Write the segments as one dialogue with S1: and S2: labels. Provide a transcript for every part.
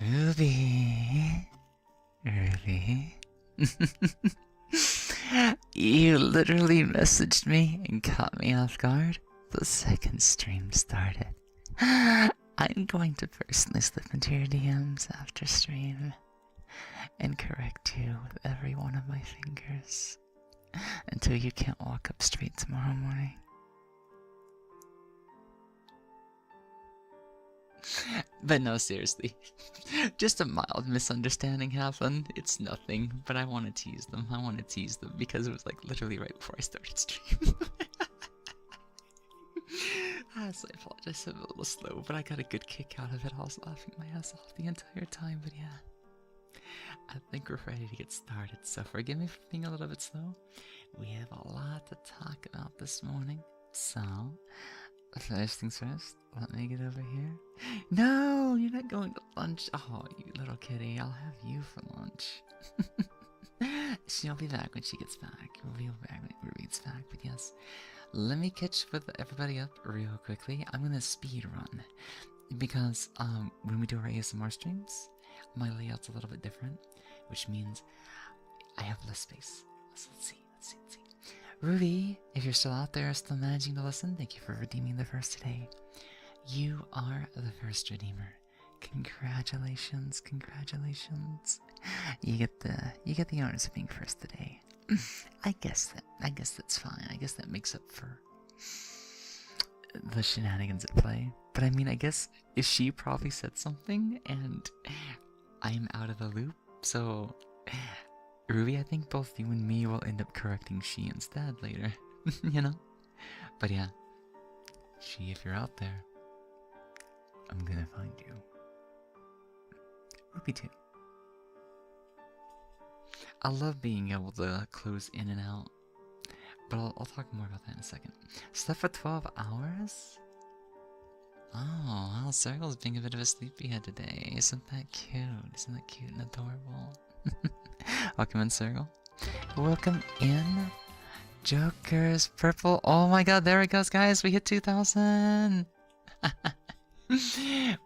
S1: Ruby. Ruby. You literally messaged me and caught me off guard the second stream started. I'm going to personally slip into your DMs after stream and correct you with every one of my fingers until you can't walk up straight tomorrow morning. But no, seriously. Just a mild misunderstanding happened. It's nothing, but I want to tease them. I want to tease them because it was like literally right before I started stream. So I apologize, I'm a little slow, but I got a good kick out of it. I was laughing my ass off the entire time, but yeah. I think we're ready to get started, so forgive me for being a little bit slow. We have a lot to talk about this morning, so first things first, let me get over here. No, you're not going to lunch. Oh, you little kitty, I'll have you for lunch. She'll be back when she gets back. We'll be back when Ruby gets back, but yes. Let me catch with everybody up real quickly. I'm gonna speed run because when we do our ASMR streams, my layout's a little bit different, which means I have less space. So let's see. Ruby, if you're still out there, still managing to listen, thank you for redeeming the first today. You are the first redeemer. Congratulations. You get the honors of being first today. I guess that's fine. I guess that makes up for the shenanigans at play. But I mean, I guess if she probably said something and I'm out of the loop, so Ruby, I think both you and me will end up correcting she instead later, you know? But yeah, she, if you're out there, I'm gonna find you. Ruby too. I love being able to close in and out, but I'll talk more about that in a second. Slept for 12 hours? Oh, well, Circle's being a bit of a sleepyhead today. Isn't that cute? Isn't that cute and adorable? Welcome in, Circle. Welcome in, Joker's Purple. Oh my god, there it goes, guys. We hit 2,000.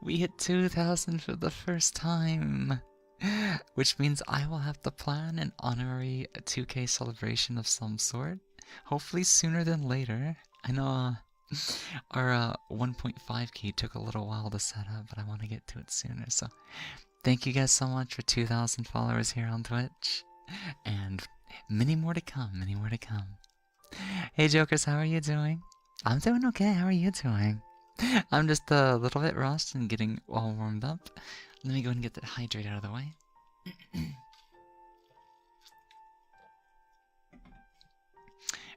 S1: We hit 2,000 for the first time. Which means I will have to plan an honorary 2K celebration of some sort. Hopefully sooner than later. I know our 1.5K took a little while to set up, but I want to get to it sooner. So thank you guys so much for 2,000 followers here on Twitch. And many more to come, Hey Jokers, how are you doing? I'm doing okay, how are you doing? I'm just a little bit rushed and getting all warmed up. Let me go and get that hydrate out of the way.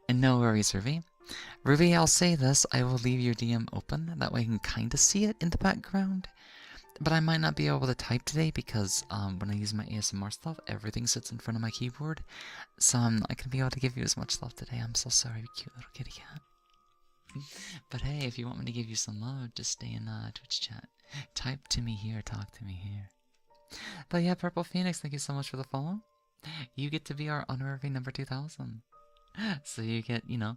S1: And no worries, Ruby. Ruby, I'll say this, I will leave your DM open, that way I can kinda see it in the background. But I might not be able to type today because when I use my ASMR stuff, everything sits in front of my keyboard. So I'm not gonna be able to give you as much love today. I'm so sorry, cute little kitty cat. But hey, if you want me to give you some love, just stay in Twitch chat. Type to me here, talk to me here. But yeah, Purple Phoenix, thank you so much for the follow. You get to be our honorary number 2,000. So you get, you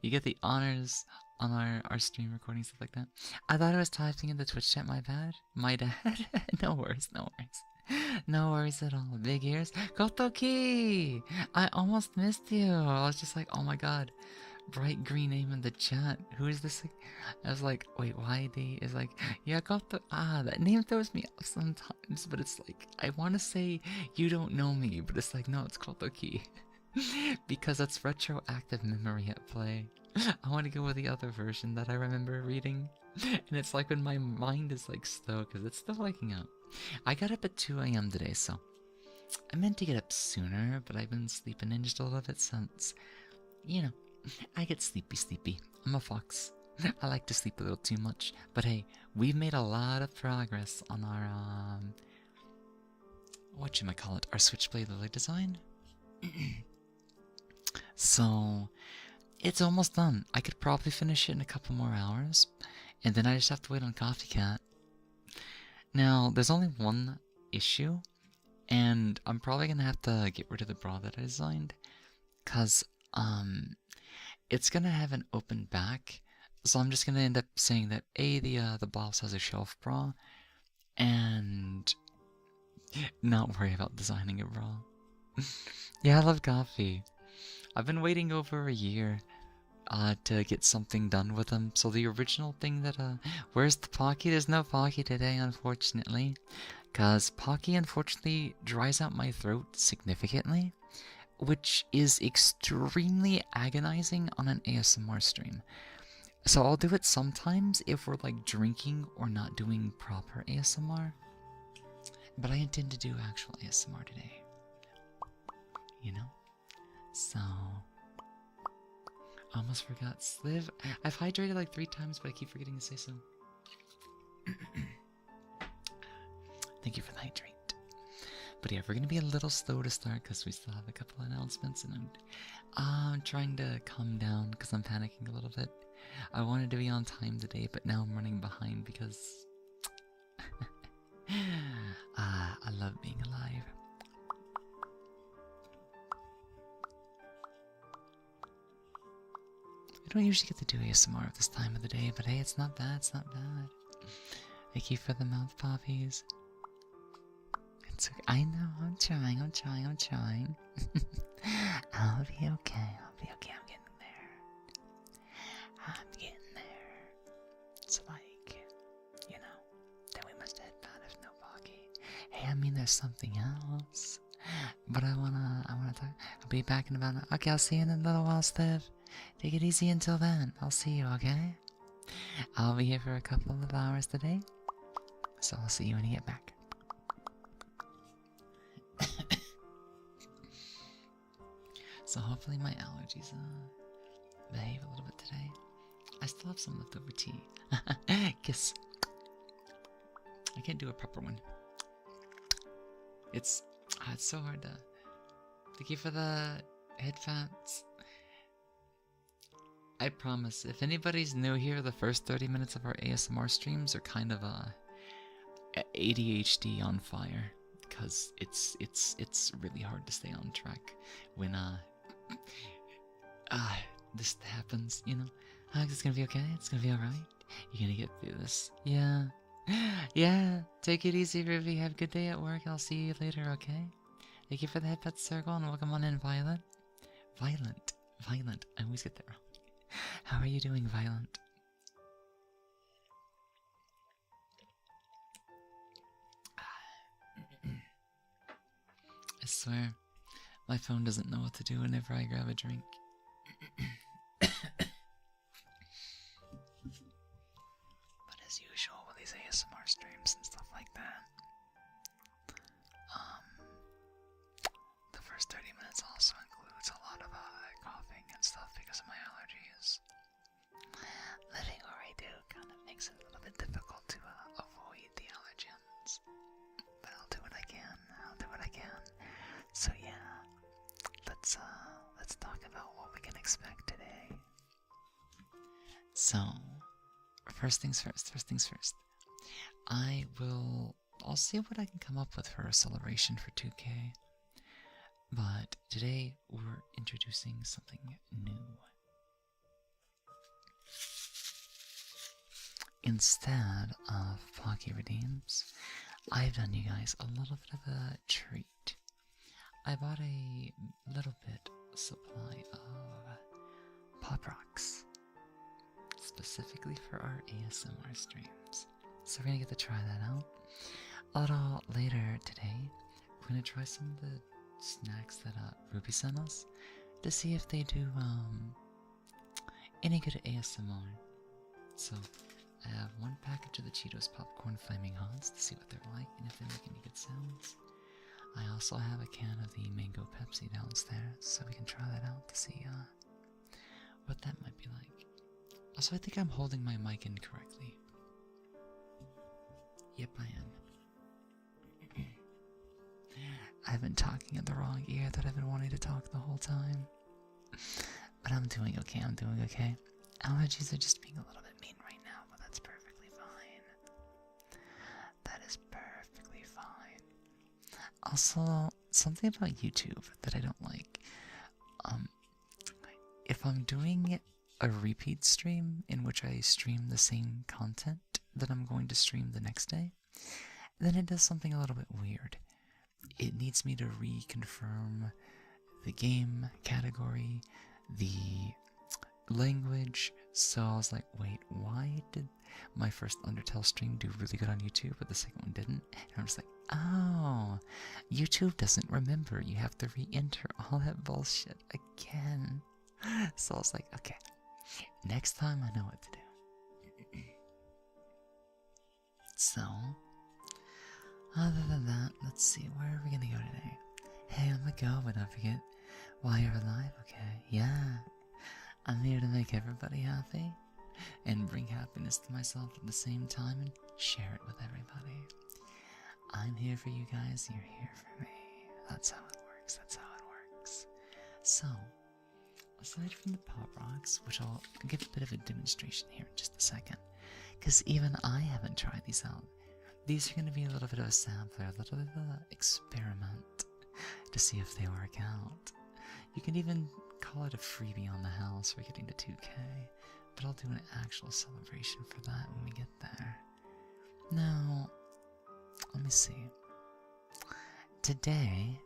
S1: get the honors on our stream recording, stuff like that. I thought I was typing in the Twitch chat, my bad. My dad. No worries. No worries at all. Big ears. Kotoki! I almost missed you. I was just like, oh my god. Bright green name in the chat. Who is this? I was like, wait, YD is like, yeah, that name throws me off sometimes, but it's like, I want to say you don't know me, but it's like, no, it's Kotoki. Because that's retroactive memory at play. I want to go with the other version that I remember reading. And it's like when my mind is like slow, because it's still waking up. I got up at 2 AM today, so I meant to get up sooner, but I've been sleeping in just a little bit since, I get sleepy. I'm a fox. I like to sleep a little too much. But hey, we've made a lot of progress on our, our Switchblade Lily design. So, it's almost done. I could probably finish it in a couple more hours. And then I just have to wait on Coffee Cat. Now, there's only one issue. And I'm probably going to have to get rid of the bra that I designed. Because, it's gonna have an open back, so I'm just gonna end up saying that the blouse has a shelf bra, and Not worry about designing it raw. Yeah, I love coffee. I've been waiting over a year to get something done with them. So the original thing that, where's the Pocky? There's no Pocky today, unfortunately. Because Pocky, unfortunately, dries out my throat significantly, which is extremely agonizing on an ASMR stream. So I'll do it sometimes if we're like drinking or not doing proper ASMR. But I intend to do actual ASMR today. You know? So... almost forgot. Sliv. I've hydrated like 3 times, but I keep forgetting to say so. Thank you for the hydrate. But yeah, we're gonna be a little slow to start because we still have a couple announcements, and I'm trying to calm down because I'm panicking a little bit. I wanted to be on time today, but now I'm running behind because I love being alive. We don't usually get to do ASMR at this time of the day, but hey, it's not bad, it's not bad. Thank you for the mouth poppies. It's okay. I know, I'm trying. I'll be okay, I'm getting there. It's like, you know, then we must head out if no Pocky. Hey, I mean, there's something else. But I wanna talk. I'll be back in about an... Okay, I'll see you in a little while, Steph. Take it easy until then. I'll see you, okay? I'll be here for a couple of hours today. So I'll see you when you get back. So hopefully my allergies behave a little bit today. I still have some leftover tea. Kiss. I can't do a proper one. It's so hard to... Thank you for the headphones. I promise, if anybody's new here, the first 30 minutes of our ASMR streams are kind of ADHD on fire, because it's really hard to stay on track when this happens, you know. It's gonna be okay. It's gonna be all right. You're gonna get through this. Yeah. Yeah. Take it easy, Ruby. Have a good day at work. I'll see you later. Okay. Thank you for the headpet circle and welcome on in, Violet. Violent. I always get that wrong. How are you doing, Violent? I swear, my phone doesn't know what to do whenever I grab a drink. But as usual with these ASMR streams and stuff like that, the first 30 minutes also includes a lot of coughing and stuff because of my allergies. Living where I do kind of makes it a little bit difficult to avoid the allergens. But I'll do what I can. So yeah, let's talk about what we can expect today. So, first things first. I'll see what I can come up with for a celebration for 2K. But today we're introducing something new. Instead of Pocky Redeems, I've done you guys a little bit of a treat. I bought a little bit supply of Pop Rocks, specifically for our ASMR streams. So we're gonna get to try that out. A little later today, we're gonna try some of the snacks that Ruby sent us to see if they do any good at ASMR. So I have one package of the Cheetos Popcorn Flaming Hots to see what they're like and if they make any good sounds. I also have a can of the Mango Pepsi downstairs, so we can try that out to see what that might be like. Also, I think I'm holding my mic incorrectly. Yep, I am. I've been talking in the wrong ear that I've been wanting to talk the whole time. But I'm doing okay. Allergies are just being a little bit mean right now, but that's perfectly fine. That is perfectly fine. Also, something about YouTube that I don't like. If I'm doing a repeat stream in which I stream the same content that I'm going to stream the next day, then it does something a little bit weird. it needs me to reconfirm the game category, the language. So I was like, wait, why did my first Undertale stream do really good on YouTube, but the second one didn't? And I'm just like, oh, YouTube doesn't remember. You have to re-enter all that bullshit again. So I was like, okay, next time I know what to do. So, other than that, let's see, where are we gonna go today? Hey, I'm gonna go, but don't forget, while you're alive, okay? Yeah, I'm here to make everybody happy and bring happiness to myself at the same time and share it with everybody. I'm here for you guys, you're here for me. That's how it works, that's how it works. So, aside from the pop rocks, which I'll give a bit of a demonstration here in just a second, because even I haven't tried these out. These are going to be a little bit of a sampler, a little bit of an experiment to see if they work out. You can even call it a freebie on the house for getting to 2K, but I'll do an actual celebration for that when we get there. Now, let me see. Today,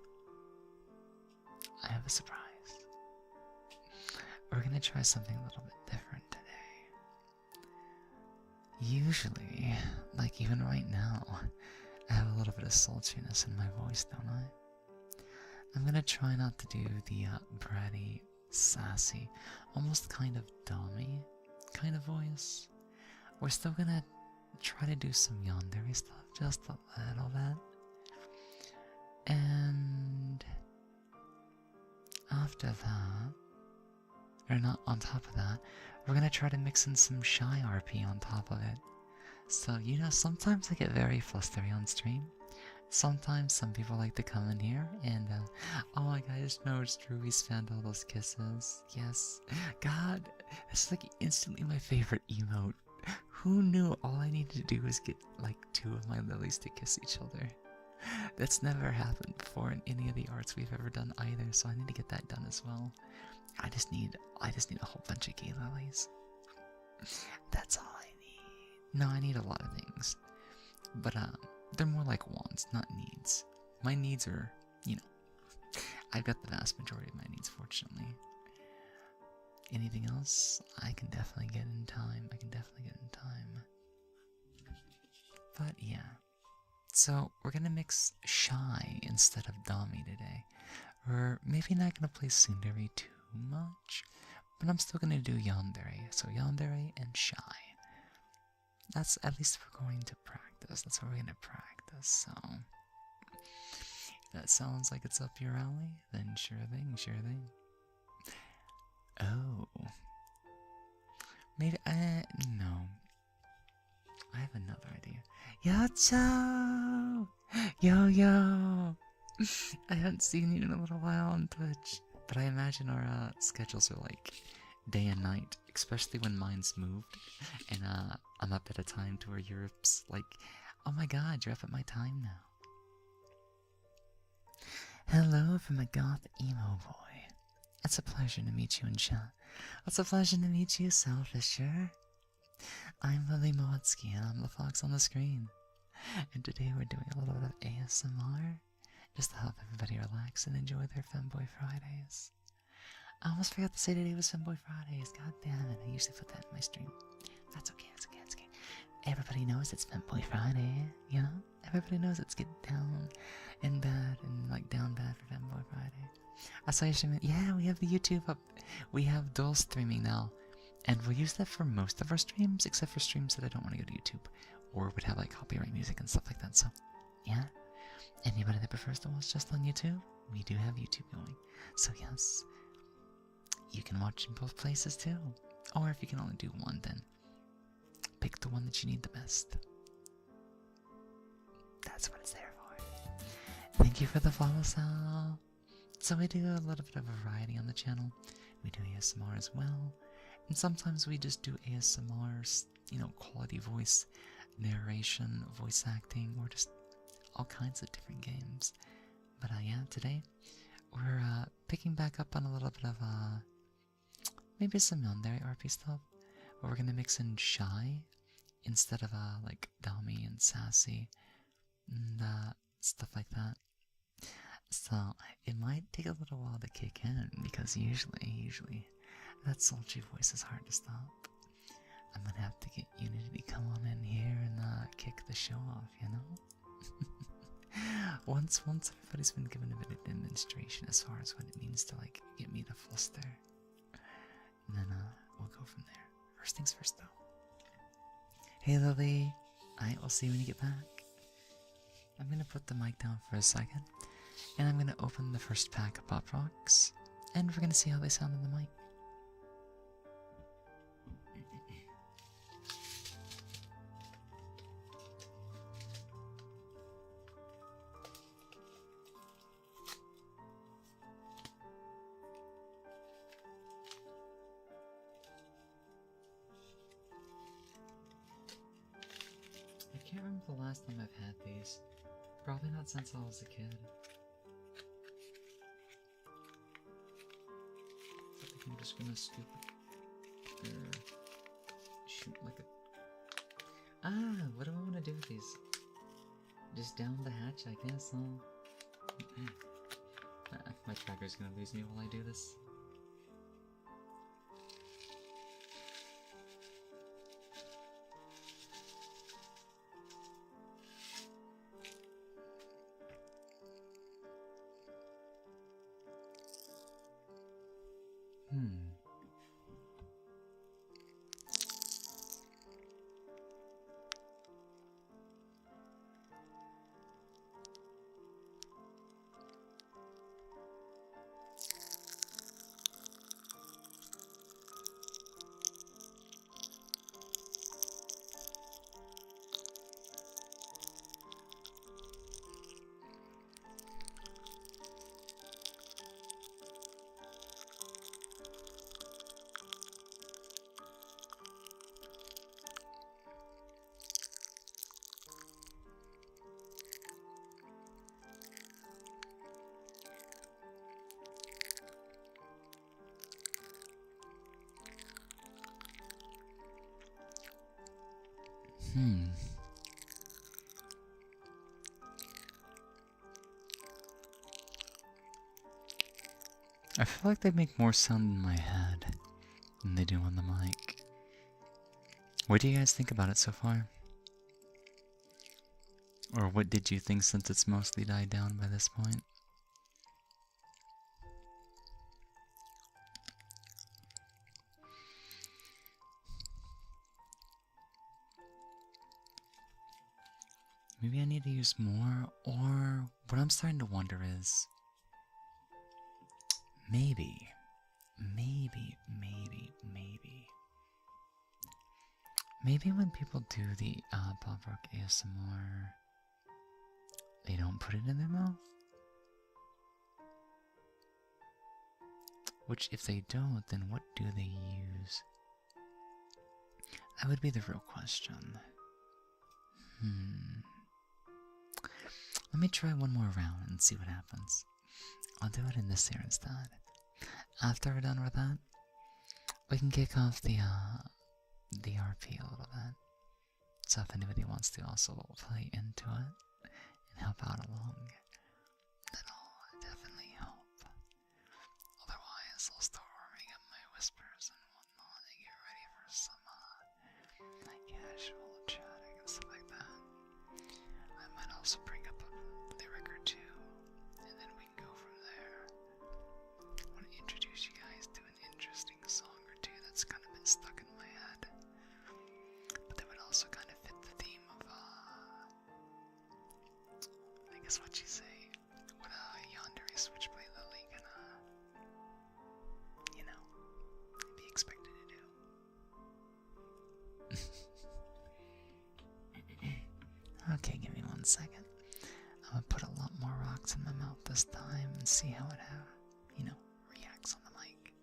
S1: I have a surprise. We're going to try something a little bit different today. Usually, like even right now, I have a little bit of sultriness in my voice, don't I? I'm gonna try not to do the bratty, sassy, almost kind of dummy kind of voice. We're still gonna try to do some yandere stuff, just a little bit. And after that, or not on top of that, we're gonna try to mix in some shy RP on top of it. So, you know, sometimes I get very flustery on stream. Sometimes some people like to come in here and, oh my god, I just noticed Ruby's found all those kisses. Yes. God, this is like instantly my favorite emote. Who knew all I needed to do was get like 2 of my lilies to kiss each other? That's never happened before in any of the arts we've ever done either, so I need to get that done as well. I just need a whole bunch of gay lilies. That's all I need. No, I need a lot of things. But, they're more like wants, not needs. My needs are, you know, I've got the vast majority of my needs, fortunately. Anything else, I can definitely get in time. But, yeah. So, we're gonna mix shy instead of dummy today. We're maybe not gonna play tsundere too much, but I'm still gonna do yandere. So yandere and shy. That's at least if we're going to practice. That's what we're gonna practice. So if that sounds like it's up your alley, then sure thing. Oh, maybe no. I have another idea. Yacho! Yo! I haven't seen you in a little while on Twitch, but I imagine our schedules are like day and night, especially when mine's moved, and I'm up at a time to where Europe's like, oh my god, you're up at my time now. Hello from a goth emo boy. It's a pleasure to meet you in chat. It's a pleasure to meet you, Selfisher. I'm Lily Moetsky, and I'm the fox on the screen. And today we're doing a little bit of ASMR, just to help everybody relax and enjoy their Femboy Fridays. I almost forgot to say today was Femboy Fridays. God damn it, I usually put that in my stream. That's okay, it's okay. Everybody knows it's Femboy Friday, you know? Everybody knows it's get down in bed and like down bad for Femboy Friday. I saw you streaming. Yeah, we have the YouTube up. We have dual streaming now. And we'll use that for most of our streams, except for streams that I don't want to go to YouTube or would have like copyright music and stuff like that. So, yeah. Anybody that prefers to watch just on YouTube, we do have YouTube going. So, yes, you can watch in both places too. Or if you can only do one, then pick the one that you need the best. That's what it's there for. Thank you for the follow, Sal. So we do a little bit of variety on the channel. We do ASMR as well. And sometimes we just do ASMR, you know, quality voice narration, voice acting, or just all kinds of different games. But yeah, today we're picking back up on a little bit of maybe some yandere RP stuff. But we're gonna mix in shy instead of like dummy and sassy and stuff like that. So it might take a little while to kick in because usually that sultry voice is hard to stop. I'm gonna have to get Unity to come on in here and kick the show off, you know? once everybody's been given a bit of demonstration as far as what it means to like get me to fluster. And then we'll go from there. First things first though. Hey Lily. Alright, we'll see you when you get back. I'm gonna put the mic down for a second. And I'm gonna open the first pack of Pop Rocks. And we're gonna see how they sound in the mic. I can't remember the last time I've had these. Probably not since I was a kid. I think I'm just gonna scoop it. Or shoot like a... what do I want to do with these? Just down the hatch, I guess, my tracker's gonna lose me while I do this. I feel like they make more sound in my head than they do on the mic. What do you guys think about it so far? Or what did you think since it's mostly died down by this point? Maybe I need to use more, or what I'm starting to wonder is maybe when people do the Pop Rock ASMR, they don't put it in their mouth? Which, if they don't, then what do they use? That would be the real question. Let me try one more round and see what happens. I'll do it in this here instead. After we're done with that, we can kick off the RP a little bit. So if anybody wants to also play into it and help out along, that'll definitely help. Otherwise, I'll start warming up my whispers and whatnot and get ready for some casual chatting and stuff like that. I might also bring up a lyric or two, and then we can go from there. I want to introduce you guys to an interesting song or two that's kind of been stuck in my head, but that would also kind of fit the theme of, I guess what you say, what Yandere Switchblade Lily can, you know, be expected to do. Okay, give me 1 second. I'm gonna put a lot more rocks in my mouth this time and see how it, reacts on the mic.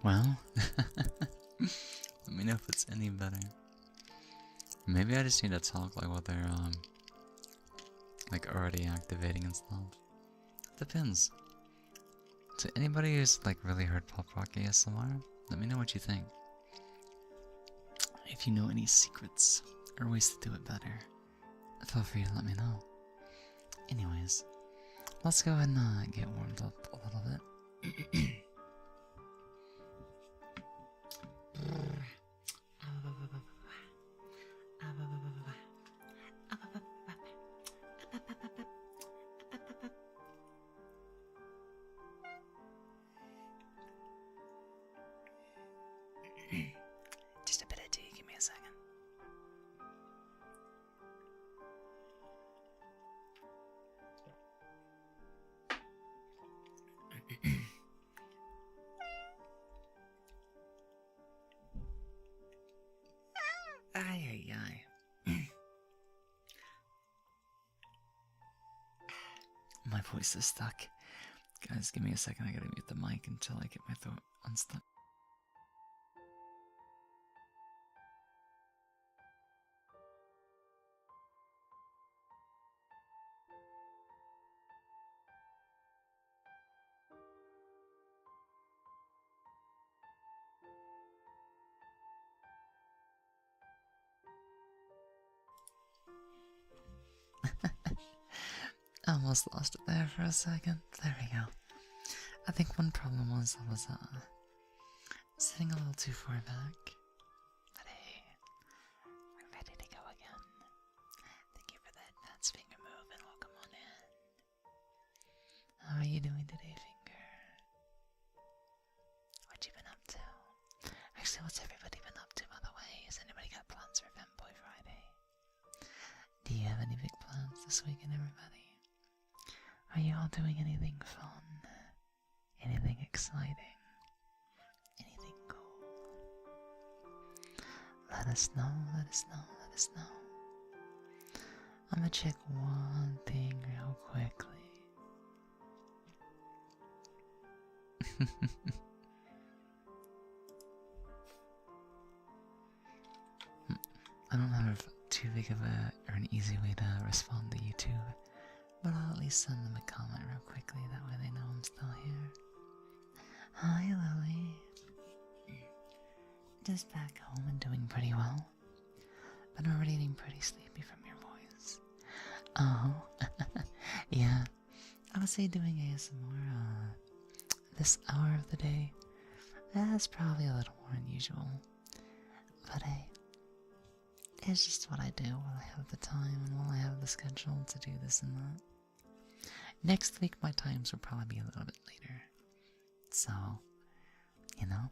S1: Well, let me know if it's any better. Maybe I just need to talk like while they're like already activating and stuff. Depends. To anybody who's like really heard pop rock ASMR, let me know what you think. If you know any secrets or ways to do it better, feel free to let me know. Anyways, let's go ahead and get warmed up a little bit. Just a bit of tea, give me a second. Ay, ay, ay. My voice is stuck. Guys, give me a second. I gotta mute the mic until I get my throat unstuck. I almost lost it there for a second. There we go. I think one problem was I was sitting a little too far back. But hey, we're ready to go again. Thank you for that dance finger move and welcome on in. How are you doing today, Finger? What you been up to? Actually, what's everybody been up to, by the way? Has anybody got plans for Femboy Friday? Do you have any big plans this weekend, everybody? Are you all doing anything fun? Anything exciting? Anything cool? Let us know, let us know, let us know. I'm gonna check one thing real quickly. I don't have too big of or an easy way to respond to YouTube, but I'll at least send them a comment real quickly, that way they know I'm still here. Hi, Lily. Just back home and doing pretty well. Been already getting pretty sleepy from your voice. Oh, yeah. I would say doing ASMR this hour of the day, that's probably a little more unusual. But hey, it's just what I do while I have the time and while I have the schedule to do this and that. Next week my times will probably be a little bit later. So, you know,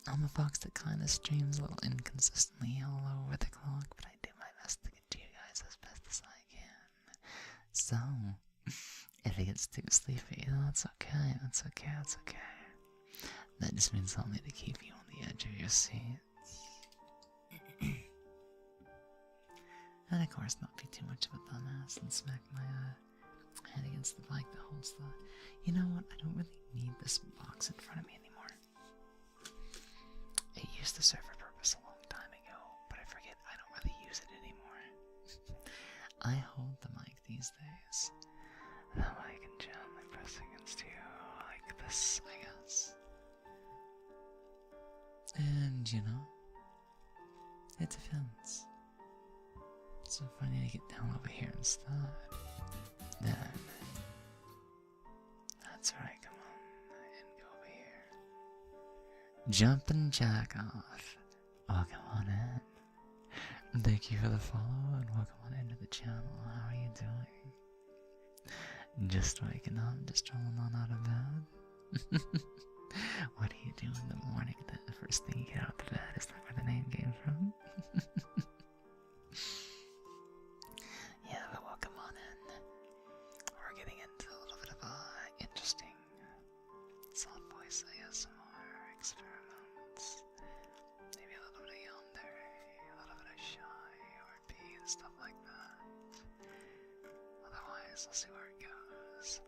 S1: I'm a fox that kind of streams a little inconsistently all over the clock, but I do my best to get to you guys as best as I can. So, if it gets too sleepy, that's okay, that's okay, that's okay. That just means I'll need to keep you on the edge of your seat. And of course, not be too much of a dumbass and smack my head against the mic that holds the... You know what? I don't really need this box in front of me anymore. It used to serve a purpose a long time ago, but I forget I don't really use it anymore. I hold the mic these days. That I can gently press against you like this, I guess. And, you know, it depends. So if I need to get down over here instead, then that's right, come on, and go over here. Jump and jack off. Welcome on in. Thank you for the follow and welcome on into the channel. How are you doing? Just waking up, just rolling on out of bed. What do you do in the morning? The first thing you get out of bed, is that where the name came from? Yeah, but welcome on in. We're getting into a little bit of interesting soft voice ASMR experiments. Maybe a little bit of yandere, a little bit of shy, or and stuff like that. Otherwise, I'll see where it goes.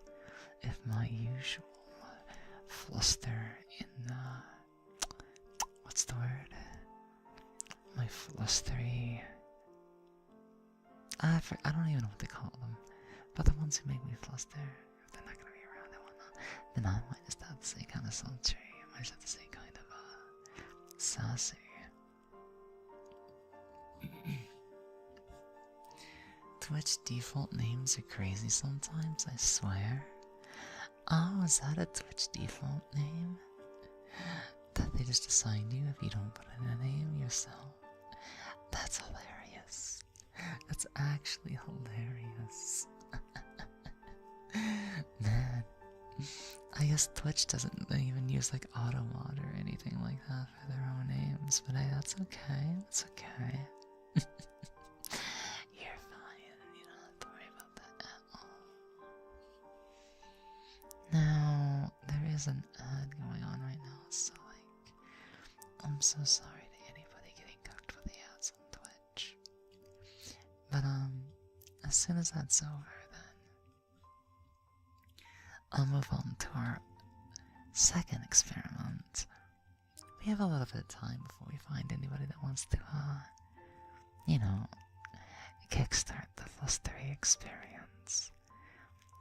S1: If my usual fluster in flustery. I don't even know what to call them, but the ones who make me fluster, if they're not gonna be around and whatnot, then I might just have to say kind of sultry. I might just have to say kind of sassy. Twitch default names are crazy sometimes, I swear. Oh, is that a Twitch default name? That they just assign you if you don't put in a name yourself? That's hilarious. That's actually hilarious. Man, I guess Twitch doesn't even use like automod or anything like that for their own names, but hey, that's okay. That's okay. You're fine. You don't have to worry about that at all. Now, there is an ad going on right now, so like, I'm so sorry to anybody getting cooked with the ads on Twitch. But as soon as that's over, then I'll move on to our second experiment. We have a little bit of time before we find anybody that wants to, you know, kickstart the flustery experience.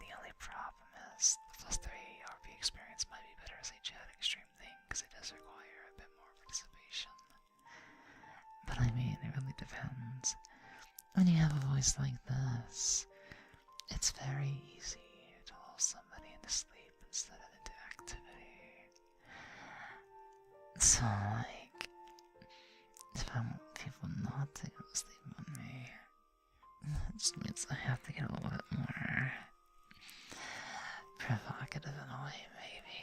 S1: The only problem is the flustery RP experience might be better as a chatting stream thing, because it does require a bit more participation. But I mean, it really depends. When you have a voice like this, it's very easy to lull somebody into sleep instead of into activity. So, like, if I want people not to go to sleep on me, that just means I have to get a little bit more provocative in a way, maybe.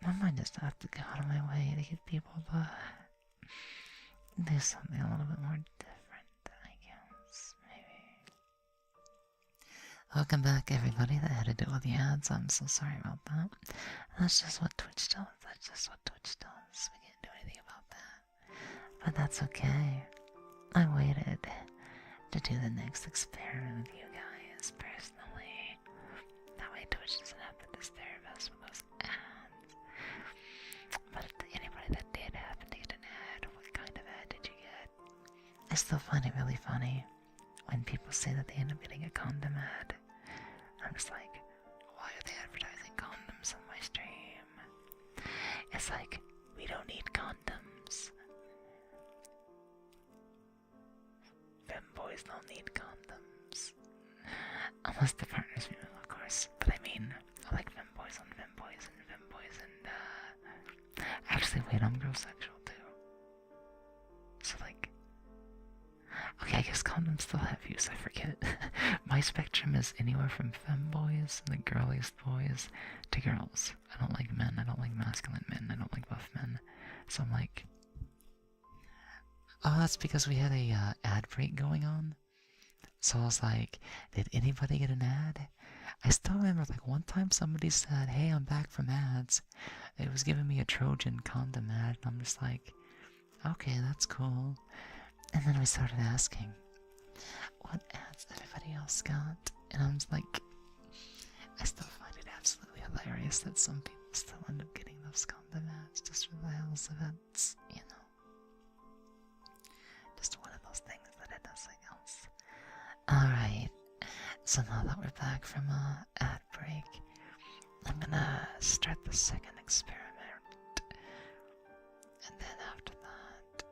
S1: I might just have to go out of my way to get people to do something a little bit more different, I guess, maybe. Welcome back, everybody. That had to do with the ads. I'm so sorry about that. That's just what Twitch does. That's just what Twitch does. We can't do anything about that. But that's okay. I waited to do the next experiment with you guys personally. That way Twitch doesn't have to disturb us with those ads. But if anybody that did happen to get an ad, what kind of ad did you get? I still find it really funny when people say that they end up getting a condom ad. I'm just like, why are they advertising condoms on my stream? It's like, we don't need condoms. Femboys don't need condoms. Unless the partner's female, of course. But I mean, I like femboys and femboys and femboys and, actually, wait, I'm girl-sexual too. So, like, okay, I guess condoms still have use, I forget. My spectrum is anywhere from femboys, the girliest boys, to girls. I don't like men, I don't like masculine men, I don't like buff men. So I'm like, oh, that's because we had a ad break going on. So I was like, did anybody get an ad? I still remember, like, one time somebody said, hey, I'm back from ads. It was giving me a Trojan condom ad, and I'm just like, okay, that's cool. And then we started asking, what ads everybody else got? And I'm just like, I still find it absolutely hilarious that some people still end up getting those condom ads just for the hells of it, you know. Just one of those things that it does something else. Alright, so now that we're back from ad break, I'm gonna start the second experiment. And then after that,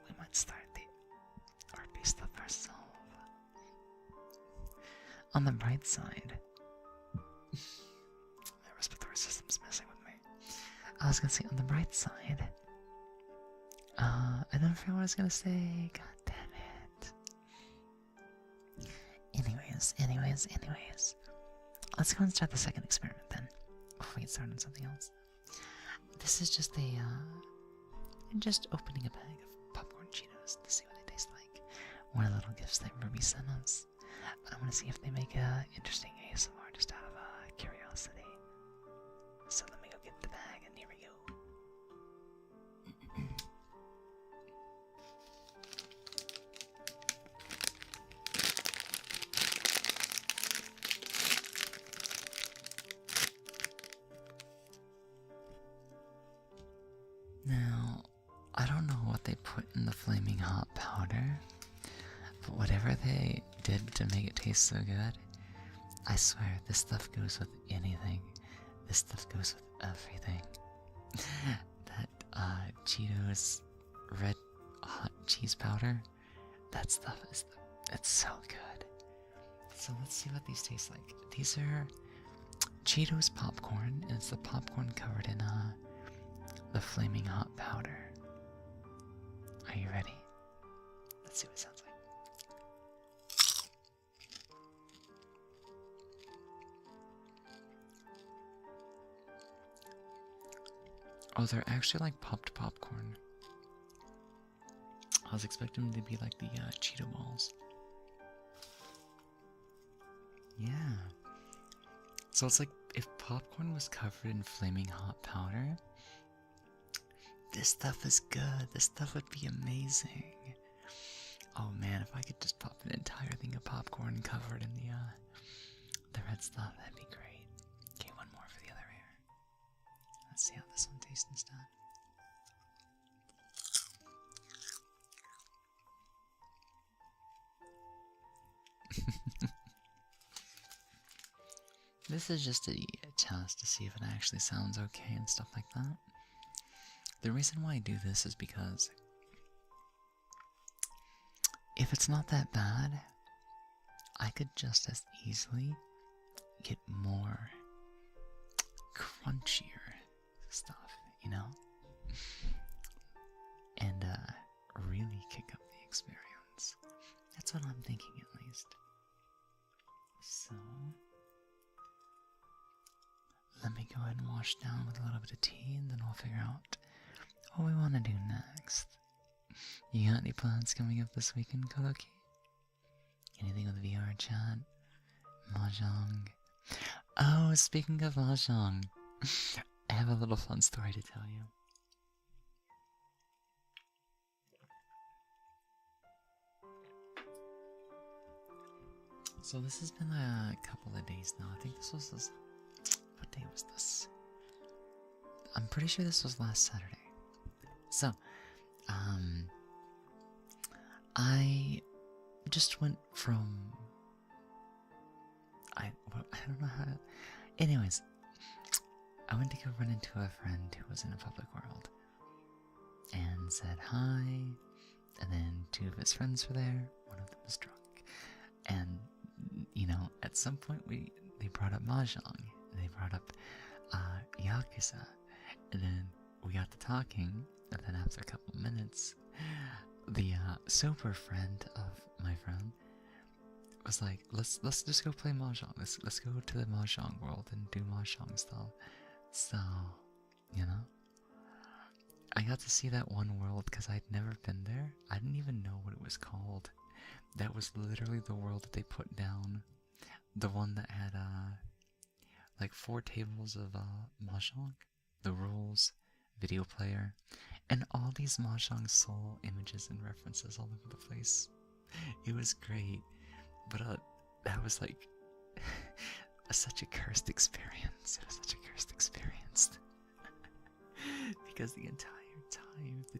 S1: we might start the RP stuff ourselves. On the bright side, my respiratory system's messing with me. I was gonna say, on the bright side, I don't forget what I was gonna say. God damn it. Anyways. Let's go and start the second experiment then, before we get started on something else. This is just just opening a bag of popcorn Cheetos to see what they taste like. One of the little gifts that Ruby sent us. I want to see if they make interesting ASMR just out of curiosity. So let me go get the bag, and here we go. Now, I don't know what they put in the flaming hot powder, but whatever they did to make it taste so good, I swear this stuff goes with anything. This stuff goes with everything. That Cheetos red hot cheese powder, that stuff it's so good. So let's see what these taste like. These are Cheetos popcorn, and it's the popcorn covered in the flaming hot powder. Are you ready? Let's see what it sounds like. Oh, they're actually like popped popcorn. I was expecting them to be like the Cheeto balls. Yeah. So it's like if popcorn was covered in flaming hot powder, this stuff is good. This stuff would be amazing. Oh man, if I could just pop an entire thing of popcorn covered in the red stuff, that'd be great. Okay, one more for the other ear. Let's see how this one tastes instead. This is just a test to see if it actually sounds okay and stuff like that. The reason why I do this is because if it's not that bad, I could just as easily get more crunchier stuff, you know? And really kick up the experience. That's what I'm thinking at least. So let me go ahead and wash down with a little bit of tea, and then we'll figure out what we want to do next. You got any plans coming up this weekend, Kodoki? Anything with VR chat? Mahjong? Oh, speaking of Mahjong, I have a little fun story to tell you. So this has been a couple of days now. I think this was what day was this? I'm pretty sure this was last Saturday. So, I just went from I don't know how to. Anyways, I went to go run into a friend who was in a public world, and said hi. And then two of his friends were there. One of them was drunk, and you know, at some point they brought up Mahjong. They brought up Yakuza, and then we got to talking, and then after a couple of minutes, the sober friend of my friend was like, let's just go play Mahjong. Let's go to the Mahjong world and do Mahjong stuff. So, you know, I got to see that one world because I'd never been there. I didn't even know what it was called. That was literally the world that they put down. The one that had like 4 tables of Mahjong, the rules, video player, and all these Mahjong soul images and references all over the place. It was great, but that was like such a cursed experience. It was such a cursed experience. Because the entire time, the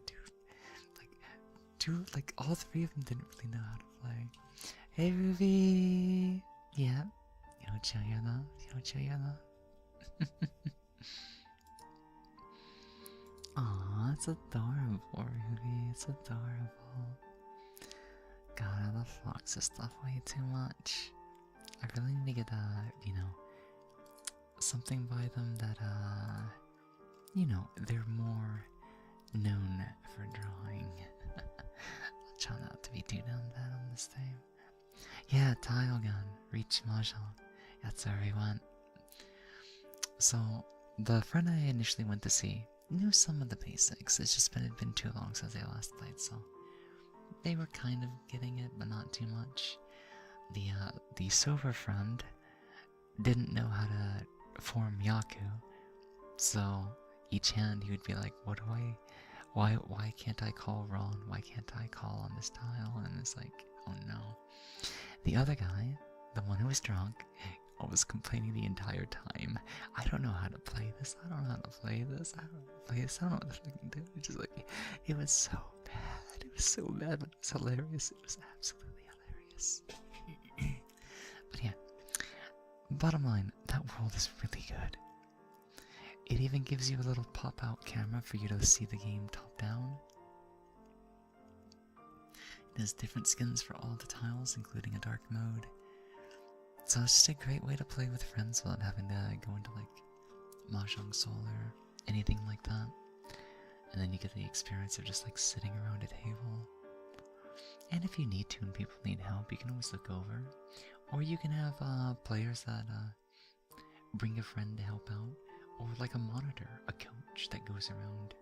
S1: two, all 3 of them didn't really know how to play. Hey, Ruby! Yeah? You don't chill here now? You don't chill here now? Aw, it's adorable, Ruby. It's adorable. God, I love Fox's stuff way too much. I really need to get, you know, something by them that, you know, they're more known for drawing. I'll try not to be too down bad on this time. Yeah, tile gun, reach Mahjong. That's where we went. So, the friend I initially went to see knew some of the basics. It's just it'd been too long since they last played, so they were kind of getting it, but not too much. The sober friend didn't know how to form Yaku, so each hand he would be like, "What do I? Why can't I call Ron? Why can't I call on this tile?" And it's like, oh no. The other guy, the one who was drunk, was complaining the entire time. I don't know how to play this. I don't know how to play this. I don't know what to fucking do. It's just like, it was so bad. was so mad, but it was hilarious. It was absolutely hilarious. But yeah, bottom line, that world is really good. It even gives you a little pop-out camera for you to see the game top-down. It has different skins for all the tiles, including a dark mode. So it's just a great way to play with friends without having to go into like Mahjong Soul or anything like that. And then you get the experience of just like sitting around a table. And if you need to and people need help, you can always look over. Or you can have players that bring a friend to help out. Or like a monitor, a coach that goes around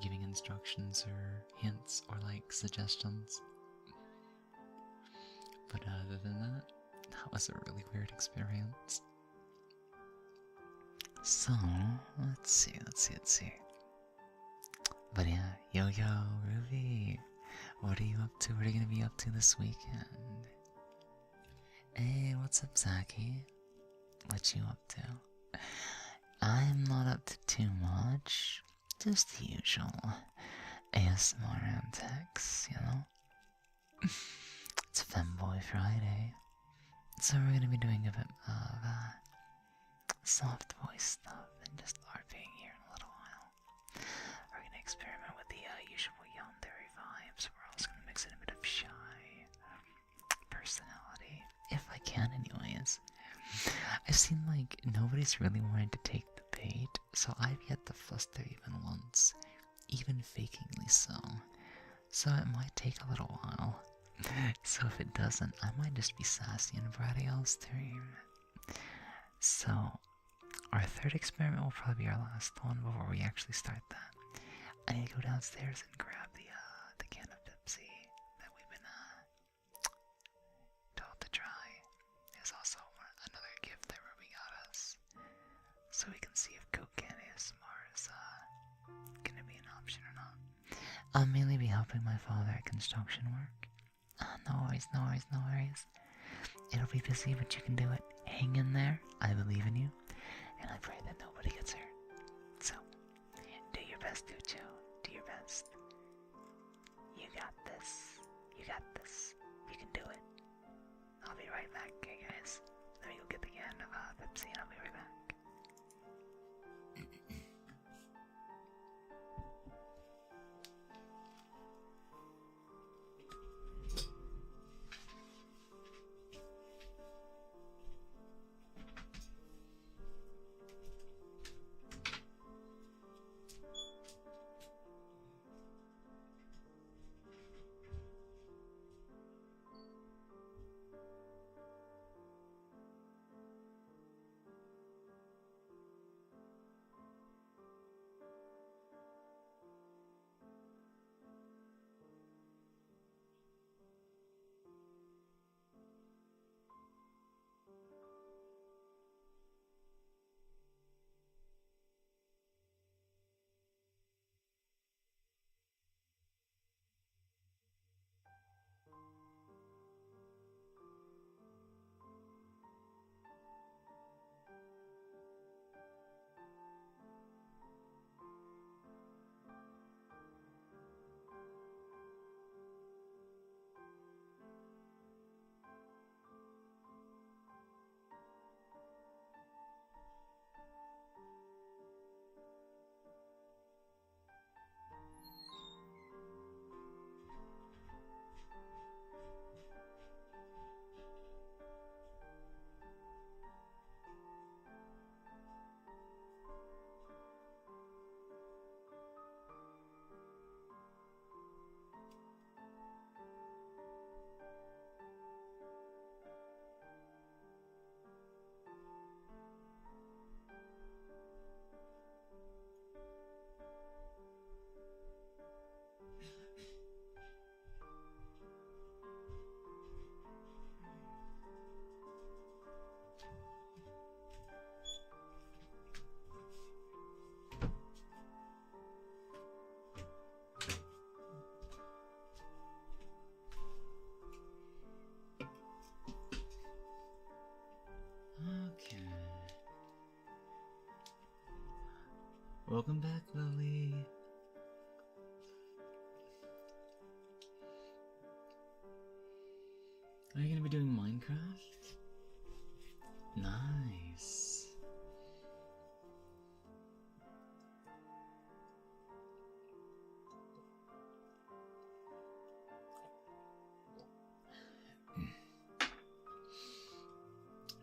S1: giving instructions or hints or like suggestions. But other than that, that was a really weird experience. So, let's see. But yeah, Yo-Yo, Ruby, what are you up to? What are you gonna be up to this weekend? Hey, what's up, Zaki? What you up to? I'm not up to too much. Just the usual ASMR antics, you know? It's Femboy Friday. So we're gonna be doing a bit of soft voice stuff and just RPing here in a little while. We're gonna experiment with the usual yandere vibes. We're also gonna mix in a bit of shy personality, if I can anyways. I've seen like nobody's really wanted to take the bait, so I've yet to fluster even once, even fakingly so. So it might take a little while. So if it doesn't, I might just be sassy and bratty all stream. So our third experiment will probably be our last one before we actually start that. I need to go downstairs and grab the can of Pepsi that we've been told to try. There's also another gift that Ruby got us, so we can see if Coke can ASMR is gonna be an option or not. I'll mainly be helping my father at construction work. No worries. It'll be busy, but you can do it. Hang in there. I believe in you, and I pray that nobody gets hurt. So, do your best, Ducho. Do your best. You got this. You can do it. I'll be right back, okay, guys? Let me go get the can of Pepsi, and I'll be right back. Welcome back, Lily. Are you gonna be doing Minecraft? Nice.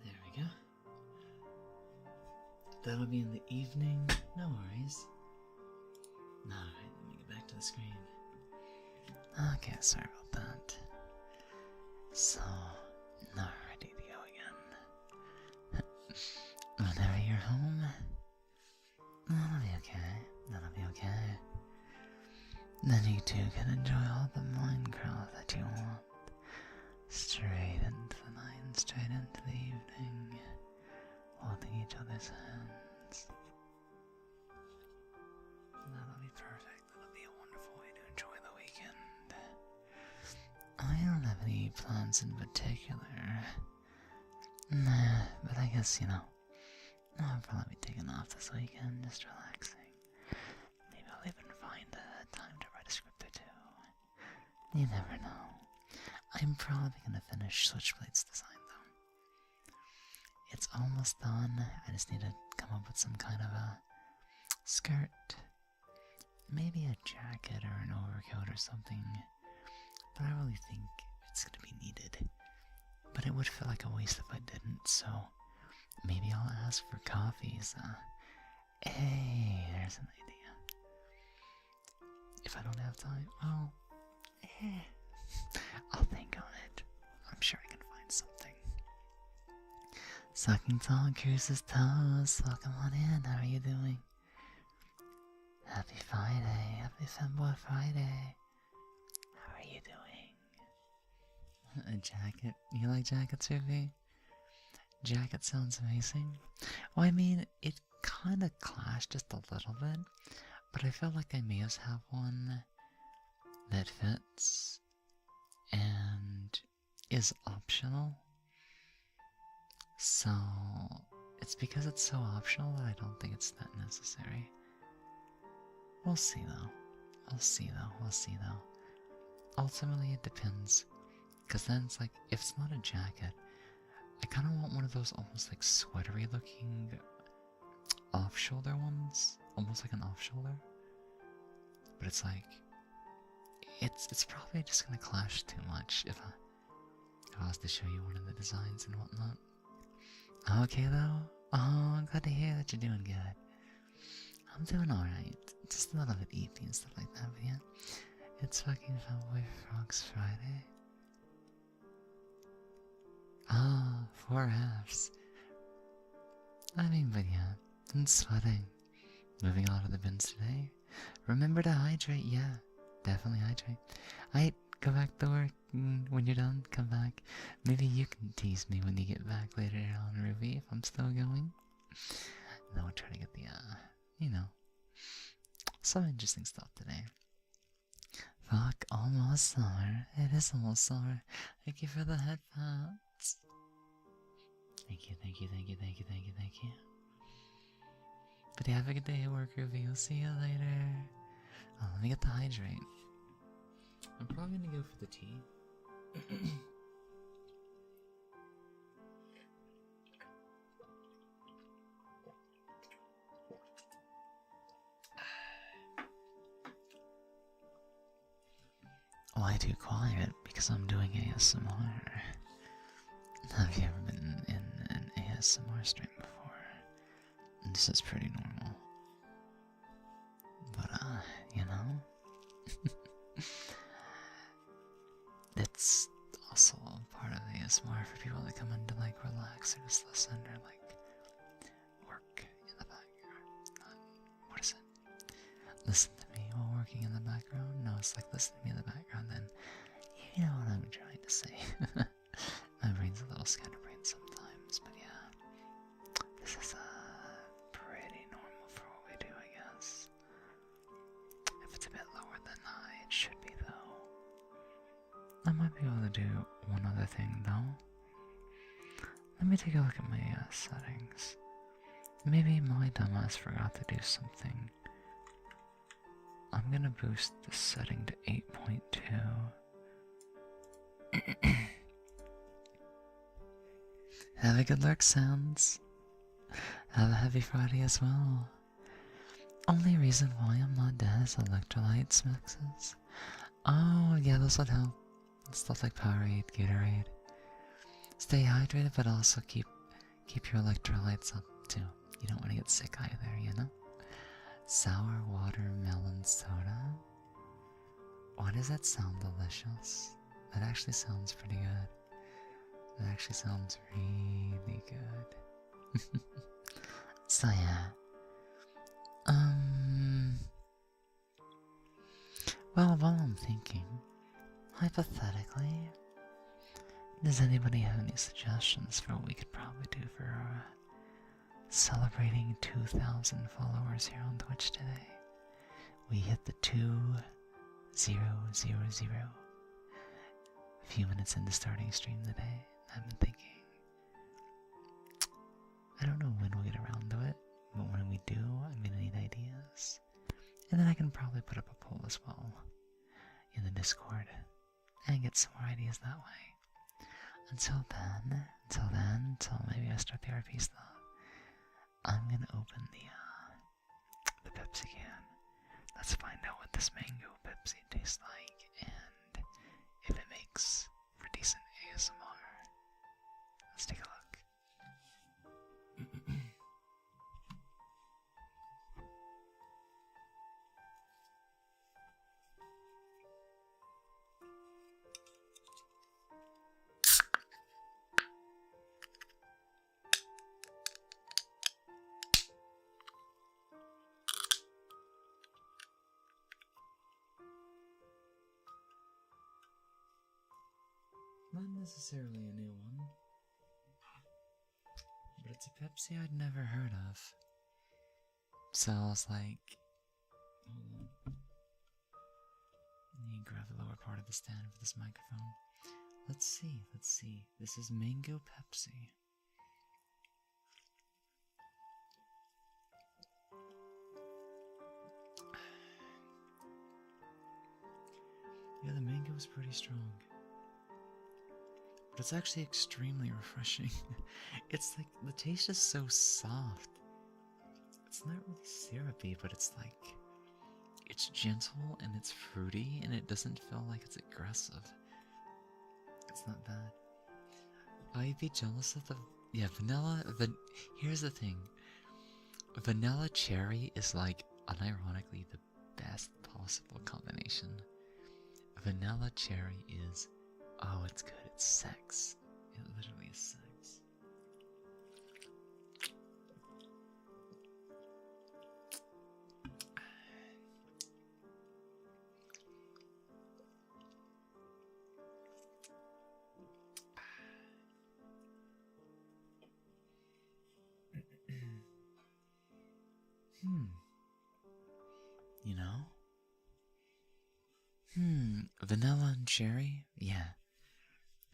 S1: There we go. That'll be in the evening. No worries. Alright, let me get back to the screen. Okay, sorry about that. So, now we're ready to go again. Whenever you're home, that'll be okay. That'll be okay. Then you two can enjoy all the Minecraft that you want. Straight into the night and straight into the evening, holding each other's hands. That'll be perfect. That'll be a wonderful way to enjoy the weekend. I don't have any plans in particular. Nah, but I guess, I'll probably be taking off this weekend, just relaxing. Maybe I'll even find time to write a script or two. You never know. I'm probably gonna finish Switchblade's design though. It's almost done. I just need to come up with some kind of a skirt. Maybe a jacket or an overcoat or something. But I really think it's gonna be needed. But it would feel like a waste if I didn't, so maybe I'll ask for coffees. Hey, there's an idea. If I don't have time, well, I'll think on it. I'm sure I can find something. Sucking Tom Cruise's toes. Welcome on in. How are you doing? Happy Friday. Happy Femboy Friday. How are you doing? A jacket? You like jackets, Ruby? Jacket sounds amazing. Well, I mean, it kind of clashed just a little bit, but I felt like I may as have one that fits and is optional. So it's because it's so optional that I don't think it's that necessary. We'll see though. We'll see though. Ultimately it depends. Cause then it's like, if it's not a jacket, I kinda want one of those almost like sweatery looking off-shoulder ones. Almost like an off-shoulder. But it's like, it's probably just gonna clash too much if I was to show you one of the designs and whatnot. Okay though? Oh, I'm glad to hear that you're doing good. I'm doing alright. Just a little bit eepy and stuff like that, but yeah. It's fucking Femboy Frogs Friday. Ah, 4 halves. I mean, but yeah. I'm sweating. Moving on to the bins today. Remember to hydrate, yeah. Definitely hydrate. Alright, go back to work. When you're done, come back. Maybe you can tease me when you get back later on, Ruby, if I'm still going. Then we'll try to get the, some interesting stuff today. Fuck, almost summer. It is almost summer. Thank you for the headphones. Thank you. But yeah, have a good day at work, Ruby. I'll see you later. Oh, let me get the hydrate. I'm probably gonna go for the tea. Why too quiet? Because I'm doing ASMR. Have you ever been in an ASMR stream before? This is pretty normal. But, it's also part of ASMR for people that come in to, like, relax or just listen or, like, work in the background. What is it? Listen to me while working in the background? No, it's like listen to me in the background, then you know what I'm trying to say. My brain's a little scatterbrained sometimes, but yeah. This is pretty normal for what we do, I guess. If it's a bit lower than it should be, though. I might be able to do one other thing, though. Let me take a look at my settings. Maybe my dumbass forgot to do something. I'm gonna boost the setting to 8.2. Have a good lurk, Sounds. Have a happy Friday as well. Only reason why I'm not dead is electrolytes mixes. Oh, yeah, those would help. Stuff like Powerade, Gatorade. Stay hydrated, but also keep your electrolytes up too. You don't want to get sick either, you know? Sour watermelon soda. Why does that sound delicious? That actually sounds pretty good. That actually sounds really good. So yeah. Well, while I'm thinking, hypothetically, does anybody have any suggestions for what we could probably do for celebrating 2,000 followers here on Twitch today? We hit the 2,000 a few minutes into starting stream today. I've been thinking, I don't know when we'll get around to it, but when we do, I'm gonna need ideas. And then I can probably put up a poll as well in the Discord and get some more ideas that way. Until maybe I start the RP stuff, I'm gonna open the Pepsi can. Let's find out what this mango Pepsi tastes like and if it makes for decent ASMR. Let's take a look. Not necessarily a new one, but it's a Pepsi I'd never heard of. So I was like, hold on. Let me grab the lower part of the stand for this microphone. Let's see. This is Mango Pepsi. Yeah, the mango is pretty strong. But it's actually extremely refreshing. It's like, the taste is so soft. It's not really syrupy, but it's like, it's gentle and it's fruity and it doesn't feel like it's aggressive. It's not bad. I'd be jealous of the, yeah, vanilla, here's the thing. Vanilla cherry is like, unironically, the best possible combination. Vanilla cherry is, oh, it's good. It's sex. It literally is sex. You know? Vanilla and cherry? Yeah.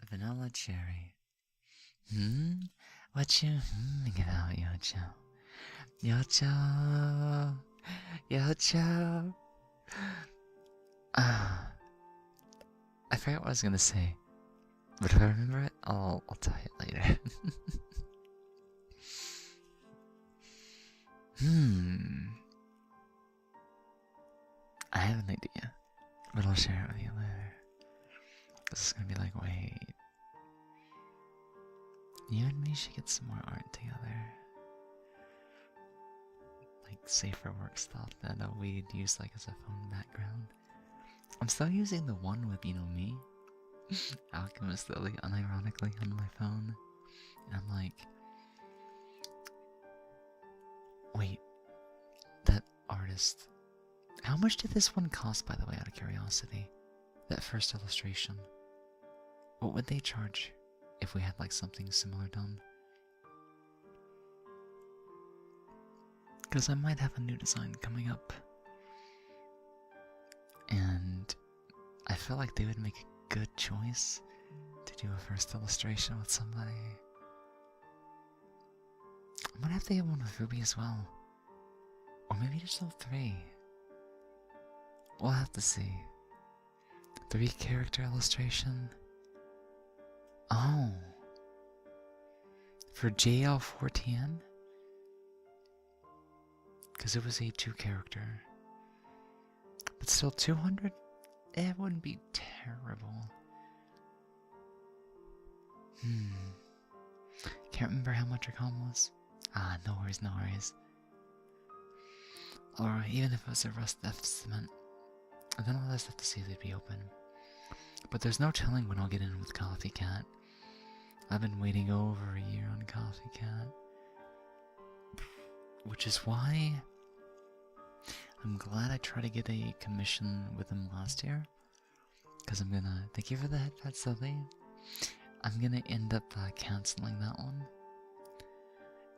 S1: Vanilla cherry. What you, get out, Yocho. Yocho. I forgot what I was gonna say. But if I remember it, I'll tell you later. I have an idea, but I'll share it with you later. This is gonna be like, wait. You and me should get some more art together. Like safer work stuff that we'd use like as a phone background. I'm still using the one with, you know, me. Alchemist Lily, unironically, on my phone. And I'm like, wait, that artist. How much did this one cost, by the way, out of curiosity? That first illustration. What would they charge if we had like something similar done? Because I might have a new design coming up. And I feel like they would make a good choice to do a first illustration with somebody. I might have to get one with Ruby as well. Or maybe just all three. We'll have to see. 3 character illustration. Oh. For JL4TN? Because it was a 2-character. But still 200? It wouldn't be terrible. Can't remember how much her com was. Ah, no worries, no worries. Or even if it was a rust theft cement, then I'll just have to see if they'd be open. But there's no telling when I'll get in with Coffee Cat. I've been waiting over a year on Coffee Cat. Which is why I'm glad I tried to get a commission with him last year. Because I'm gonna, thank you for the headpad, Sully. I'm gonna end up canceling that one.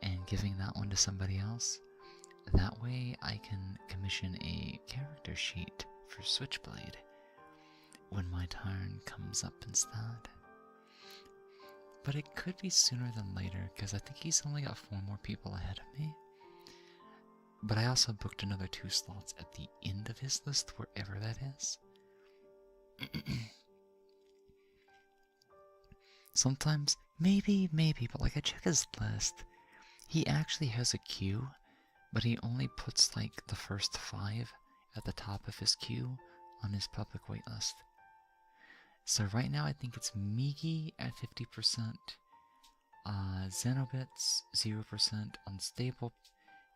S1: And giving that one to somebody else. That way I can commission a character sheet for Switchblade when my turn comes up instead. But it could be sooner than later, because I think he's only got 4 more people ahead of me. But I also booked another 2 slots at the end of his list, wherever that is. Sometimes, maybe, but like I check his list, he actually has a queue, but he only puts like the first 5 at the top of his queue on his public waitlist. So right now I think it's Migi at 50%, Xenobits 0%, Unstable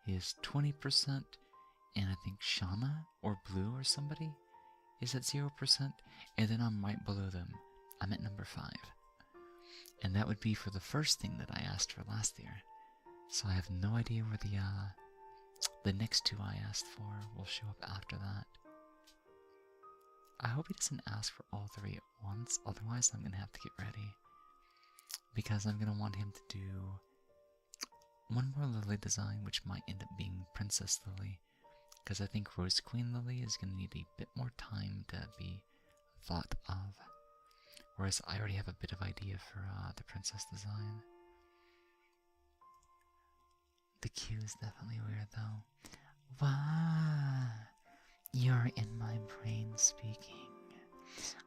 S1: is 20%, and I think Shauna or Blue or somebody is at 0%, and then I'm right below them. I'm at number 5. And that would be for the first thing that I asked for last year. So I have no idea where the next 2 I asked for will show up after that. I hope he doesn't ask for all 3 at once, otherwise I'm gonna have to get ready. Because I'm gonna want him to do one more Lily design, which might end up being Princess Lily. Because I think Rose Queen Lily is gonna need a bit more time to be thought of. Whereas I already have a bit of idea for the Princess design. The queue is definitely weird though. Wow! You're in my brain speaking.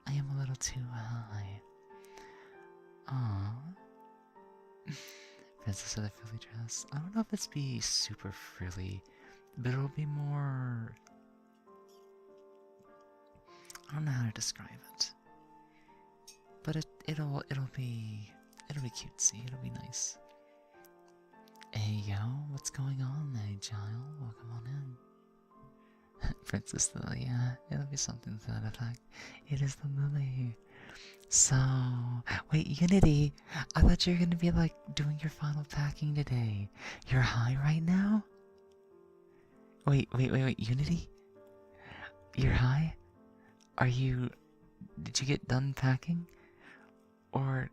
S1: I am a little too high. Aww. Princess of the Frilly dress. I don't know if it's be super frilly, but it'll be more... I don't know how to describe it. But it'll be cutesy, it'll be nice. Hey yo, what's going on there, Giles? Welcome on in. Princess Lily, yeah, it'll be something to that effect. It is the Lily. So, wait, Unity, I thought you were gonna be like doing your final packing today. You're high right now? Wait, Unity? You're high? Did you get done packing? Or,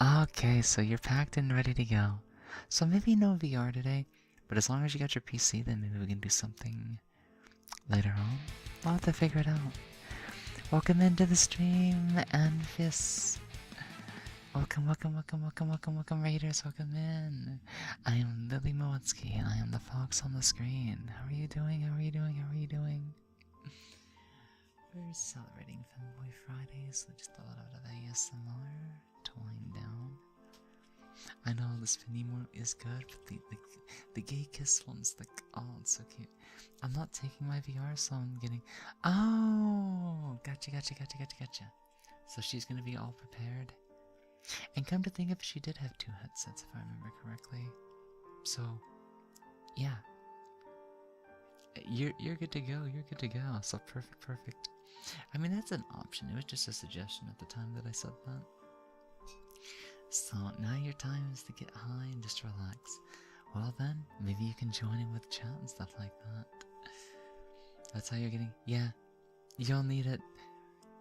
S1: okay, so you're packed and ready to go. So maybe no VR today, but as long as you got your PC, then maybe we can do something later on. We'll have to figure it out. Welcome into the stream, Anfis. Welcome, Raiders, welcome in. I am Lily Mowitsky, and I am the fox on the screen. How are you doing? We're celebrating Femboy Fridays, so just a little bit of ASMR to wind down. I know this Finimo is good, but the gay kiss one's like, oh, it's so cute. I'm not taking my VR, so I'm getting... Oh! Gotcha. So she's gonna be all prepared. And come to think of it, she did have 2 headsets, if I remember correctly. So, yeah. You're good to go, So perfect. I mean, that's an option. It was just a suggestion at the time that I said that. So now your time is to get high and just relax. Well then, maybe you can join in with chat and stuff like that. That's how you're getting... Yeah, you'll need it.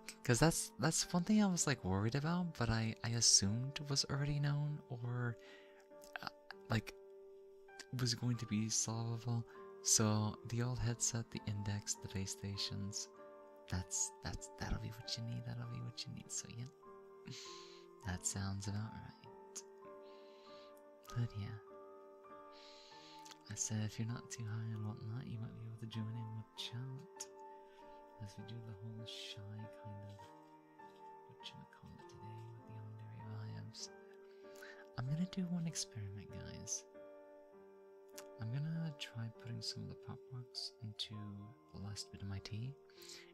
S1: Because that's one thing I was like worried about, but I assumed was already known, or like was going to be solvable. So the old headset, the index, the base stations, that'll be what you need. So yeah, that sounds about right. But yeah, I said if you're not too high and whatnot, you might be able to join in with chat as we do the whole shy kind of whatchamacallit today with the yandere vibes. I'm gonna do one experiment, guys. I'm gonna try putting some of the pop rocks into the last bit of my tea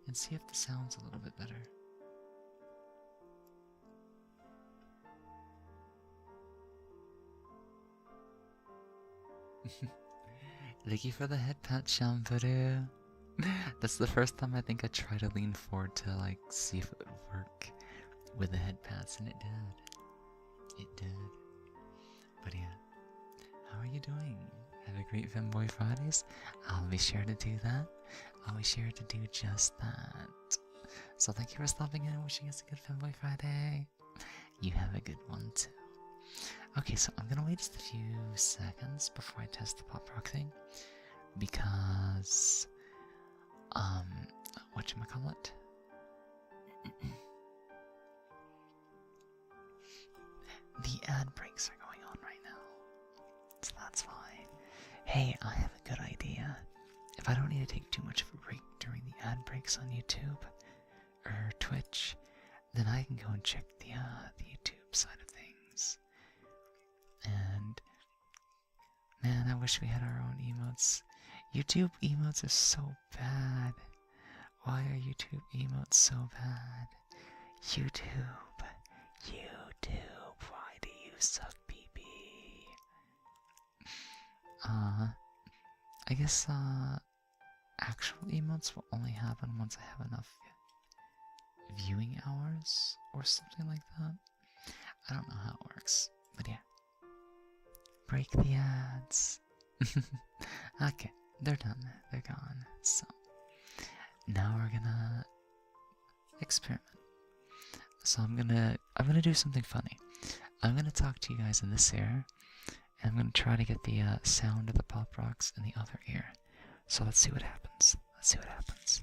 S1: and see if the sound's a little bit better. Thank you for the head pat, Shampoo. That's the first time I think I tried to lean forward to like see if it would work with the head pats, and it did. It did. But yeah, how are you doing? Have a great Femboy Fridays. I'll be sure to do that. I'll be sure to do just that. So thank you for stopping in and wishing us a good Femboy Friday. You have a good one too. Okay, so I'm gonna wait just a few seconds before I test the pop rock thing, because whatchamacallit? The ad breaks are going on right now, so that's fine. Hey, I have a good idea. If I don't need to take too much of a break during the ad breaks on YouTube or Twitch, then I can go and check the YouTube side of things. And man, I wish we had our own emotes. YouTube emotes are so bad. Why are YouTube emotes so bad? YouTube, why do you suck, BB? I guess actual emotes will only happen once I have enough viewing hours or something like that. I don't know how it works, but yeah. Break the ads. Okay, they're done. They're gone. So now we're gonna experiment. So I'm gonna do something funny. I'm gonna talk to you guys in this ear, and I'm gonna try to get the sound of the pop rocks in the other ear. So let's see what happens. Let's see what happens.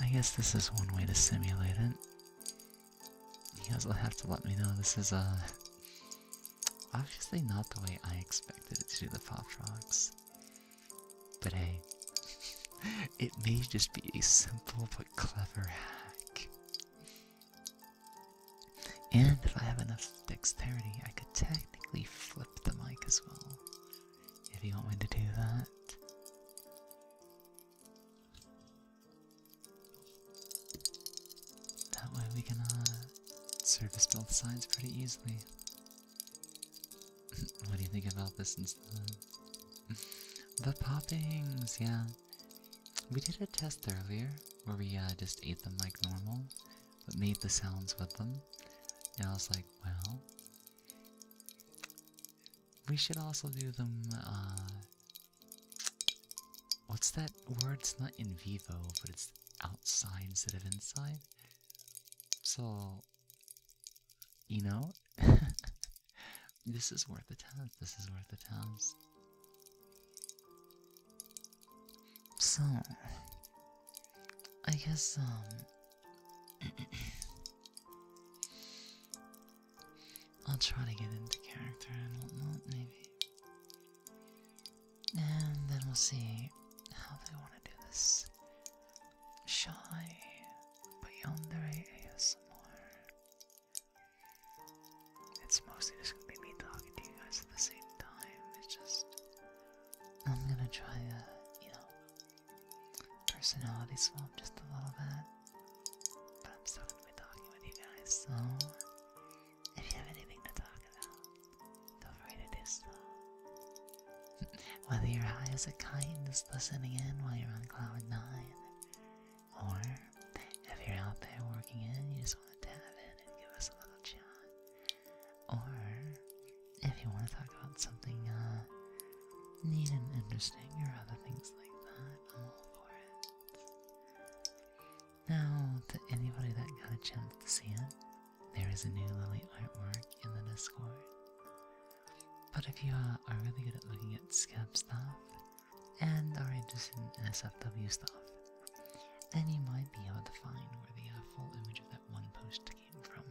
S1: I guess this is one way to simulate it. You guys will have to let me know. This is obviously not the way I expected it to do the pop rocks. But hey, it may just be a simple but clever hack. And if I have enough dexterity, I could technically flip the mic as well. If you want me to do that. That way we can service both sides pretty easily. What do you think about this instead? The poppings, yeah. We did a test earlier where we just ate them like normal, but made the sounds with them. And I was like, well, we should also do them, what's that word? It's not in vivo, but it's outside instead of inside. So, you know, this is worth the test. This is worth the test. So, I guess, I'll try to get into character and whatnot, maybe. And then we'll see how they want to do this. Shy, but yandere ASMR. It's mostly just gonna be me talking to you guys at the same time. It's just, I'm gonna try to, you know, personality swap just a little bit. But I'm still gonna be talking with you guys, so if you have anything to talk about, feel free to do so. Whether you're high as a kite just listening in while you're on cloud 9, or if you're out there working in, you just want to tap in and give us a little chat. Or if you want to talk about something neat and interesting or other things like that, I'm all for it. Now, to anybody that got a chance to see it, there is a new Lily artwork in the Discord. But if you are really good at looking at skep stuff and are interested in SFW stuff, then you might be able to find where the full full image of that one post came from.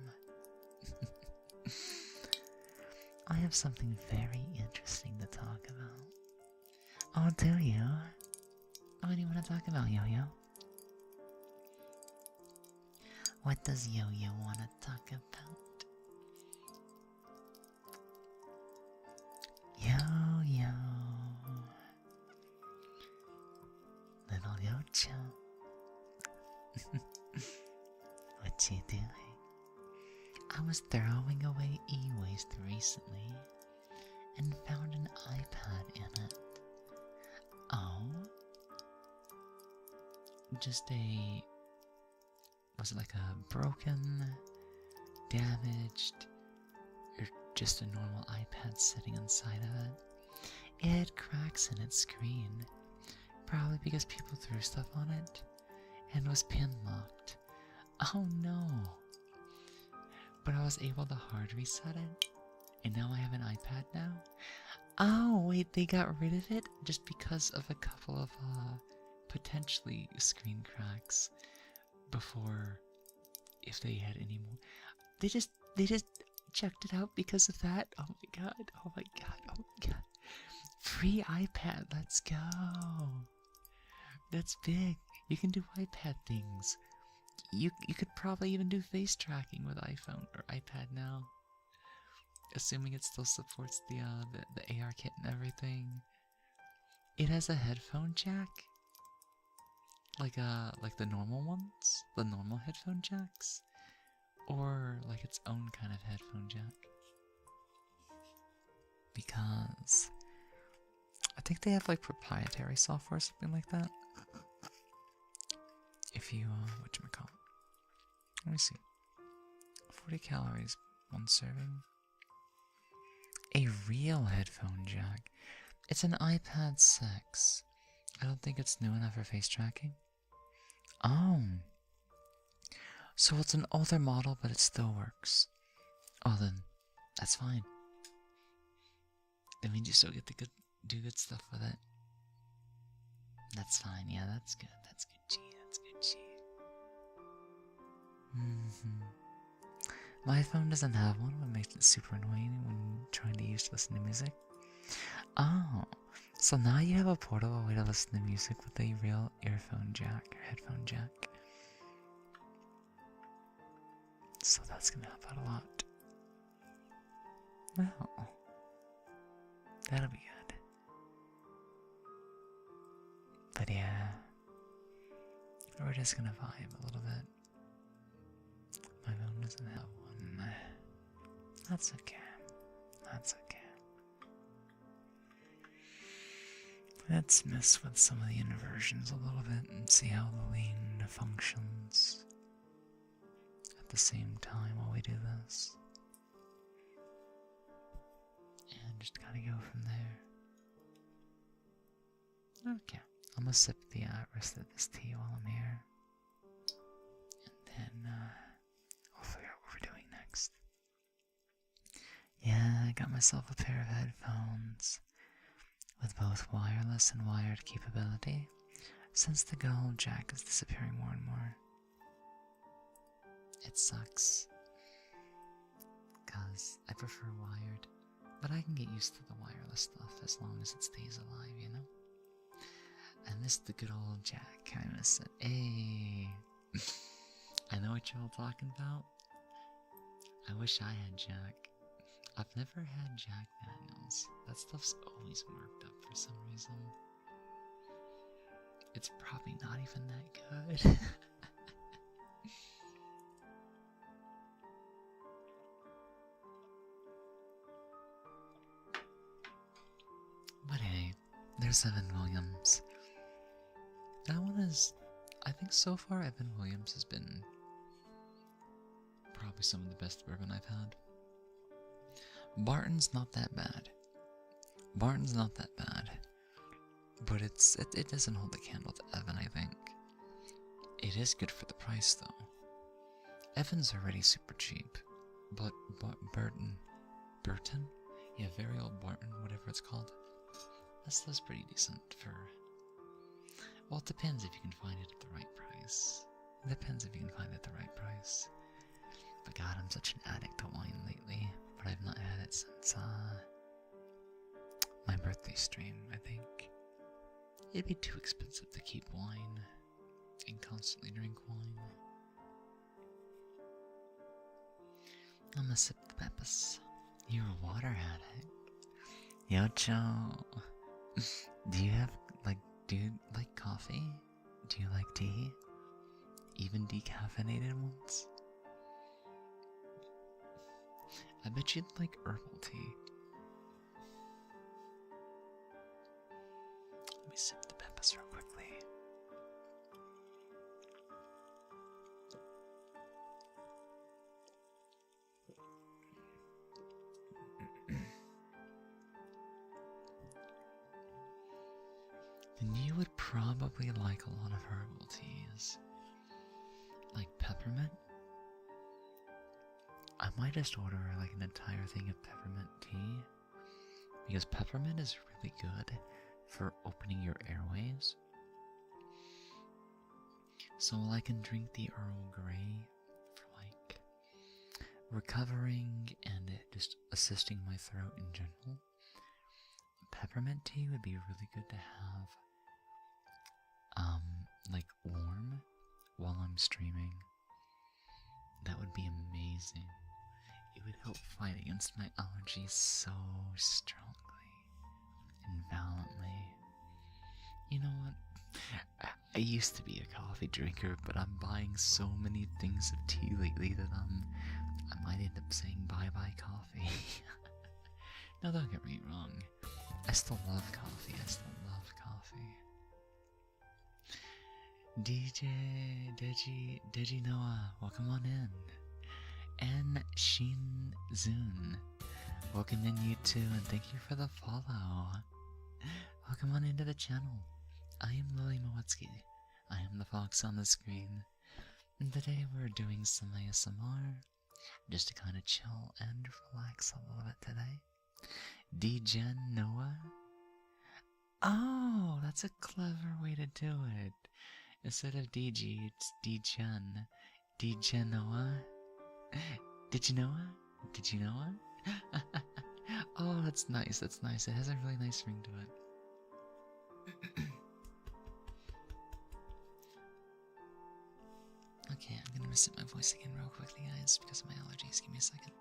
S1: I have something very interesting to talk about. Oh, do you? What do you want to talk about, Yo-Yo? What does Yo-Yo want to talk about? Yo-Yo. Little Yo-Cho. What you doing? I was throwing away e-waste recently and found an iPad in it. Oh? Just a... Was it like a broken, damaged, or just a normal iPad sitting inside of it? It had cracks in its screen, probably because people threw stuff on it, and was pin-locked. Oh no! But I was able to hard reset it, and now I have an iPad now. Oh wait, they got rid of it just because of a couple of potentially screen cracks before, if they had any more. They just checked it out because of that. Oh my god, oh my god, oh my god. Free iPad, let's go. That's big. You can do iPad things. You could probably even do face tracking with iPhone or iPad now. Assuming it still supports the AR kit and everything. It has a headphone jack. Like the normal ones? The normal headphone jacks? Or like its own kind of headphone jack? Because I think they have like proprietary software or something like that. If you, whatchamacallit. Let me see. 40 calories, one serving. A real headphone jack. It's an iPad 6. I don't think it's new enough for face tracking. Oh. So it's an older model, but it still works. Oh, then that's fine. That means you still get to do good stuff with it. That's fine. Yeah, that's good. That's good, G. That's good, G. My phone doesn't have one, what makes it super annoying when trying to listen to music. Oh, so now you have a portable way to listen to music with a real earphone jack or headphone jack. So that's gonna help out a lot. Well, that'll be good. But yeah, we're just gonna vibe a little bit. My phone doesn't have one. That's okay. That's okay. Let's mess with some of the inversions a little bit and see how the lean functions at the same time while we do this. And just kind of go from there. Okay. I'm gonna sip the rest of this tea while I'm here. And then, we'll figure out what we're doing next. Yeah, I got myself a pair of headphones with both wireless and wired capability, since the good old jack is disappearing more and more. It sucks, cause I prefer wired, but I can get used to the wireless stuff as long as it stays alive, you know? I miss the good old jack. I miss it. Hey, I know what you're all talking about. I wish I had jack. I've never had Jack Daniels. That stuff's always marked up for some reason. It's probably not even that good. But hey, there's Evan Williams. That one is, I think so far Evan Williams has been probably some of the best bourbon I've had. Barton's not that bad. Barton's not that bad. But it doesn't hold a candle to Evan, I think. It is good for the price, though. Evan's already super cheap. But Burton? Yeah, very old Barton, whatever it's called. That's pretty decent for... Well, it depends if you can find it at the right price. It depends if you can find it at the right price. But God, I'm such an addict to wine lately. But I've not had it since my birthday stream, I think. It'd be too expensive to keep wine and constantly drink wine. I'm gonna sip the peppers. You're a water addict. Yocho. Do you like coffee? Do you like tea? Even decaffeinated ones? I bet you'd like herbal tea. Let me sip the peppers real quickly. Then you would probably like a lot of herbal teas. Like peppermint. I might just order like an entire thing of peppermint tea. Because peppermint is really good for opening your airways. So I can drink the Earl Grey for like recovering and just assisting my throat in general. Peppermint tea would be really good to have like warm while I'm streaming. That would be amazing. It would help fight against my allergies so strongly and valiantly. You know what? I used to be a coffee drinker, but I'm buying so many things of tea lately that I might end up saying bye-bye coffee. No, don't get me wrong. I still love coffee. DJ, Deji Noah, welcome on in. And Shin Zun, welcome in you too, and thank you for the follow. Welcome on into the channel. I am Lily Mowetsky. I am the fox on the screen. And today we're doing some ASMR, just to kind of chill and relax a little bit today. DJ Noah? Oh, that's a clever way to do it. Instead of DG, it's DGen. DJ Noah? Did you know it? Did you know it? Oh, that's nice, that's nice. It has a really nice ring to it. Okay, I'm gonna reset my voice again real quickly, guys, because of my allergies. Give me a second.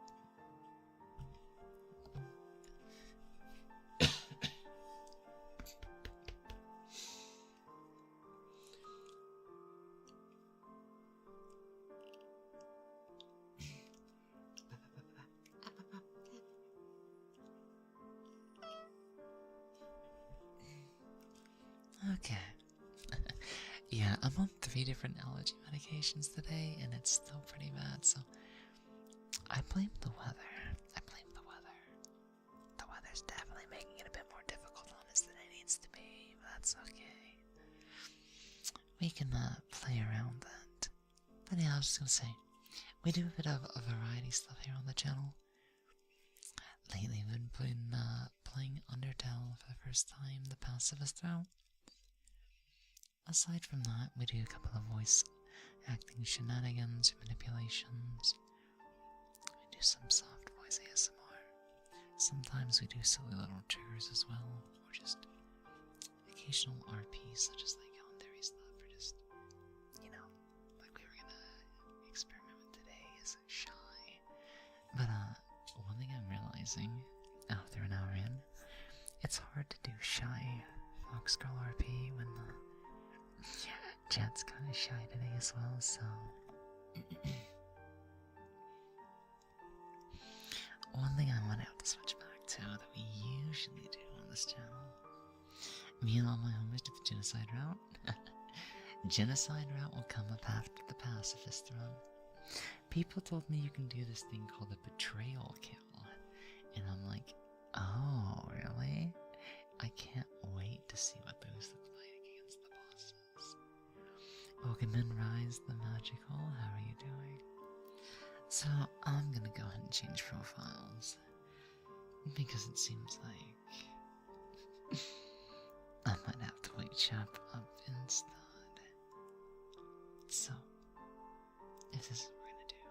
S1: Okay. Yeah, I'm on 3 different allergy medications today, and it's still pretty bad, so I blame the weather. The weather's definitely making it a bit more difficult on us than it needs to be, but that's okay. We can play around that. But yeah, I was just gonna say, we do a bit of a variety stuff here on the channel. Lately, we've been playing Undertale for the first time, the pacifist route. Aside from that, we do a couple of voice acting shenanigans, manipulations. We do some soft voice ASMR. Sometimes we do silly little triggers as well, or just occasional RPs, such as like commentary stuff, or just, you know, like we were gonna experiment with today is shy. But one thing I'm realizing after an hour in, it's hard to do shy Fox Girl RP when the chat's kind of shy today as well, so one thing I want to have to switch back to that we usually do on this channel. Me and all my homies did the genocide route. Genocide route will come up after the pacifist run. People told me you can do this thing called a betrayal kill, and I'm like, oh, really? I can't wait to see what those look like against the bosses. Welcome in, Rise the Magical. How are you doing? So, I'm gonna go ahead and change profiles, because it seems like I might have to wake Chap up instead. So, if this is what we're gonna do,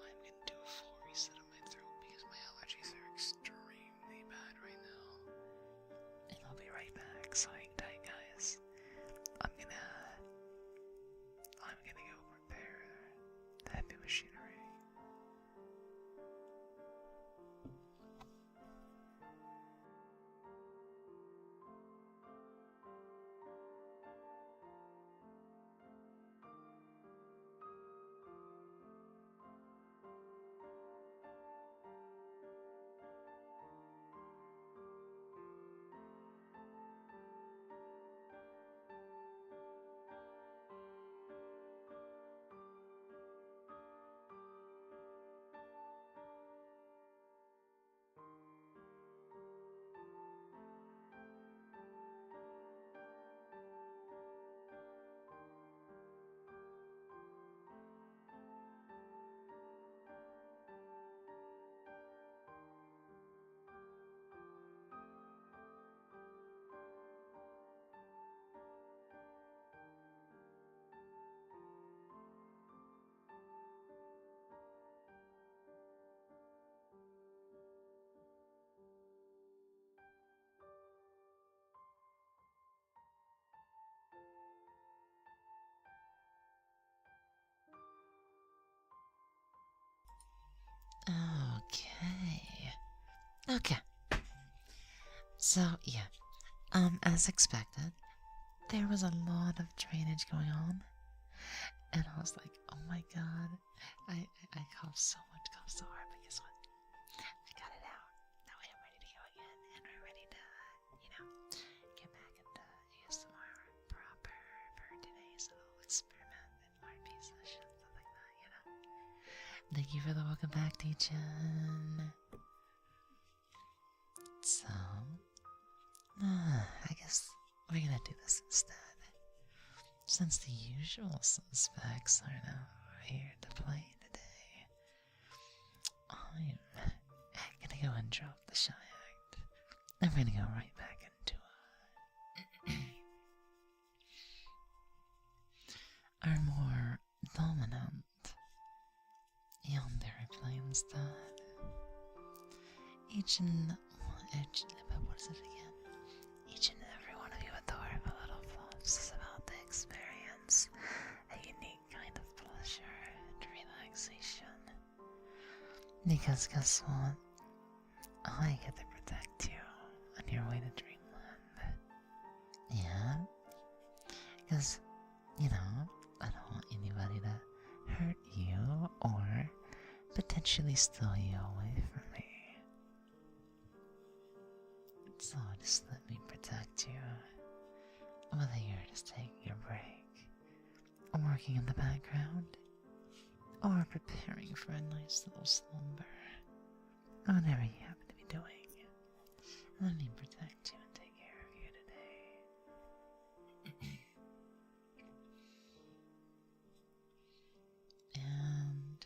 S1: I'm gonna do a full reset of my throat because my allergies are extremely bad right now. And I'll be right back, so hang tight, guys. I'm gonna go prepare the heavy machinery. Okay. So, yeah. As expected, there was a lot of drainage going on. And I was like, oh my god. I coughed so hard, but guess what? I got it out. Now I'm ready to go again, and we're ready to, get back into ASMR proper for today's little experiment and RP session, stuff like that, Thank you for the welcome back, teacher. So, I guess we're gonna do this instead. Since the usual suspects are now here to play today, I'm gonna go and drop the shy act. I'm gonna go right back into our more dominant yandere play instead. Each and every one of you adorable little fluffs is about to experience a unique kind of pleasure and relaxation. Because guess what? I get to protect you on your way to dreamland. Yeah? Because, I don't want anybody to hurt you or potentially steal you away from me. So just let me protect you, whether you're just taking a break, or working in the background, or preparing for a nice little slumber, whatever you happen to be doing. Let me protect you and take care of you today. And,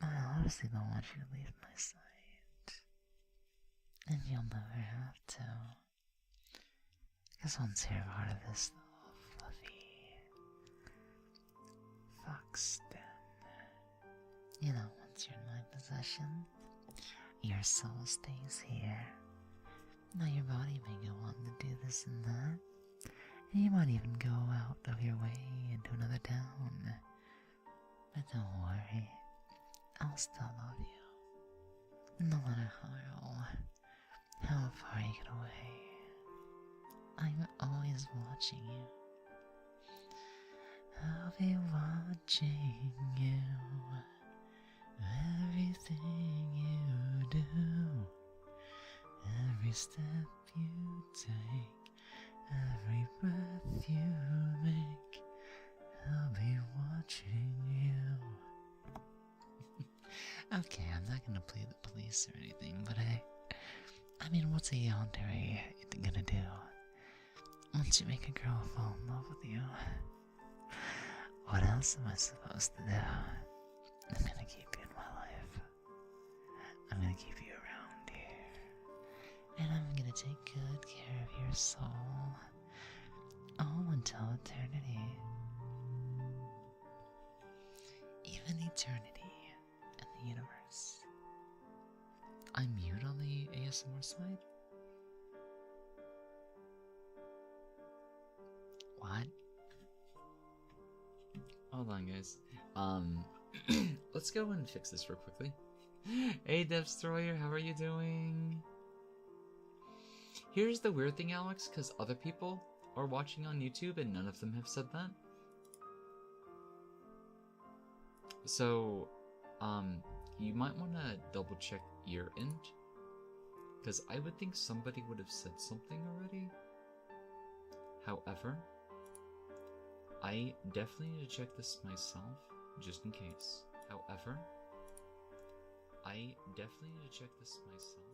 S1: I honestly don't want you to leave my sight. And you'll never have to. Because once you're part of this little fluffy fox den, once you're in my possession, your soul stays here. Now your body may go on to do this and that, and you might even go out of your way into another town. But don't worry, I'll still love you. No matter how far you get away, I'm always watching you. I'll be watching you. Everything you do, every step you take, every breath you make, I'll be watching you. Okay, I'm not gonna play the police or anything, but I mean, what's a yandere gonna do once you make a girl fall in love with you? What else am I supposed to do? I'm gonna keep you in my life. I'm gonna keep you around here. And I'm gonna take good care of your soul. until eternity. Even eternity in the universe. I'm mute on the ASMR side? What? Hold on, guys. Let's go and fix this real quickly. Hey, Destroyer, how are you doing? Here's the weird thing, Alex, because other people are watching on YouTube and none of them have said that. So, you might want to double check your end, because I would think somebody would have said something already. However, I definitely need to check this myself, just in case. However, I definitely need to check this myself.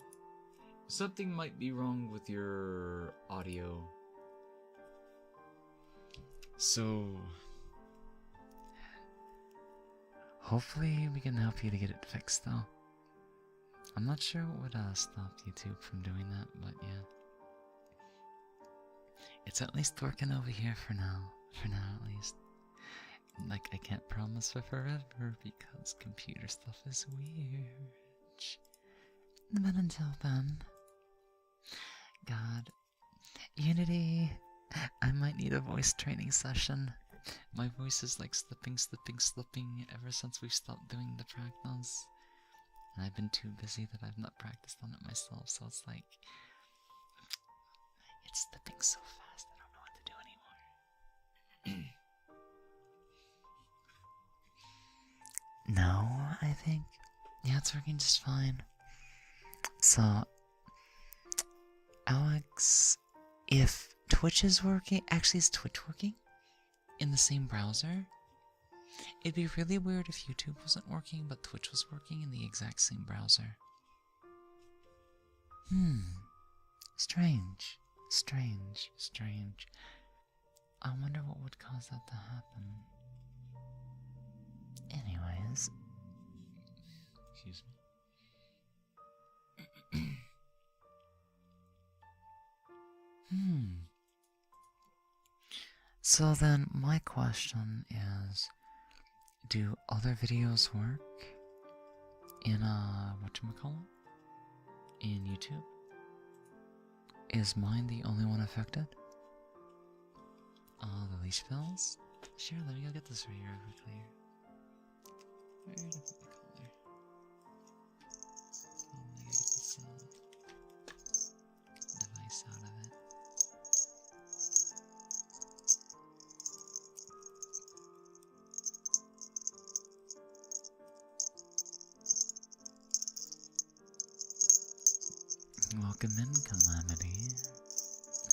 S1: Something might be wrong with your audio. So, hopefully we can help you to get it fixed though. I'm not sure what would stop YouTube from doing that, but yeah. It's at least working over here for now. For now, at least. Like, I can't promise for forever because computer stuff is weird. But until then, God, Unity, I might need a voice training session. My voice is like slipping ever since we stopped doing the practice. And I've been too busy that I've not practiced on it myself, so it's like, it's slipping so fast I don't know what to do anymore. No, I think, yeah, it's working just fine. So, Alex, if Twitch is working, actually is Twitch working in the same browser? It'd be really weird if YouTube wasn't working, but Twitch was working in the exact same browser. Strange. I wonder what would cause that to happen. Anyways. Excuse me. So then, my question is, do other videos work in, whatchamacallit? In YouTube? Is mine the only one affected? The leash bells? Sure, let me go get this for you real quickly. Where did I put the color? Oh, I gotta get this, device out of it. Welcome in, Calamity.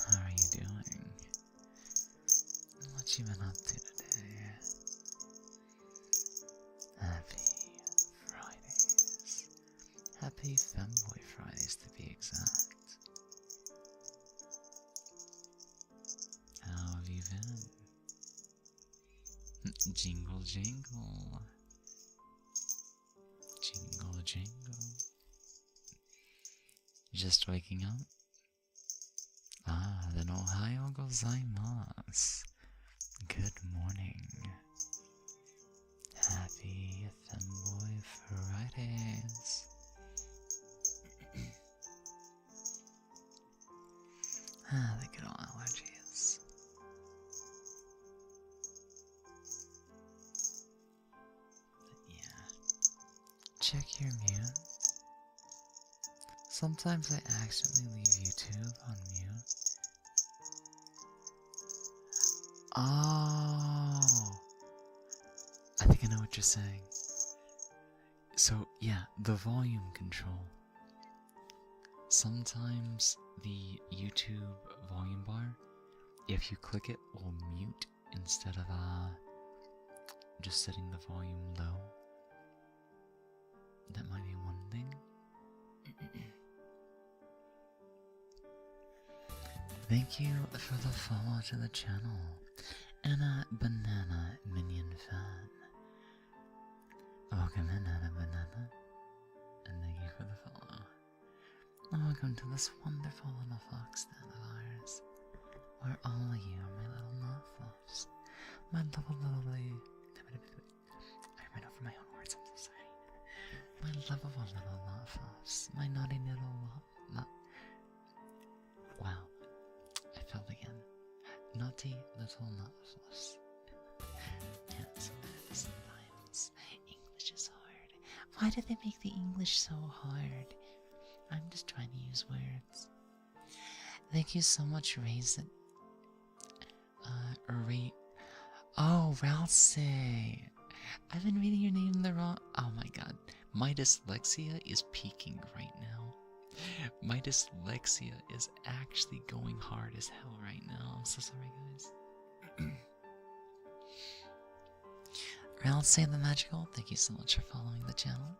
S1: How are you doing? What you been up to today? Happy Fridays. Happy Femboy Fridays to be exact. How have you been? Jingle jingle. Jingle jingle. Just waking up? Ah, then Ohio gozaimasu. Good morning. Happy Femboy Fridays. The good old allergies. But yeah. Check your mute. Sometimes I accidentally leave YouTube on mute. Oh, I think I know what you're saying. So yeah, the volume control. Sometimes the YouTube volume bar, if you click it, will mute instead of just setting the volume low. That might be one thing. Thank you for the follow to the channel, and a banana minion fan. Welcome in, Anna Banana, and thank you for the follow. And welcome to this wonderful little fox den of ours, where all of you are my little Fluffs. My lovely. I ran over my own words, I'm so sorry. My lovable little Fluffs. My naughty little Wow. I failed again. Naughty little Fluffs. Yes, sometimes English is hard. Why did they make the English so hard? I'm just trying to use words. Thank you so much, Raisin. Oh, Ralsei. I've been reading your name the wrong. Oh my god. My dyslexia is peaking right now. My dyslexia is actually going hard as hell right now. I'm so sorry, guys. Ralsei the Magical, thank you so much for following the channel.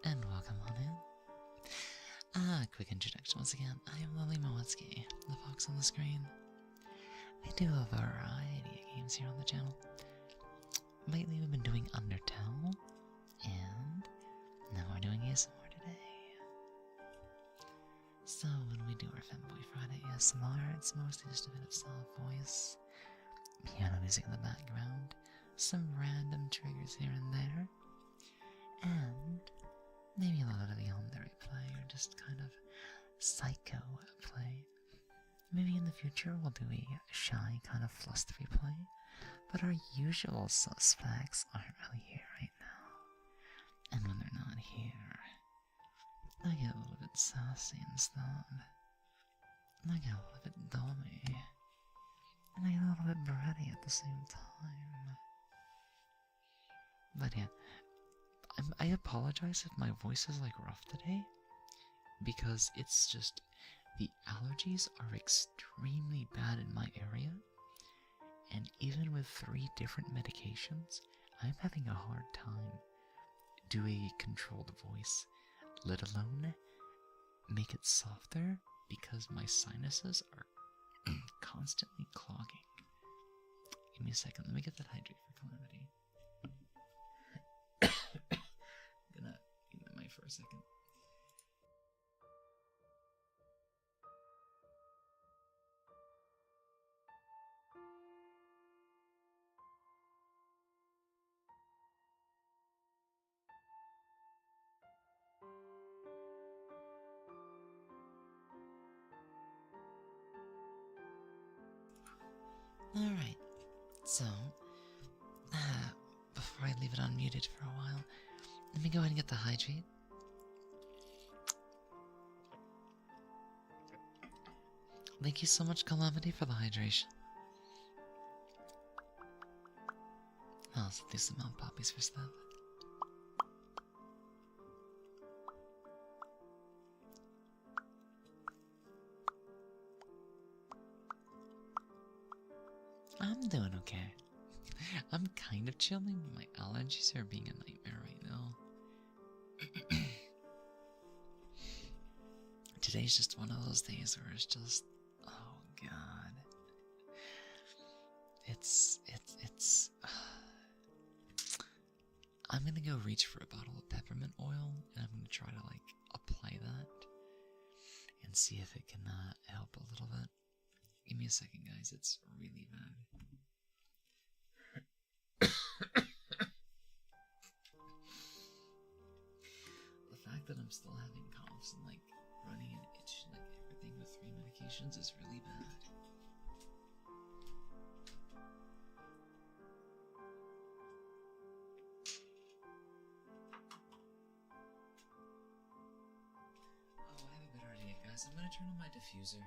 S1: And welcome on in. Quick introduction once again. I am Lily Mowitsky, the fox on the screen. I do a variety of games here on the channel. Lately we've been doing Undertale, and now we're doing ASMR today. So when we do our Femboy Friday ASMR, it's mostly just a bit of soft voice, piano music in the background, some random triggers here and there, and maybe a little bit of yandere play, or just kind of psycho play. Maybe in the future we'll do a shy kind of flustery play, but our usual suspects aren't really here right now. And when they're not here, I get a little bit sassy and stuff. I get a little bit dummy. And I get a little bit bratty at the same time. But yeah, I apologize if my voice is like rough today, because it's just the allergies are extremely bad in my area, and even with 3 different medications, I'm having a hard time doing a controlled voice, let alone make it softer, because my sinuses are constantly clogging. Give me a second, let me get that hydrate for Calamity. I'm gonna get my mic for a second. Alright, so, before I leave it unmuted for a while, let me go ahead and get the hydrate. Thank you so much, Calamity, for the hydration. I'll also do some mouth poppies for stuff. I'm doing okay. I'm kind of chilling, but my allergies are being a nightmare right now. Today's just one of those days where it's just, oh god. It's I'm gonna go reach for a bottle of peppermint oil, and I'm gonna try to like apply that and see if it can help a little bit. Give me a second, guys. It's really bad. The fact that I'm still having coughs and like running an itch, like everything with 3 medications, is really bad. Oh, I have a better idea, guys. I'm gonna turn on my diffuser.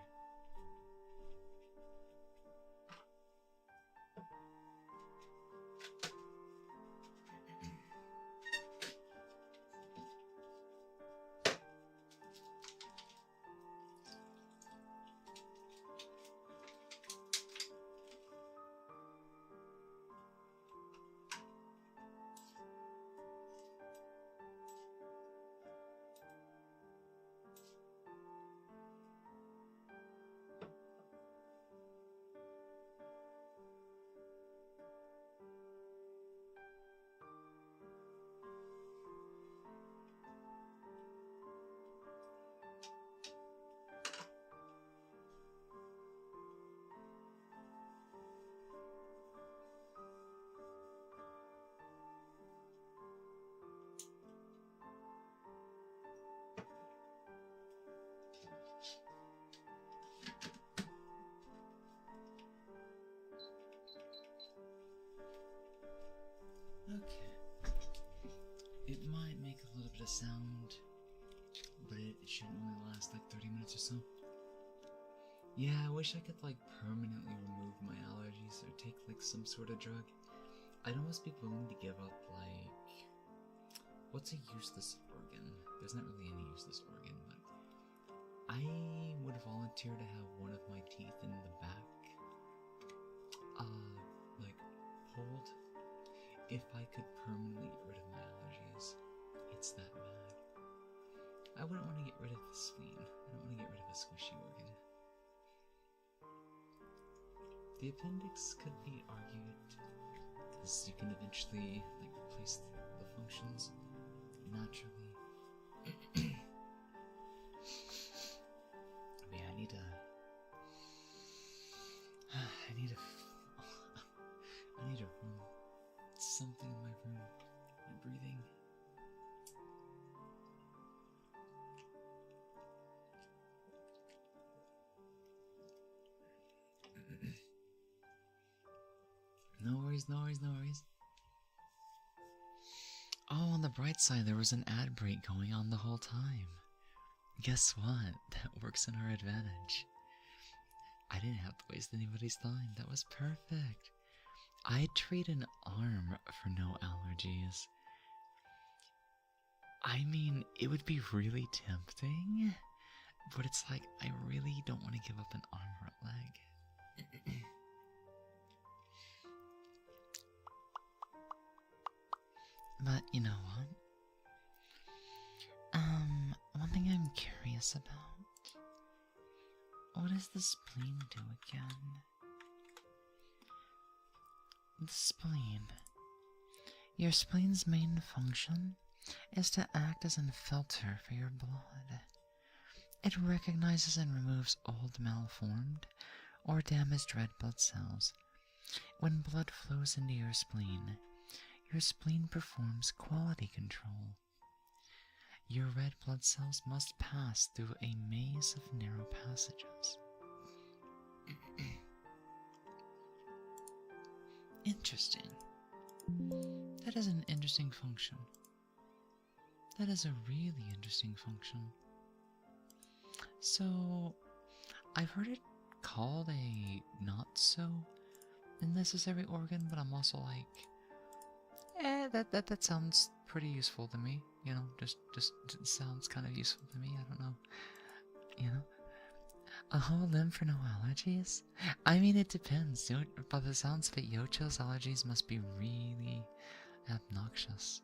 S1: a sound, but it shouldn't only last like 30 minutes or so. Yeah, I wish I could like permanently remove my allergies or take like some sort of drug. I'd almost be willing to give up like, what's a useless organ? There's not really any useless organ, but I would volunteer to have one of my teeth in the back, like pulled, if I could permanently get rid of my allergies. It's that bad. I wouldn't want to get rid of the spleen. I don't want to get rid of a squishy organ. The appendix could be argued, because you can eventually like replace the functions naturally. Yeah, I need a room. Something in my room. My breathing. No worries, no worries, no worries. Oh, on the bright side, there was an ad break going on the whole time. Guess what? That works in our advantage. I didn't have to waste anybody's time. That was perfect. I'd trade an arm for no allergies. I mean, it would be really tempting, but it's like, I really don't want to give up an arm or a leg. But you know what? One thing I'm curious about. What does the spleen do again? The spleen. Your spleen's main function is to act as a filter for your blood. It recognizes and removes old, malformed, or damaged red blood cells. When blood flows into your spleen performs quality control. Your red blood cells must pass through a maze of narrow passages. Interesting. That is an interesting function. That is a really interesting function. So, I've heard it called a not so necessary organ, but I'm also like, that sounds pretty useful to me. You know, just sounds kind of useful to me. I don't know. You know, a whole limb for no allergies? I mean, it depends. By the sounds of it, Yocho's allergies must be really obnoxious.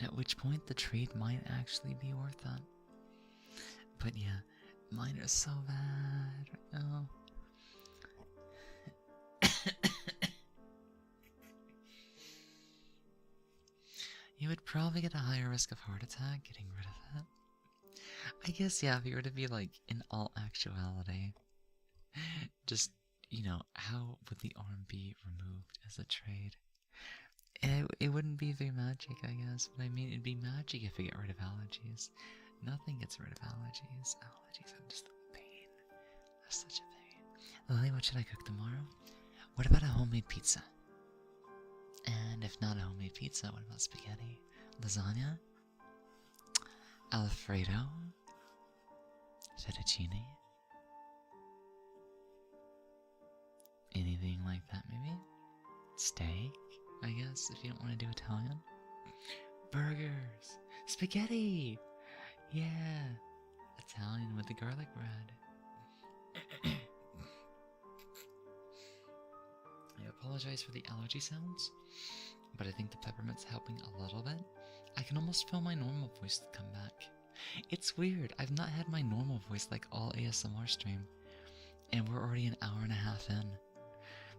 S1: At which point, the trade might actually be worth it. But yeah, mine are so bad right now. You would probably get a higher risk of heart attack getting rid of that. I guess, yeah, if you were to be like, in all actuality, just, you know, how would the arm be removed as a trade? It wouldn't be through magic, I guess, but I mean, it'd be magic if we get rid of allergies. Nothing gets rid of allergies. Allergies are just a pain. They're such a pain. Lily, what should I cook tomorrow? What about a homemade pizza? And if not a homemade pizza, what about spaghetti? Lasagna? Alfredo? Fettuccine? Anything like that, maybe? Steak, I guess, if you don't want to do Italian. Burgers! Spaghetti! Yeah! Italian with the garlic bread. I apologize for the allergy sounds, but I think the peppermint's helping a little bit. I can almost feel my normal voice come back. It's weird, I've not had my normal voice like all ASMR stream, and we're already an hour and a half in.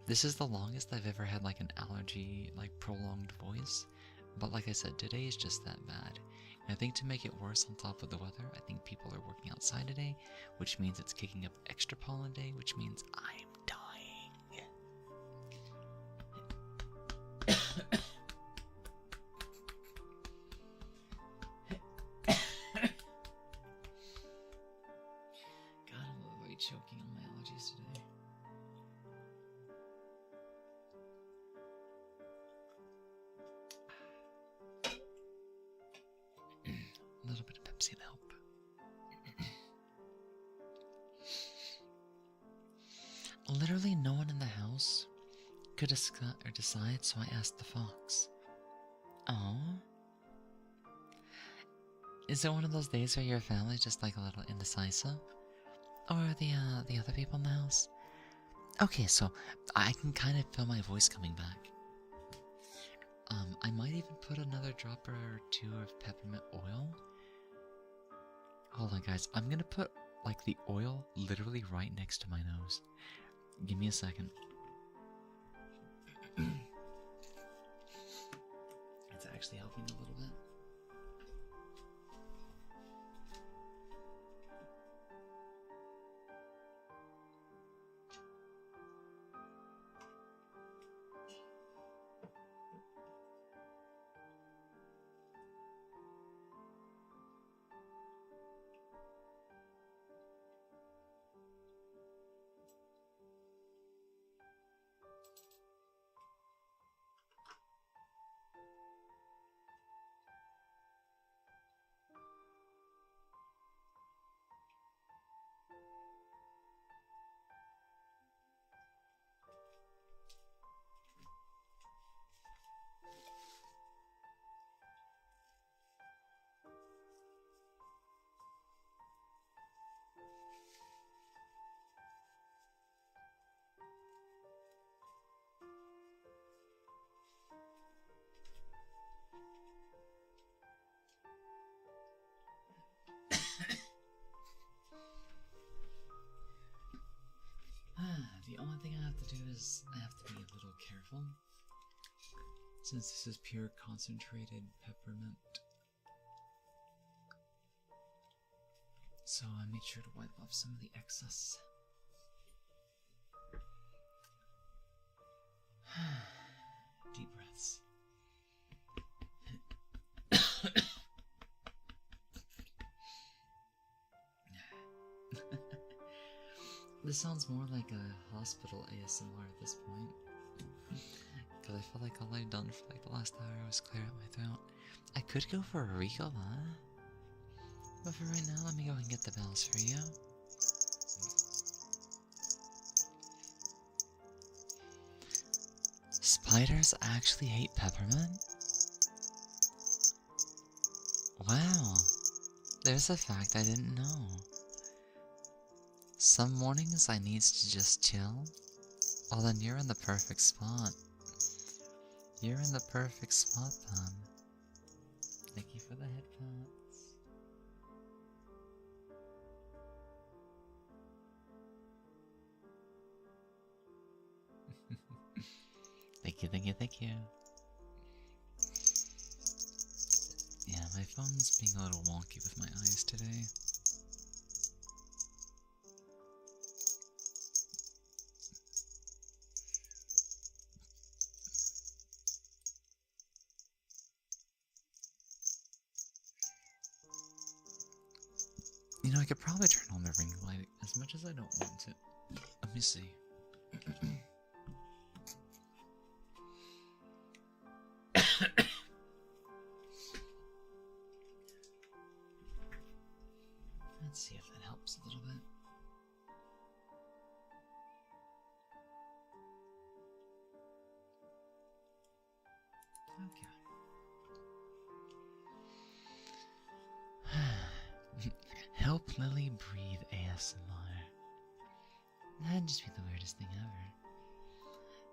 S1: This is the longest I've ever had like an allergy, like prolonged voice, but like I said, today is just that bad. And I think to make it worse on top of the weather, I think people are working outside today, which means it's kicking up extra pollen day, which means I'm dying. God, I'm literally choking on my allergies today. helps, you'd help. Literally no one in the house could decide, so I asked the fox. Oh? Is it one of those days where your family's just like a little indecisive? Or the other people in the house? Okay, so I can kind of feel my voice coming back. I might even put another dropper or two of peppermint oil. Hold on, guys. I'm gonna put, like, the oil literally right next to my nose. Give me a second. It's actually helping a little bit. The only thing I have to do is I have to be a little careful, since this is pure concentrated peppermint. So I make sure to wipe off some of the excess. Deep breaths. This sounds more like a hospital ASMR at this point. Because I feel like all I've done for like the last hour was clear out my throat. I could go for a Ricola, but for right now, let me go and get the bells for you. Spiders actually hate peppermint? Wow, there's a fact I didn't know. Some mornings I needs to just chill. Well then you're in the perfect spot. You're in the perfect spot then. Thank you for the headphones. Thank you, thank you, thank you. Yeah, my phone's being a little wonky with my eyes today. You know, I could probably turn on the ring light as much as I don't want to. Let me see. Let's see if that helps a little bit. Okay. Help Lily breathe ASMR. That'd just be the weirdest thing ever.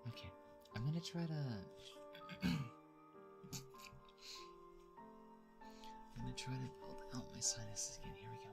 S1: Okay, I'm gonna try to... I'm gonna try to build out my sinuses again. Here we go.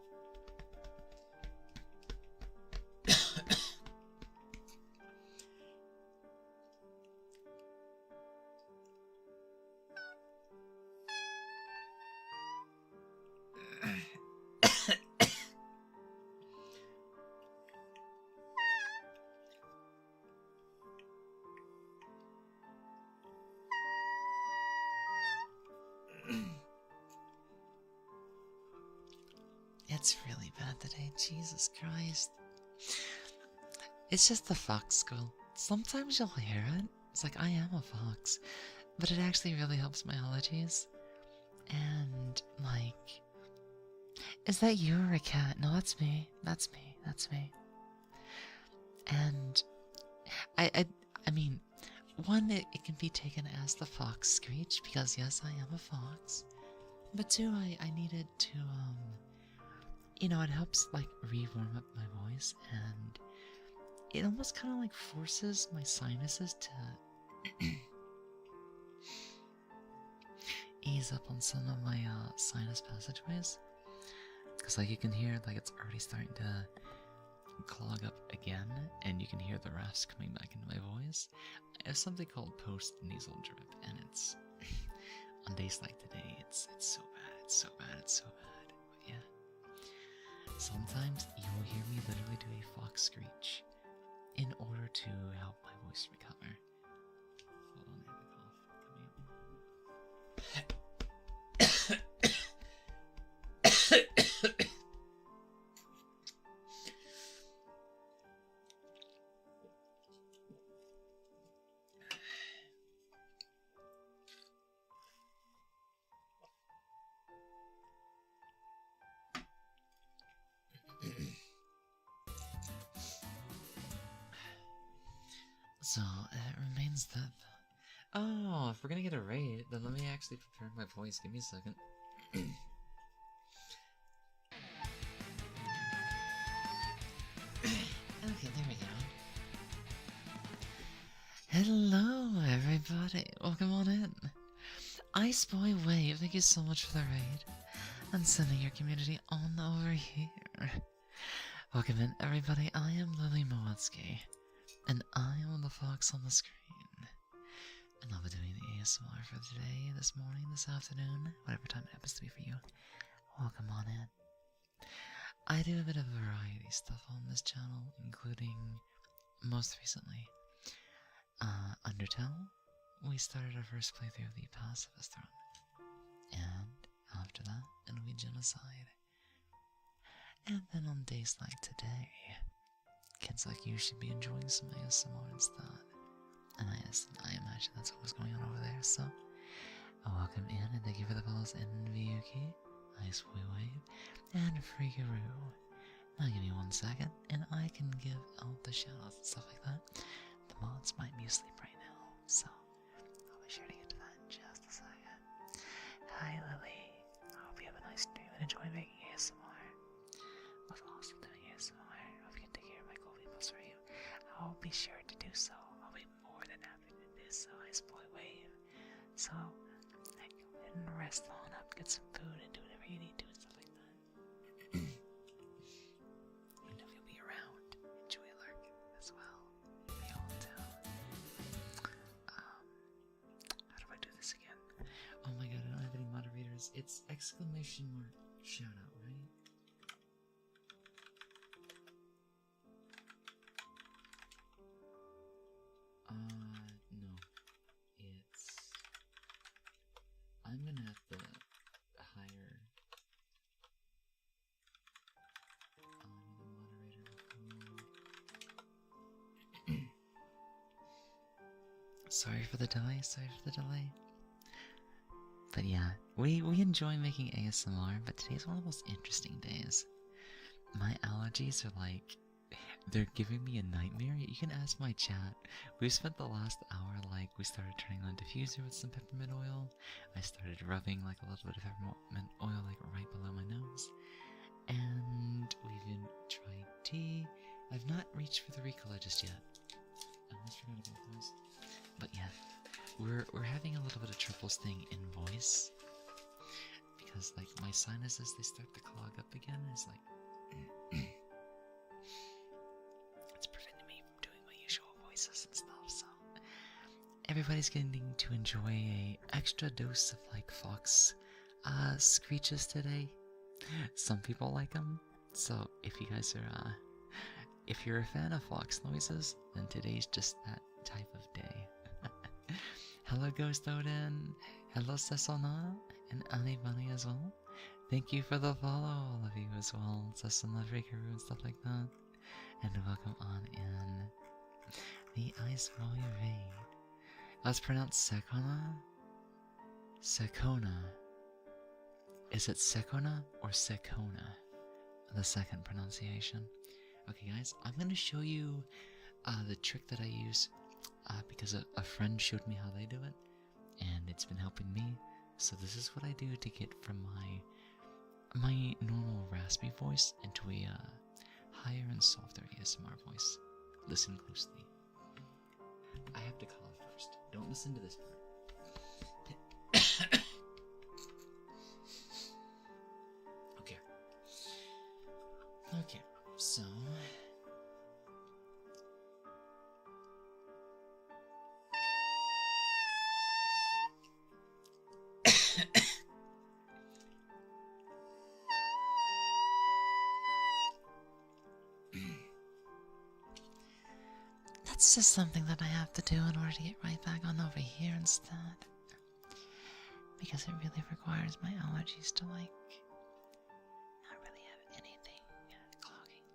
S1: It's really bad today, Jesus Christ. It's just the fox school. Sometimes you'll hear it. It's like, I am a fox. But it actually really helps my allergies. And, like, Is that you or a cat? No, that's me. That's me. That's me. And I, I, I mean, one, it can be taken as the fox screech because yes, I am a fox. But two, I needed to, it helps like re-warm up my voice, and it almost kind of like forces my sinuses to ease up on some of my sinus passageways. Because like you can hear like it's already starting to clog up again, and you can hear the rafts coming back into my voice. I have something called post-nasal drip, and it's on days like today, it's so bad, it's so bad, it's so bad. But yeah, sometimes you will hear me literally do a fox screech in order to help my voice recover. Hold on, I have a cough. So, it remains that... Oh, if we're gonna get a raid, then let me actually prepare my voice. Give me a second. Okay, there we go. Hello, everybody. Welcome on in. Iceboy Wave, thank you so much for the raid. And sending your community on over here. Welcome in, everybody. I am Lily Moetsky. And I am the fox on the screen. And I'll be doing the ASMR for today, this morning, this afternoon, whatever time it happens to be for you. Welcome on in. I do a bit of variety stuff on this channel, including, most recently, Undertale. We started our first playthrough of the Pacifist Throne. And after that, it'll be Genocide. And then on days like today, kids like you should be enjoying some ASMR instead. And I imagine that's what was going on over there, so welcome in, and thank you for the follows in Vyuki, Iceboy Wave, and Freakaroo. Now give me 1 second, and I can give out the shoutouts and stuff like that. The mods might be asleep right now, so I'll be sure to get to that in just a second. Hi Lily, I hope you have a nice stream and enjoy making ASMR. Love also doing ASMR. I hope you can take care of my cool peoples for you. I'll be sure to do so. I'll be more than happy to do so, Iceboy Wave. So, go ahead and rest on up, get some food, and do whatever you need to and stuff like that. And if you'll be around, enjoy lurking as well. Be all in town. How do I do this again? Oh my god, I don't have any moderators. It's exclamation mark shoutout, right? No. It's... I'm gonna have to hire... moderator. Sorry for the delay, But yeah, we enjoy making ASMR, but today's one of the most interesting days. My allergies are like... They're giving me a nightmare. You can ask my chat. We spent the last hour, like, we started turning on diffuser with some peppermint oil. I started rubbing, like, a little bit of peppermint oil, like, right below my nose. And we've even tried tea. I've not reached for the Ricola just yet. I almost forgot about those. But yeah, we're having a little bit of trouble staying in voice. Because, like, my sinuses, they start to clog up again. It's like... and stuff, so everybody's getting to enjoy a extra dose of like fox screeches today. Some people like them, so if you guys are if you're a fan of fox noises, then today's just that type of day. Hello Ghost Odin, hello Sessona, and Annie Bunny as well. Thank you for the follow, all of you as well, Sessona, Freakaroo, and stuff like that. And welcome on in. The Iceboy Raid. That's pronounced Sekona? Sekona. Is it Sekona or Sekona? The second pronunciation. Okay, guys, I'm gonna show you the trick that I use because a friend showed me how they do it, and it's been helping me. So this is what I do to get from my normal raspy voice into a higher and softer ASMR voice. Listen closely. I have to cough first. Don't listen to this part. Okay. Okay, so... That's just something that I have to do in order to get right back on over here instead. Because it really requires my allergies to, like, not really have anything clogging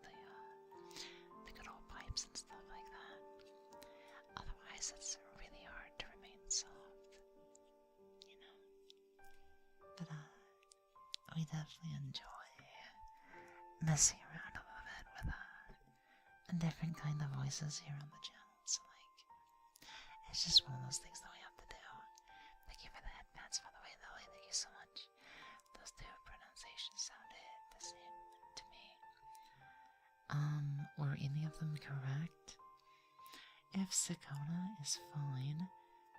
S1: the good old pipes and stuff like that. Otherwise, it's really hard to remain soft, you know. But, we definitely enjoy messing around a little bit with, different kind of voices here on the channel, so like, it's just one of those things that we have to do. Thank you for the headbands, by the way, Lily, thank you so much. Those two pronunciations sounded the same to me. Were any of them correct? If Sekona is fine,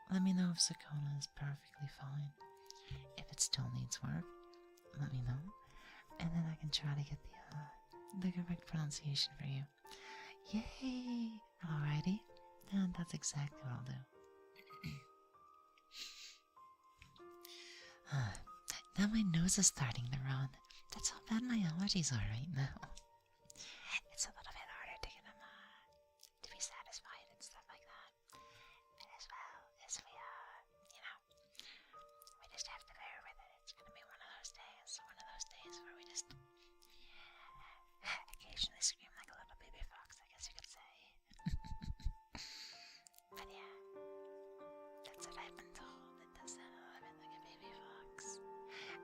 S1: let me know if Sekona is perfectly fine. If it still needs work, let me know, and then I can try to get the correct pronunciation for you. Yay! Alrighty, and that's exactly what I'll do. Now my nose is starting to run. That's how bad my allergies are right now. It's a little bit harder to get them to be satisfied and stuff like that. But as well as we, we just have to bear with it. It's gonna be one of those days where we just occasionally scream like a little baby fox, I guess you could say. But yeah, that's what I've been told. It does sound a little bit like a baby fox.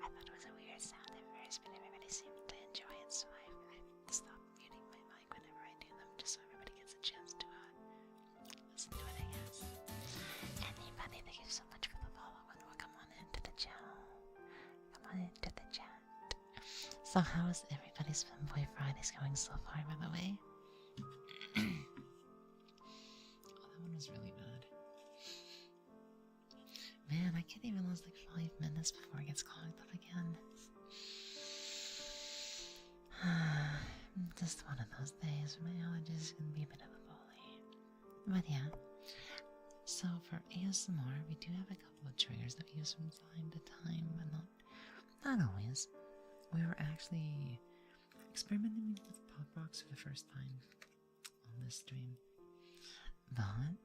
S1: I thought it was a weird sound at first, but everybody seemed to enjoy it, so I stopped muting my mic whenever I do them, just so everybody gets a chance to listen to it, I guess. Anybody, thank you so much for the follow, and welcome on into the channel. Come on into the chat. So how is everybody's Femboy Fridays going so far, by the way? Oh, that one was really bad. Man, I can't even last like 5 minutes before it gets clogged up again. Just one of those days where my allergies can be a bit of a bully. But yeah. So for ASMR, we do have a couple of triggers that we use from time to time, but not always. We were actually experimenting with pop rocks for the first time on this stream. But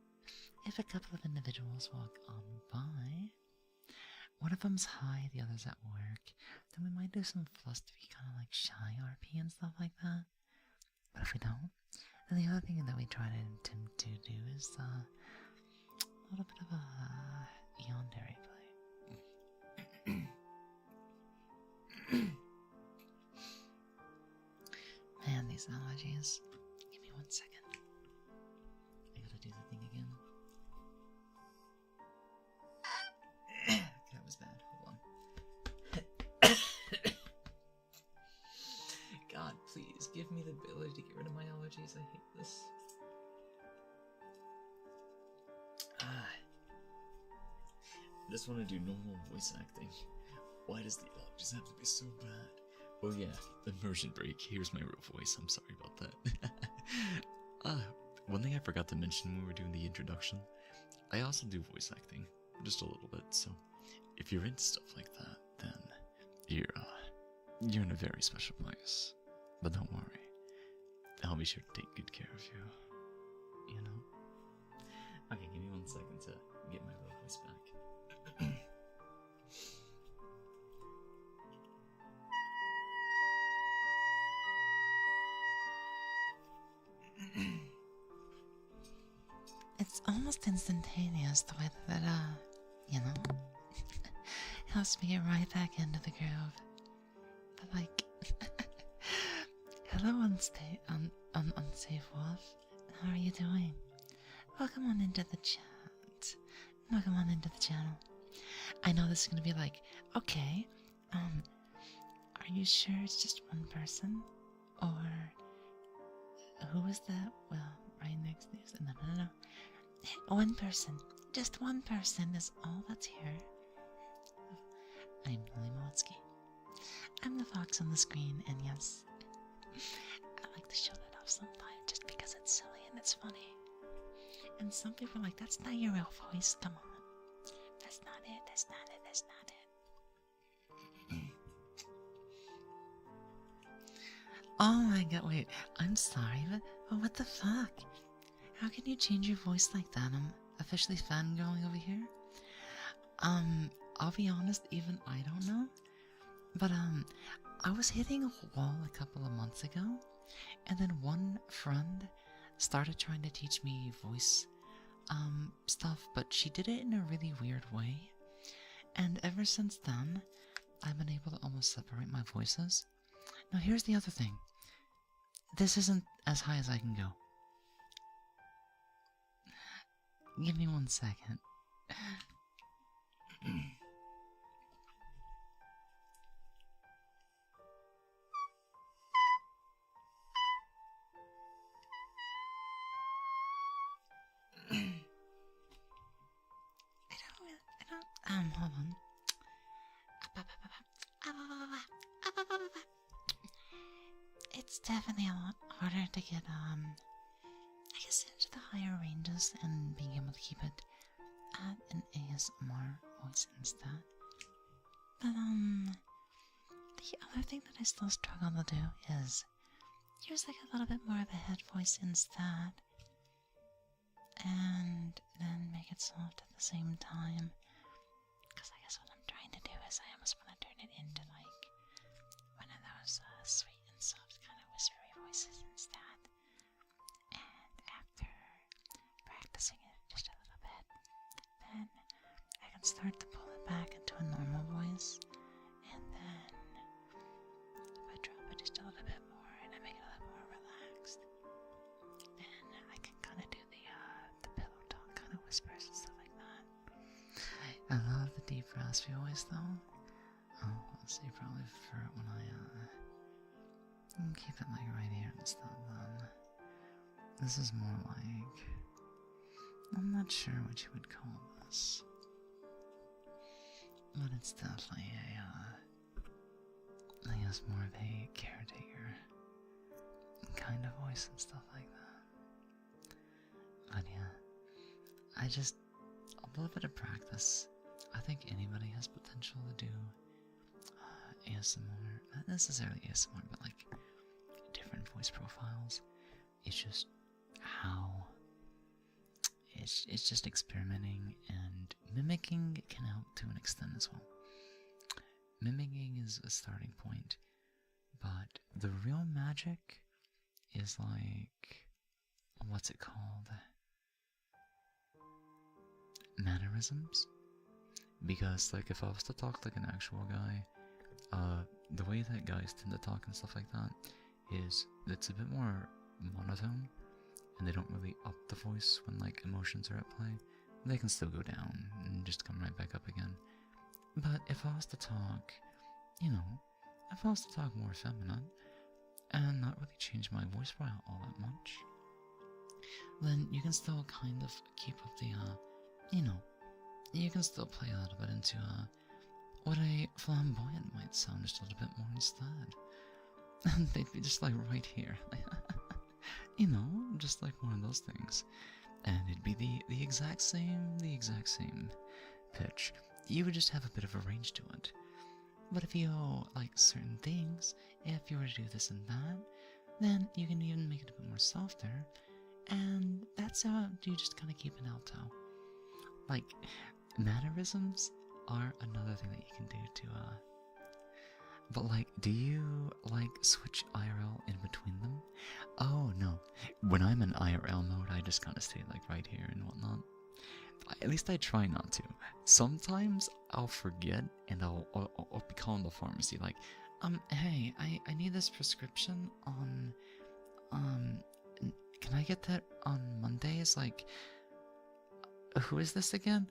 S1: if a couple of individuals walk on by, one of them's high, the other's at work, then we might do some flustery kind of like shy RP and stuff like that. But if we don't, then the other thing that we try to attempt to do is a little bit of a yandere play. Man, these allergies. Give me 1 second. I gotta do the thing again. That was bad. Hold on. God, please give me the ability to get rid of my allergies. I hate this. I just want to do normal voice acting. Why does the allergies have to be so bad? Oh yeah, immersion break. Here's my real voice. I'm sorry about that. One thing I forgot to mention when we were doing the introduction, I also do voice acting, just a little bit. So, if you're into stuff like that, then you're in a very special place. But don't worry, I'll be sure to take good care of you. You know. Okay, give me 1 second to get my real voice back. It's almost instantaneous the way that, you know, helps me get right back into the groove. like, hello, unsafe wolf. How are you doing? Welcome on into the chat. Welcome on into the channel. I know this is gonna be like, okay, are you sure it's just one person? Or who is that? Well, right next to you. No. One person. Just one person is all that's here. I'm Lily Mowitsky. I'm the fox on the screen, and yes, I like to show that off sometimes just because it's silly and it's funny. And some people are like, that's not your real voice, come on. That's not it, that's not it, that's not it. Oh my god, wait, I'm sorry, but what the fuck? How can you change your voice like that? I'm officially fangirling over here. I'll be honest, even I don't know. But, I was hitting a wall a couple of months ago, and then one friend started trying to teach me voice, stuff, but she did it in a really weird way. And ever since then, I've been able to almost separate my voices. Now here's the other thing. This isn't as high as I can go. Give me 1 second. Hold on. It's definitely a lot harder to get, I guess into the higher ranges and being able to keep it at an ASMR voice instead. But, the other thing that I still struggle to do is use like a little bit more of a head voice instead. And then make it soft at the same time. Because I guess what I'm trying to do is I almost want to turn it into like one of those sweet and soft kind of whispery voices instead. And after practicing it just a little bit, then I can start to pull it back into a normal voice. And then if I drop it just a little bit more and I make it a little more relaxed, then I can kind of do the pillow talk kind of whispers and stuff like that. I love the deep raspy voice though. Oh, let's see, probably prefer it when I keep it like right here instead then. This is more like, I'm not sure what you would call this, but it's definitely I guess more of a caretaker kind of voice and stuff like that. But yeah, a little bit of practice. I think anybody has potential to do ASMR, not necessarily ASMR, but like different voice profiles. It's just how it's just experimenting, and mimicking can help to an extent as well. Mimicking is a starting point, but the real magic is like, what's it called? Mannerisms. Because like if I was to talk like an actual guy, the way that guys tend to talk and stuff like that is it's a bit more monotone, and they don't really up the voice when like emotions are at play. They can still go down and just come right back up again. But if I was to talk, if I was to talk more feminine and not really change my voice file all that much, then you can still kind of keep up the, you can still play a little bit into, what a flamboyant might sound just a little bit more instead. And they'd be just like right here. Just like one of those things. And it'd be the exact same pitch. You would just have a bit of a range to it. But if you like certain things, if you were to do this and that, then you can even make it a bit more softer. And that's how you just kind of keep an alto. Like, mannerisms are another thing that you can do to, but like, do you, like, switch IRL in between them? Oh, no. When I'm in IRL mode, I just kind of stay, like, right here and whatnot. At least I try not to. Sometimes I'll forget, and I'll be calling the pharmacy, like, Hey, I need this prescription on, can I get that on Mondays? Like, who is this again?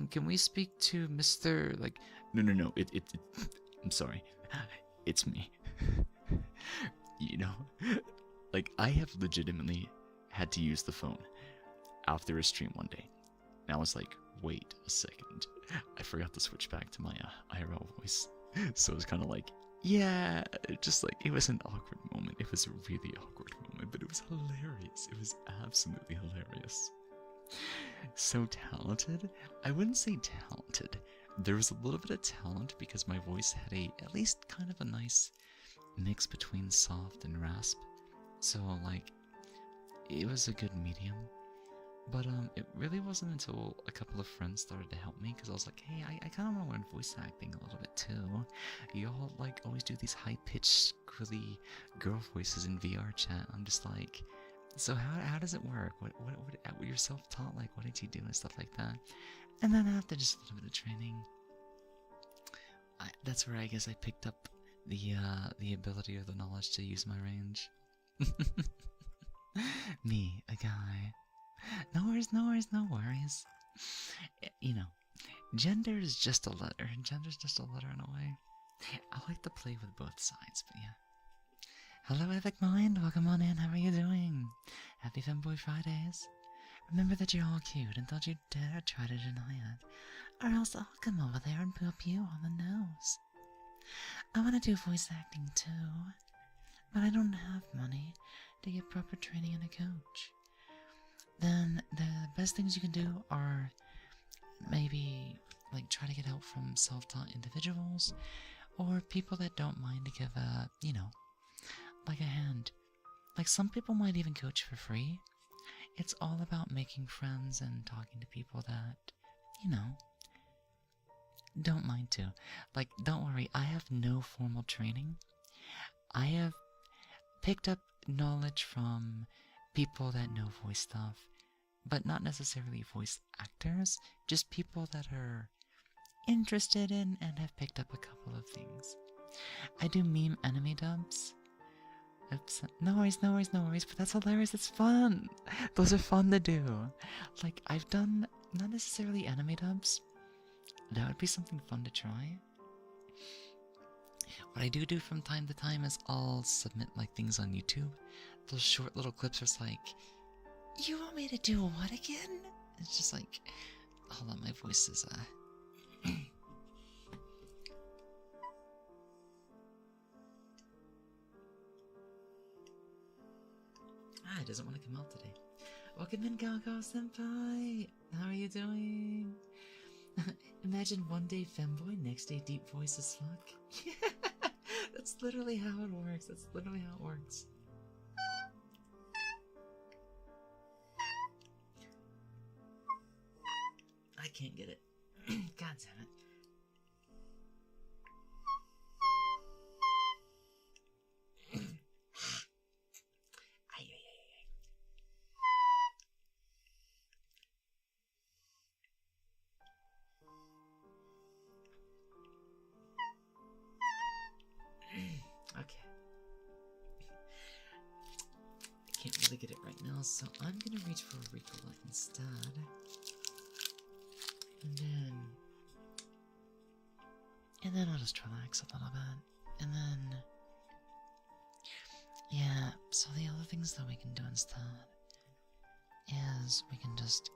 S1: Can we speak to Mr. like, no, I'm sorry. It's me. You know, like, I have legitimately had to use the phone after a stream one day. And I was like, wait a second. I forgot to switch back to my IRL voice. So it was kind of like, yeah, just like, it was an awkward moment. It was a really awkward moment, but it was hilarious. It was absolutely hilarious. So talented? I wouldn't say talented. There was a little bit of talent because my voice had at least kind of a nice mix between soft and rasp. So like, it was a good medium. But it really wasn't until a couple of friends started to help me, because I was like, hey, I kind of want to learn voice acting a little bit too. Y'all like always do these high-pitched, squirrely girl voices in VR chat. I'm just like, so how does it work? What you're self-taught? Like, what did you do and stuff like that? And then after just a little bit of training, that's where I guess I picked up the ability or the knowledge to use my range. Me, a guy. No worries. You know, gender is just a letter. Gender's just a letter in a way. I like to play with both sides, but yeah. Hello, Epic Mind. Welcome on in. How are you doing? Happy Femboy Fridays. Remember that you're all cute, and don't you dare try to deny it, or else I'll come over there and poop you on the nose. I want to do voice acting too, but I don't have money to get proper training and a coach. Then the best things you can do are maybe like try to get help from self-taught individuals or people that don't mind to give a, you know, like a hand. Like some people might even coach for free. It's all about making friends and talking to people that, you know, don't mind to. Like, don't worry, I have no formal training. I have picked up knowledge from people that know voice stuff, but not necessarily voice actors, just people that are interested in and have picked up a couple of things. I do meme anime dubs. Oops, no worries, but that's hilarious, it's fun! Those are fun to do. Like, I've done, not necessarily anime dubs, that would be something fun to try. What I do from time to time is I'll submit like things on YouTube. Those short little clips are just like, you want me to do what again? It's just like, hold on, my voice is it doesn't want to come out today. Welcome in, Galgo Senpai! How are you doing? Imagine one day Femboy, next day deep voice as fuck. That's literally how it works. That's literally how it works. I can't get it. God damn it. Okay. I can't really get it right now, so I'm gonna reach for a Ricola instead. And then I'll just relax a little bit. And then, yeah, so the other things that we can do instead is we can just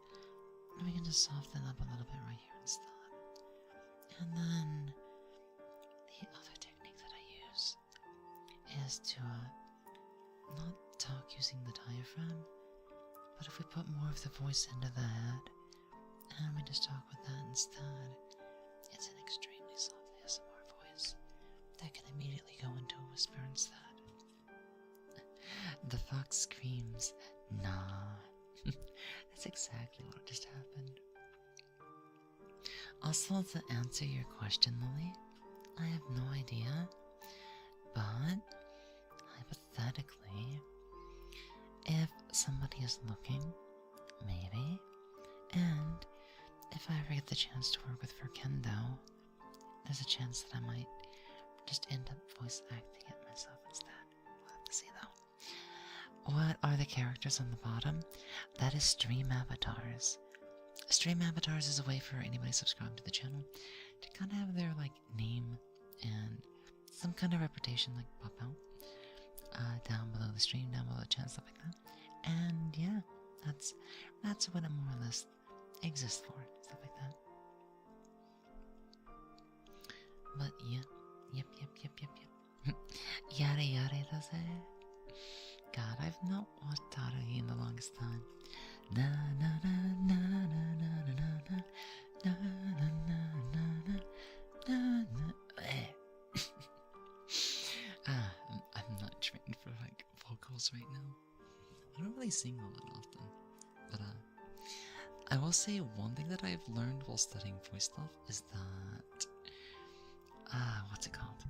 S1: soften up a little bit right here instead. And then the other technique that I use is to not talk using the diaphragm, but if we put more of the voice into the head and we just talk with that instead, it's an extremely soft ASMR voice that can immediately go into a whisper instead. The fox screams, nah. That's exactly what just happened. Also, to answer your question, Lily, I have no idea, but hypothetically, if somebody is looking, maybe, and if I ever get the chance to work with Furkendo, there's a chance that I might just end up voice acting it myself instead. We'll have to see though. What are the characters on the bottom? That is stream avatars. Stream avatars is a way for anybody subscribed to the channel to kind of have their like name and some kind of reputation like pop out down below the stream, down below the chat, stuff like that. And yeah, that's what it more or less exists for, stuff like that. But yeah, yep. Yada yada does it. God, I've not watched Haruhi in the longest time. Na na na na na na na na na na na na na. I'm not trained for like vocals right now. I don't really sing all that often, but I will say one thing that I've learned while studying voice stuff is that what's it called?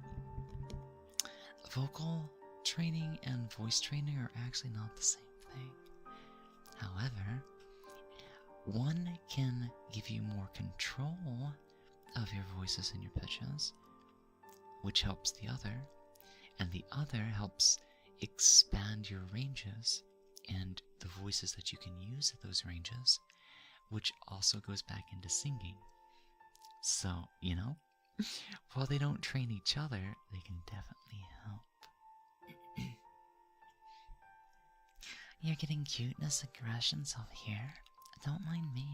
S1: Vocal training and voice training are actually not the same thing. However, one can give you more control of your voices and your pitches, which helps the other, and the other helps expand your ranges and the voices that you can use at those ranges, which also goes back into singing. So, you know, while they don't train each other, they can definitely help. You're getting cuteness aggressions off here. Don't mind me.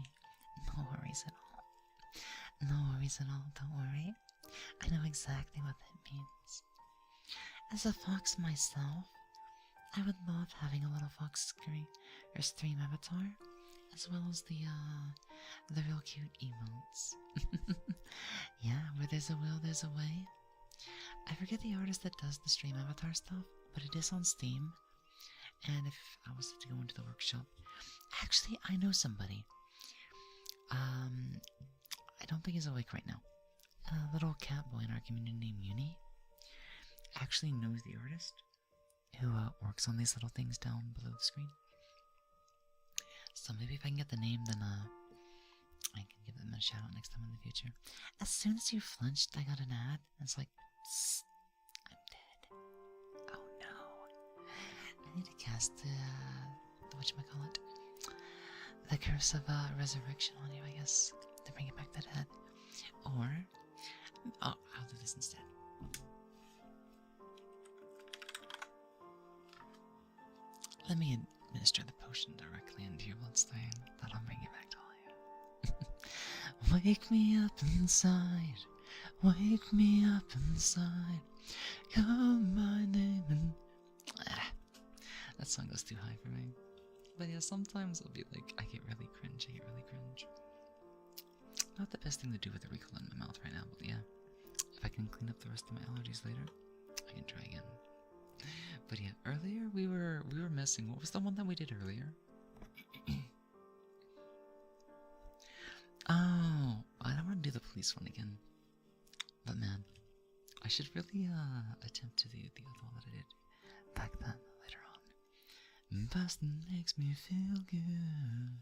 S1: No worries at all. No worries at all, don't worry. I know exactly what that means. As a fox myself, I would love having a little fox stream avatar, as well as the real cute emotes. Yeah, where there's a will, there's a way. I forget the artist that does the stream avatar stuff, but it is on Steam. And if I was to go into the workshop, actually, I know somebody. I don't think he's awake right now. A little cat boy in our community named Uni actually knows the artist who works on these little things down below the screen. So maybe if I can get the name, then I can give them a shout out next time in the future. As soon as you flinched, I got an ad. And it's like, psst, I'm dead. Oh no. I need to cast the whatchamacallit, the curse of resurrection on you, I guess, to bring it back to dead. Or, oh, I'll do this instead. Let me administer the potion directly into your bloodstream. That'll bring it back to life. Wake me up inside. Wake me up inside. Call my name and... that song goes too high for me. But yeah, sometimes it'll be like, I get really cringe. Not the best thing to do with the recall in my mouth right now, but yeah. If I can clean up the rest of my allergies later, I can try again. But yeah, earlier we were missing. What was the one that we did earlier? Oh, I don't want to do the police one again. But man, I should really attempt to do the other one that I did back then later on. Boston makes me feel good.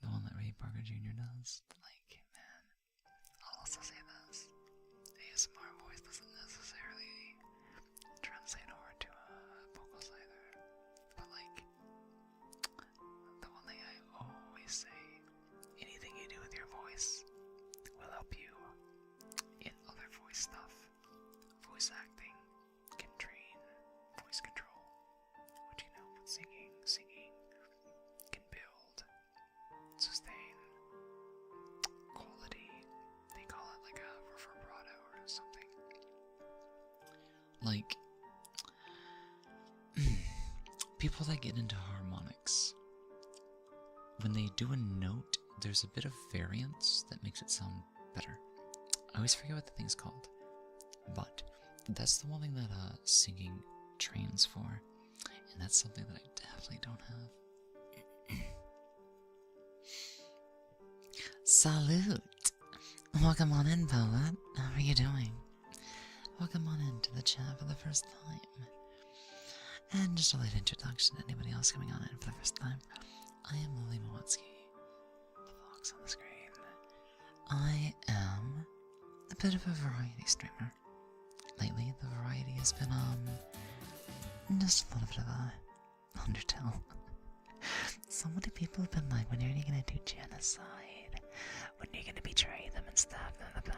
S1: The one that Ray Parker Jr. does. Like, man, I'll also say this. ASMR voice doesn't necessarily translate over to vocals either. But like, the one thing I always say, anything you do with your voice will help you in other voice stuff. Voice acting can train voice control, which you know, with singing can build, sustain, quality. They call it like a vibrato or something. Like, people that get into harmonics, when they do a note, there's a bit of variance that makes it sound better. I always forget what the thing's called, but that's the one thing that singing trains for, and that's something that I definitely don't have. Salute! Welcome on in, Paula. How are you doing? Welcome on into the chat for the first time. And just a light introduction to anybody else coming on in for the first time. I am Lily Mowatsky, the fox on the screen. I am a a bit of a variety streamer. Lately, the variety has been, just a little bit of a Undertale. So many people have been like, when are you gonna do genocide? When are you gonna betray them and stab them in the back?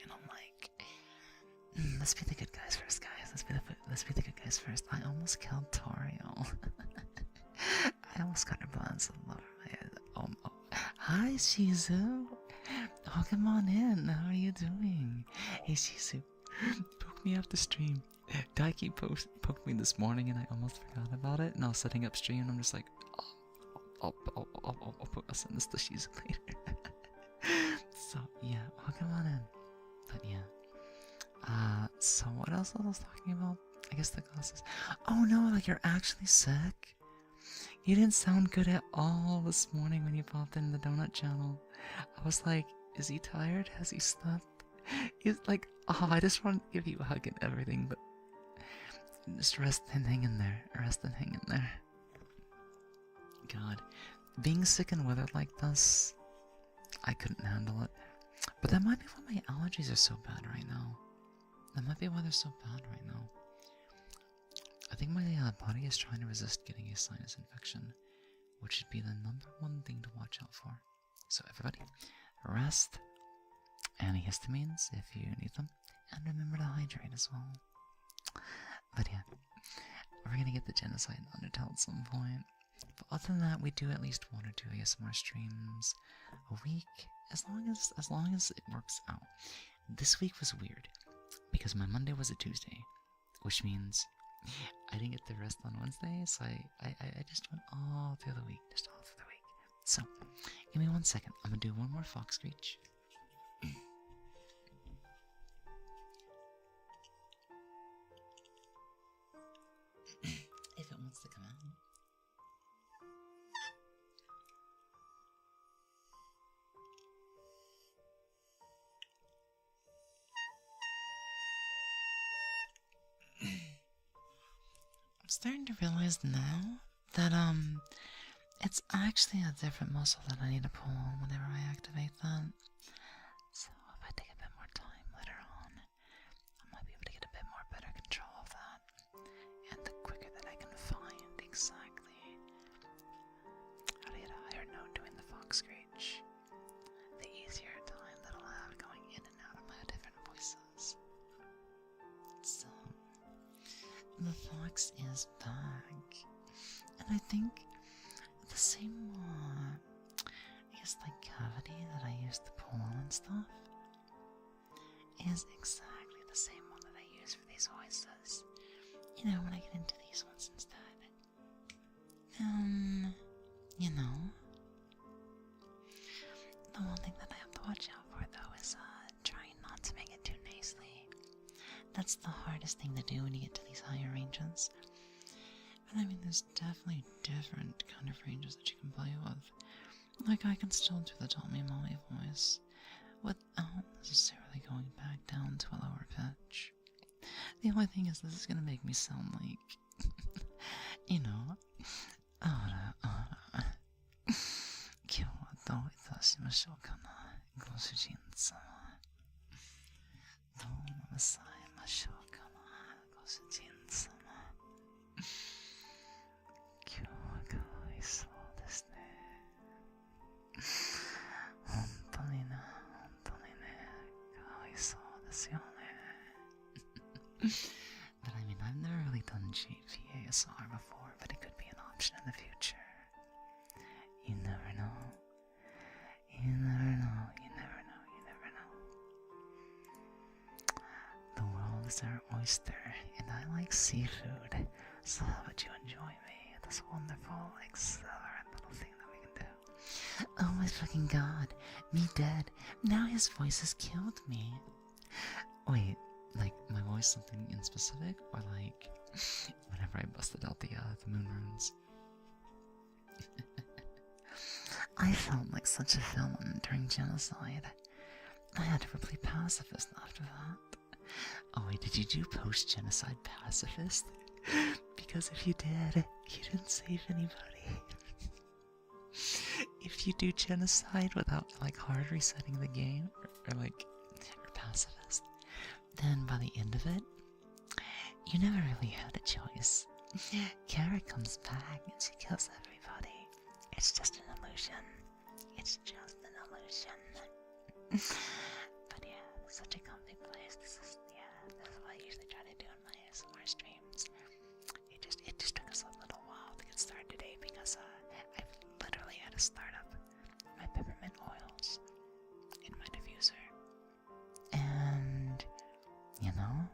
S1: And I'm like, let's be the good guys first, guys. Let's be the good guys first. I almost killed Toriel. I almost got her plans of love. Oh. Hi, Shizu. Oh, come on in. How are you doing? Hey, Shizu. Poke me off the stream. Daiki poked me this morning and I almost forgot about it. And I was setting up stream and I'm just like, I'll send this to Shizu later. So, yeah. Oh, come on in. But, yeah. So what else was I talking about? I guess the glasses. Oh no, like you're actually sick? You didn't sound good at all this morning when you popped in the donut channel. I was like, is he tired? Has he slept? He's like, oh, I just want to give you a hug and everything, but just rest and hang in there. Rest and hang in there. God, being sick in weather like this, I couldn't handle it. But that might be why my allergies are so bad right now. That might be why they're so bad right now. I think my body is trying to resist getting a sinus infection, which should be the #1 thing to watch out for. So everybody, rest, antihistamines if you need them, and remember to hydrate as well. But yeah, we're gonna get the genocide in Undertale at some point. But other than that, we do at least 1 or 2 ASMR streams a week, as long as it works out. This week was weird because my Monday was a Tuesday, which means I didn't get to rest on Wednesday, so I just went all through the week, So, give me 1 second. I'm gonna do one more fox screech. If it wants to come out. I'm starting to realize now that, it's actually a different muscle that I need to pull on whenever I activate that. So if I take a bit more time later on, I might be able to get a bit more better control of that. And the quicker that I can find exactly how to get a higher note doing the fox screech, the easier time that I'll have going in and out of my different voices. So, the fox is back. And I think the same, I guess, like, cavity that I used to pull on and stuff is exactly the same one that I use for these voices. You know, when I get into these ones instead. You know, the one thing that I have to watch out for, though, is trying not to make it too nasally. That's the hardest thing to do when you get to these higher ranges. But I mean, there's definitely different kind of ranges that you can play with. Like, I can still do the Tommy Molly voice without necessarily going back down to a lower pitch. The only thing is, this is gonna make me sound like, you know, 今日はどういたしましょうかな、ご主人様。どうなさいましょうかな、ご主人様。今日はかわいそうですね。本当にね、かわいそうですよね。But I mean, I've never really done GP ASR before, but it could be an option in the future. You never know. You never know. You never know. You never know. The world is our oyster, and I like seafood. So how would you enjoy me? This wonderful, accelerant little thing that we can do. Oh my fucking god. Me dead. Now his voice has killed me. Wait, like my voice something in specific? Or like whenever I busted out the moon runes? I felt like such a villain during genocide. I had to play pacifist after that. Oh wait, did you do post-genocide pacifist? Because if you did, you didn't save anybody. If you do genocide without like hard resetting the game, or then by the end of it, you never really had a choice. Kara comes back and she kills everybody. It's just an illusion. It's just an illusion. But yeah, such a comfy place. This is what I usually try to do in my ASMR streams. It just took us a little while to get started today because I've literally had to start up my peppermint oils in my diffuser. And you know,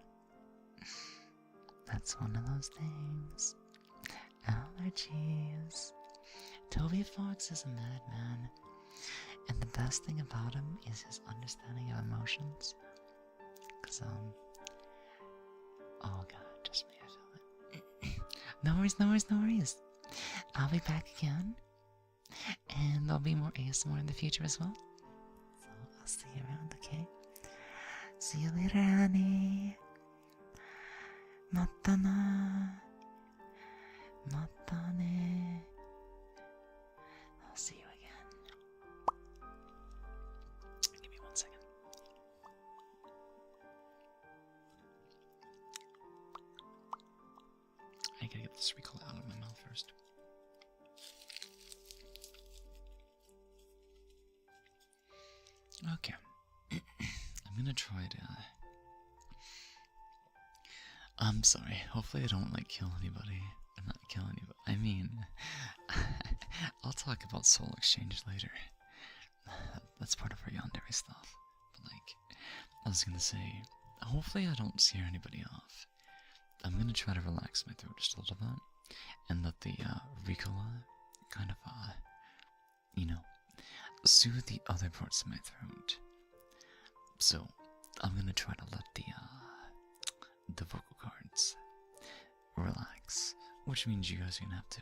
S1: that's one of those things. Allergies. Toby Fox is a madman, and the best thing about him is his understanding of emotions. Cause oh god, just me, I feel it. No worries, no worries, no worries. I'll be back again, and there'll be more ASMR in the future as well. So I'll see you around, okay? See you later, honey. Mata na. Mata ne. I'll see you again. Give me 1 second. I gotta get this Ricola out of my mouth first. Okay. I'm gonna try to... I'm sorry. Hopefully I don't, kill anybody. Not kill anybody. I mean... I'll talk about Soul Exchange later. That's part of our yandere stuff. But, I was gonna say... Hopefully I don't scare anybody off. I'm gonna try to relax my throat just a little bit. And let the, Ricola kind of, soothe the other parts of my throat. So, I'm gonna try to let the vocal cords relax, which means you guys are gonna have to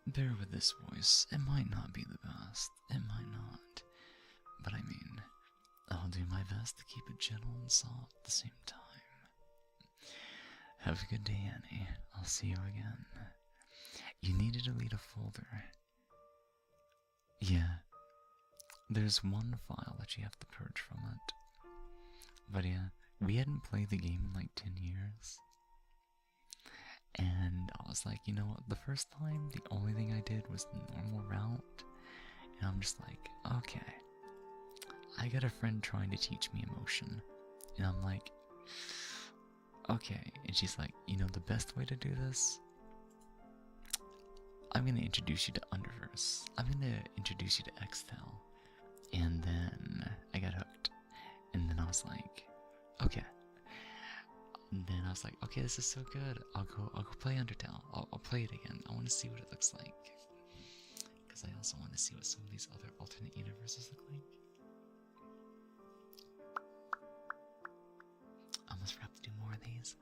S1: bear with this voice. It might not be the best, it might not, but I mean, I'll do my best to keep it gentle and soft at the same time. Have a good day, Annie. I'll see you again. You needed to delete a folder. Yeah, there's one file that you have to purge from it. But yeah, we hadn't played the game in 10 years. And I was like, you know what, the first time, the only thing I did was the normal route. And I'm just like, okay. I got a friend trying to teach me emotion. And I'm like, okay. And she's like, the best way to do this? I'm gonna introduce you to Underverse. I'm gonna introduce you to Xtel. And then I got hooked. And then I was like, okay. And then I was like, okay, this is so good. I'll go play Undertale. I'll play it again. I want to see what it looks like. Because I also want to see what some of these other alternate universes look like. I almost forgot to do more of these.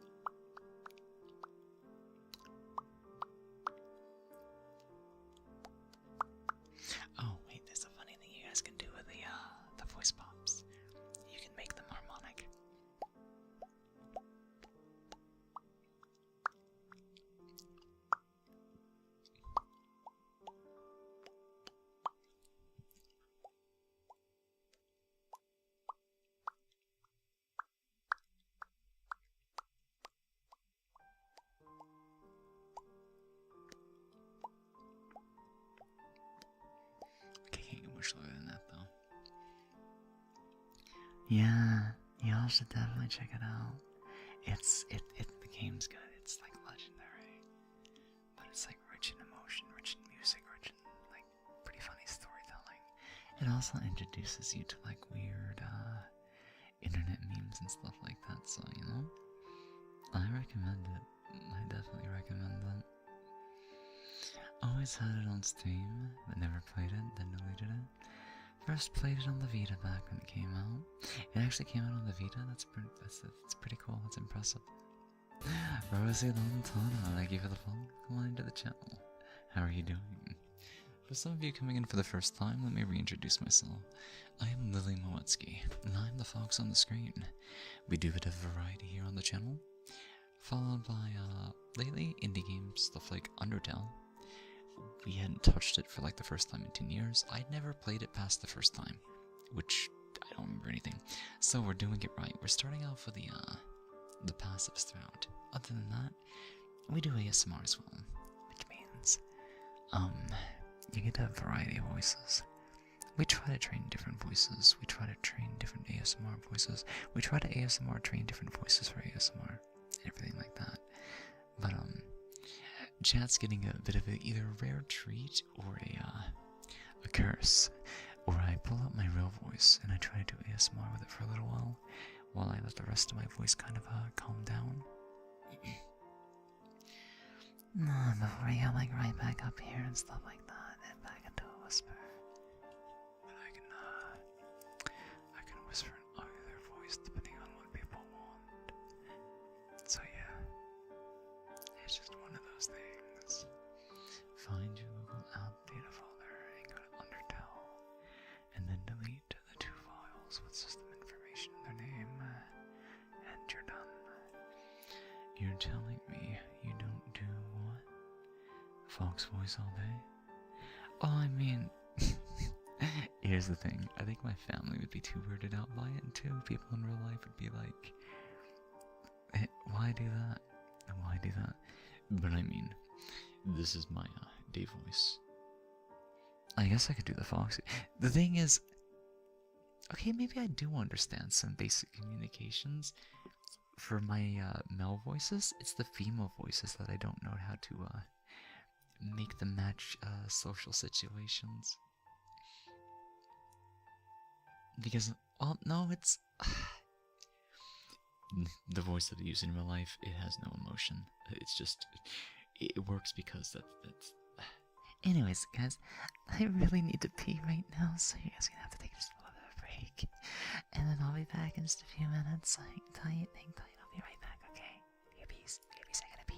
S1: Oh, wait, there's a funny thing you guys can do with the voice pops. You can make them harmonic. Okay, can't get much lower than that though. Yeah, y'all should definitely check it out. The game's good. It's legendary, but it's rich in emotion, rich in music, rich in pretty funny storytelling. It also introduces you to weird internet memes and stuff like that. So I recommend it. I definitely recommend it. Always had it on Steam, but never played it, then deleted it. First played it on the Vita back when it came out. It actually came out on the Vita. That's pretty cool. That's impressive. Rosie Lantana, thank you for the follow. Come on into the channel. How are you doing? For some of you coming in for the first time, let me reintroduce myself. I am Lily Mowetsky, and I'm the fox on the screen. We do a bit of variety here on the channel, followed by lately indie games, stuff like Undertale. We hadn't touched it for the first time in 10 years. I'd never played it past the first time, which I don't remember anything. So we're doing it right. We're starting off with the passives throughout. Other than that, we do ASMR as well, which means you get a variety of voices. We try to train different voices. We try to train different ASMR voices. We try to ASMR train different voices for ASMR and everything like that. But chat's getting a bit of either a rare treat or a curse. Or I pull out my real voice and I try to do ASMR with it for a little while I let the rest of my voice kind of calm down. Before I get like right back up here and stuff like that, and back into a whisper. But I can whisper in either voice depending on what people want. So yeah, it's just one of those things. Find your Google app data folder and go to Undertale, and then delete the 2 files with system information in their name, and you're done. You're telling me you don't do what? Fox voice all day? Oh, I mean, here's the thing. I think my family would be too weirded out by it, and too. People in real life would be like, hey, why do that? Why do that? But I mean, this is my day voice. I guess I could do the Foxy. The thing is, okay, maybe I do understand some basic communications. For my male voices, it's the female voices that I don't know how to make them match social situations. Because, well, no, it's the voice that I use in real life. It has no emotion. It's just it works because that's. Anyways, guys, I really need to pee right now, so you guys are gonna have to take just a little bit of a break, and then I'll be back in just a few minutes. Hang tight, hang tight. I'll be right back. Okay? Give me a second to pee.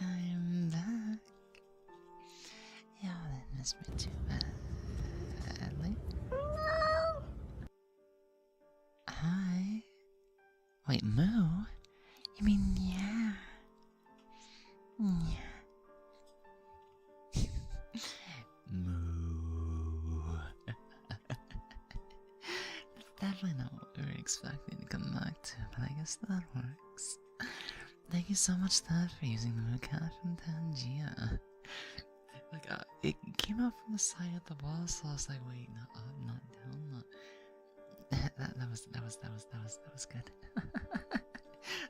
S1: I'm back. Y'all didn't miss me too badly. Hi. Wait, moo? You mean yeah? Yeah. definitely not what we were expecting to come back to, but I guess that works. Thank you so much, Thad, for using the vocab from Tangia. Like, it came out from the side of the wall, so I was like, wait, not up, not down, not... That was good.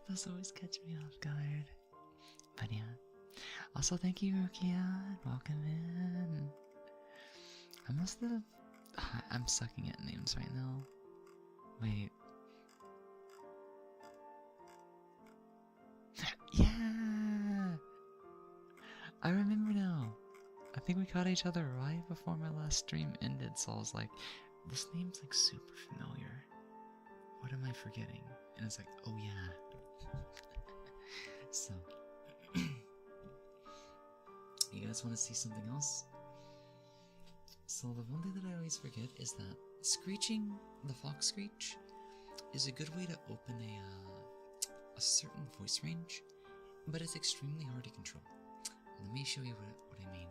S1: Those always catch me off guard. But yeah. Also, thank you, Rukia, and welcome in. I must have... I'm sucking at names right now. Wait. Yeah! I remember now. I think we caught each other right before my last stream ended, so I was like, this name's like super familiar. What am I forgetting? And it's like, oh yeah. So, you guys want to see something else? So the one thing that I always forget is that screeching, the fox screech, is a good way to open a certain voice range, but it's extremely hard to control. Let me show you what I mean.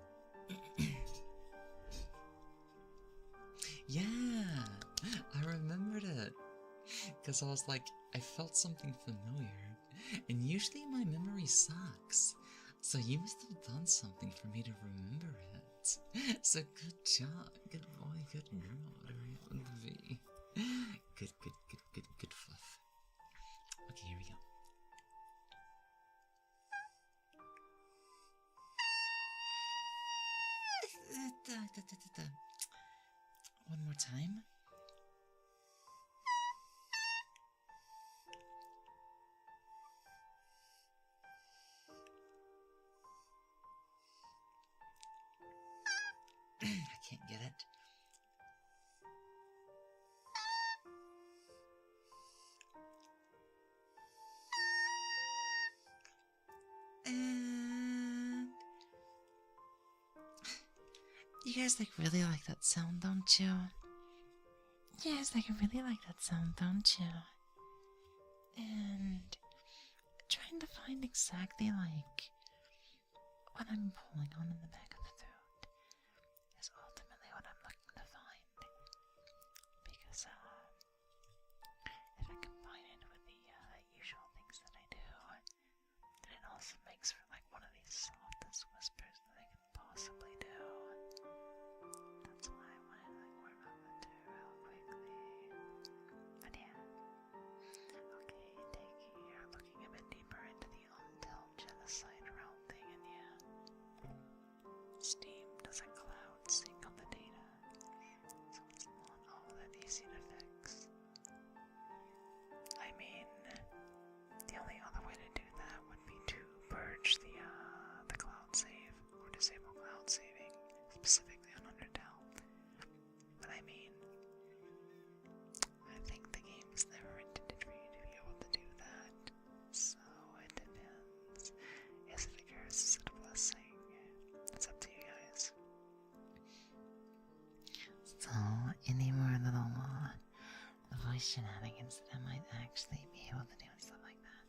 S1: Yeah, I remembered it, because I was like, I felt something familiar, and usually my memory sucks, so you must have done something for me to remember it. So good job, good boy, good girl, whatever you want to be. Good fluff. Okay, here we go. One more time. I can't get it. And you guys really like that sound, don't you? You guys really like that sound, don't you? And trying to find exactly what I'm pulling on in the back of the throat is ultimately what I'm looking to find. Because if I combine it with the usual things that I do, then it also makes for one of these softest whispers that I can possibly do. That's why I wanted to warm up the two real quickly. But yeah. Okay, you're looking a bit deeper into the Until genocide realm thing, and yeah. Steam does a cloud sync on the data, so it's not all that easy to fix. I mean, the only other way to do that would be to purge the cloud save, or disable cloud saving, specifically on Undertale. But I mean, I think the game was never intended for you to be able to do that, so it depends. Is it a curse? Is it a blessing? It's up to you guys. So, any more little voice shenanigans that I might actually be able to do and stuff like that,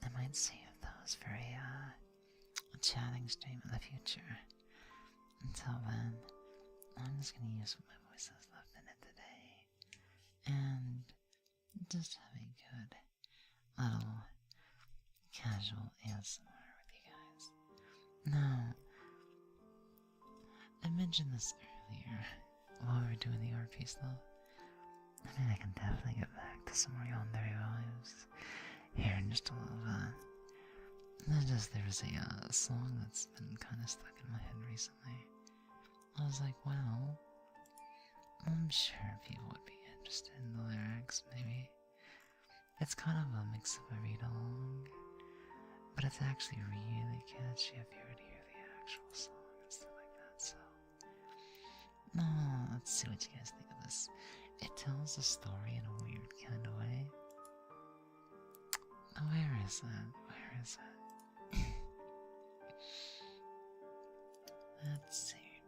S1: I might save those for a chatting stream in the future. Until then, I'm just gonna use what my voice has left in it today, and just have a good little casual ASMR with you guys. Now, I mentioned this earlier while we were doing the RP stuff. I mean, I can definitely get back to some more Yandere vibes here in just a little bit. There was a song that's been kind of stuck in my head recently. I was like, well, I'm sure people would be interested in the lyrics, maybe. It's kind of a mix of a read-along, but it's actually really catchy if you were to hear the actual song and stuff like that, so... No, let's see what you guys think of this. It tells a story in a weird kind of way. Where is it? Where is it? Let's see.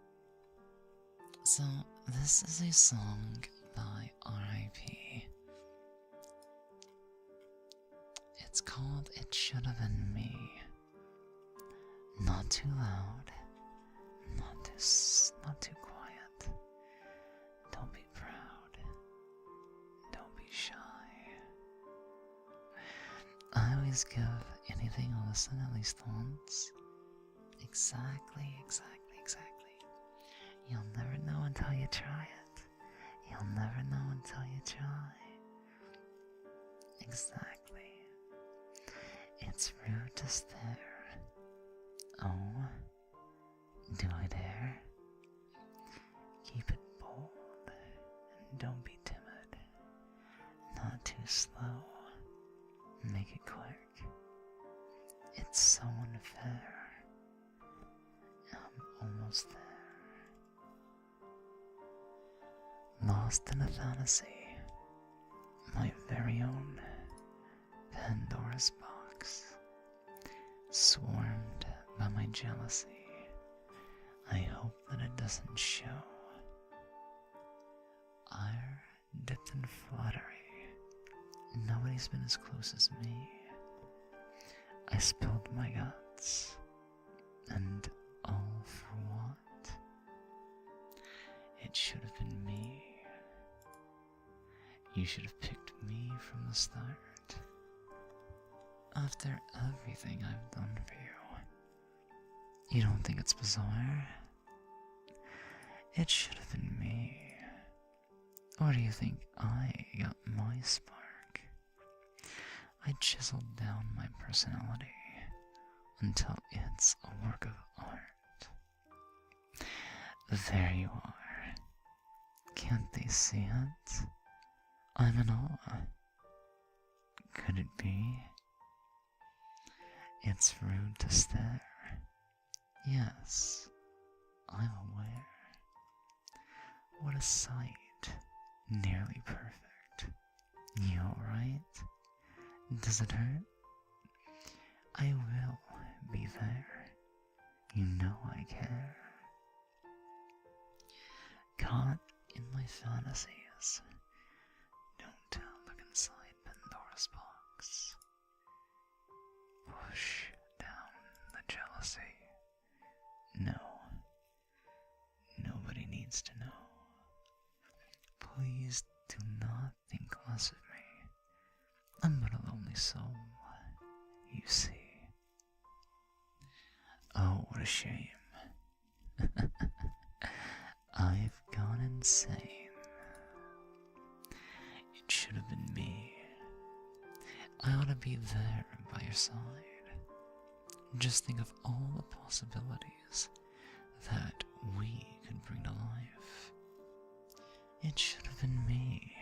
S1: So, this is a song by R.I.P. It's called It Should Have Been Me. Not too loud, not too quiet. Don't be proud. Don't always give anything a listen at least once. Exactly. You'll never know until you try it. You'll never know until you try. Exactly. It's rude to stare. Oh, do I dare? Keep it bold and don't be timid. Not too slow. Make it quick. It's so unfair. I'm almost there. Lost in a fantasy. My very own Pandora's box. Swarmed by my jealousy. I hope that it doesn't show. Ire dipped in flattery. Nobody's been as close as me. I spilled my guts. And all for what? It should have been me. You should have picked me from the start. After everything I've done for you. You don't think it's bizarre? It should have been me. Or do you think I got my spark? I chiseled down my personality until it's a work of art. There you are. Can't they see it? I'm in awe. Could it be? It's rude to stare. Yes, I'm aware. What a sight. Nearly perfect. You alright? Does it hurt? I will be there. You know I care. Caught in my fantasies. Don't look inside Pandora's box. Push down the jealousy. No. Nobody needs to know. Please do not think less of me. I'm but a lonely soul, you see. Oh, what a shame. I've gone insane. It should have been me. I ought to be there by your side. Just think of all the possibilities that we could bring to life. It should have been me.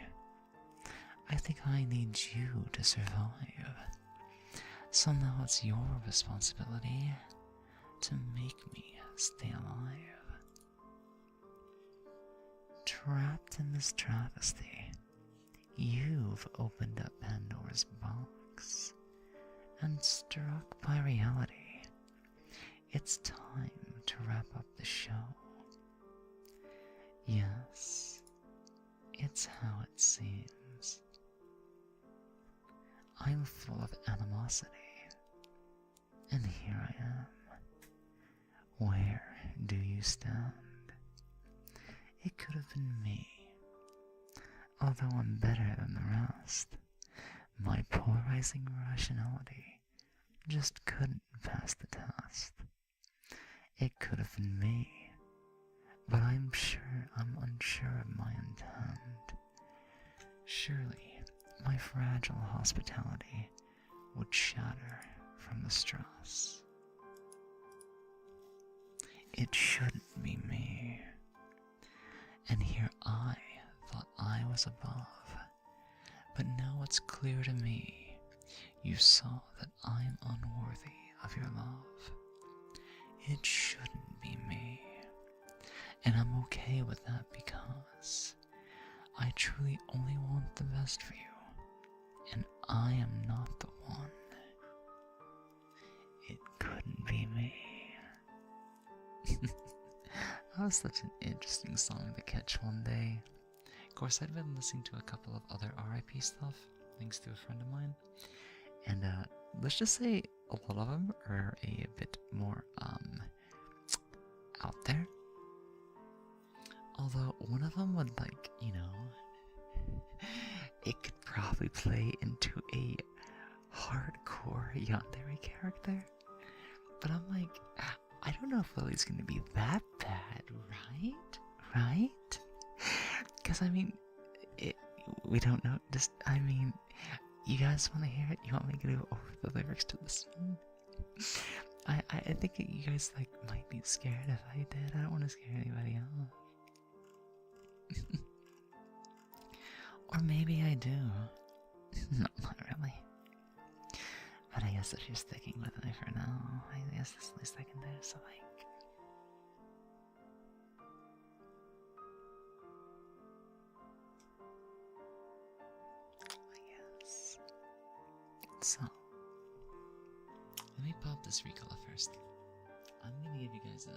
S1: I think I need you to survive. So now it's your responsibility to make me stay alive. Trapped in this travesty, you've opened up Pandora's box and struck by reality. It's time to wrap up the show. Yes, it's how it seems. I'm full of animosity, and here I am. Where do you stand? It could have been me, although I'm better than the rest. My polarizing rationality just couldn't pass the test. It could have been me, but I'm unsure of my intent. Surely my fragile hospitality would shatter from the stress. It shouldn't be me. And here I thought I was above. But now it's clear to me, you saw that I'm unworthy of your love. It shouldn't be me. And I'm okay with that because I truly only want the best for you. And I am not the one. It couldn't be me. That was such an interesting song to catch one day. Of course, I'd been listening to a couple of other RIP stuff, thanks to a friend of mine. And let's just say a lot of them are a bit more out there. Although one of them would, like, you know, it could probably play into a hardcore yandere character. But I'm like, I don't know if Lily's gonna be that bad, right? Right? Because, I mean, we don't know. Just, I mean, you guys want to hear it? You want me to go over the lyrics to the song? I think you guys, like, might be scared if I did. I don't want to scare anybody else. Or maybe I do. No, not really. But I guess if you're sticking with me for now, I guess that's the least I can do, so like... I guess. So... let me pop this recolor first. I'm gonna give you guys a...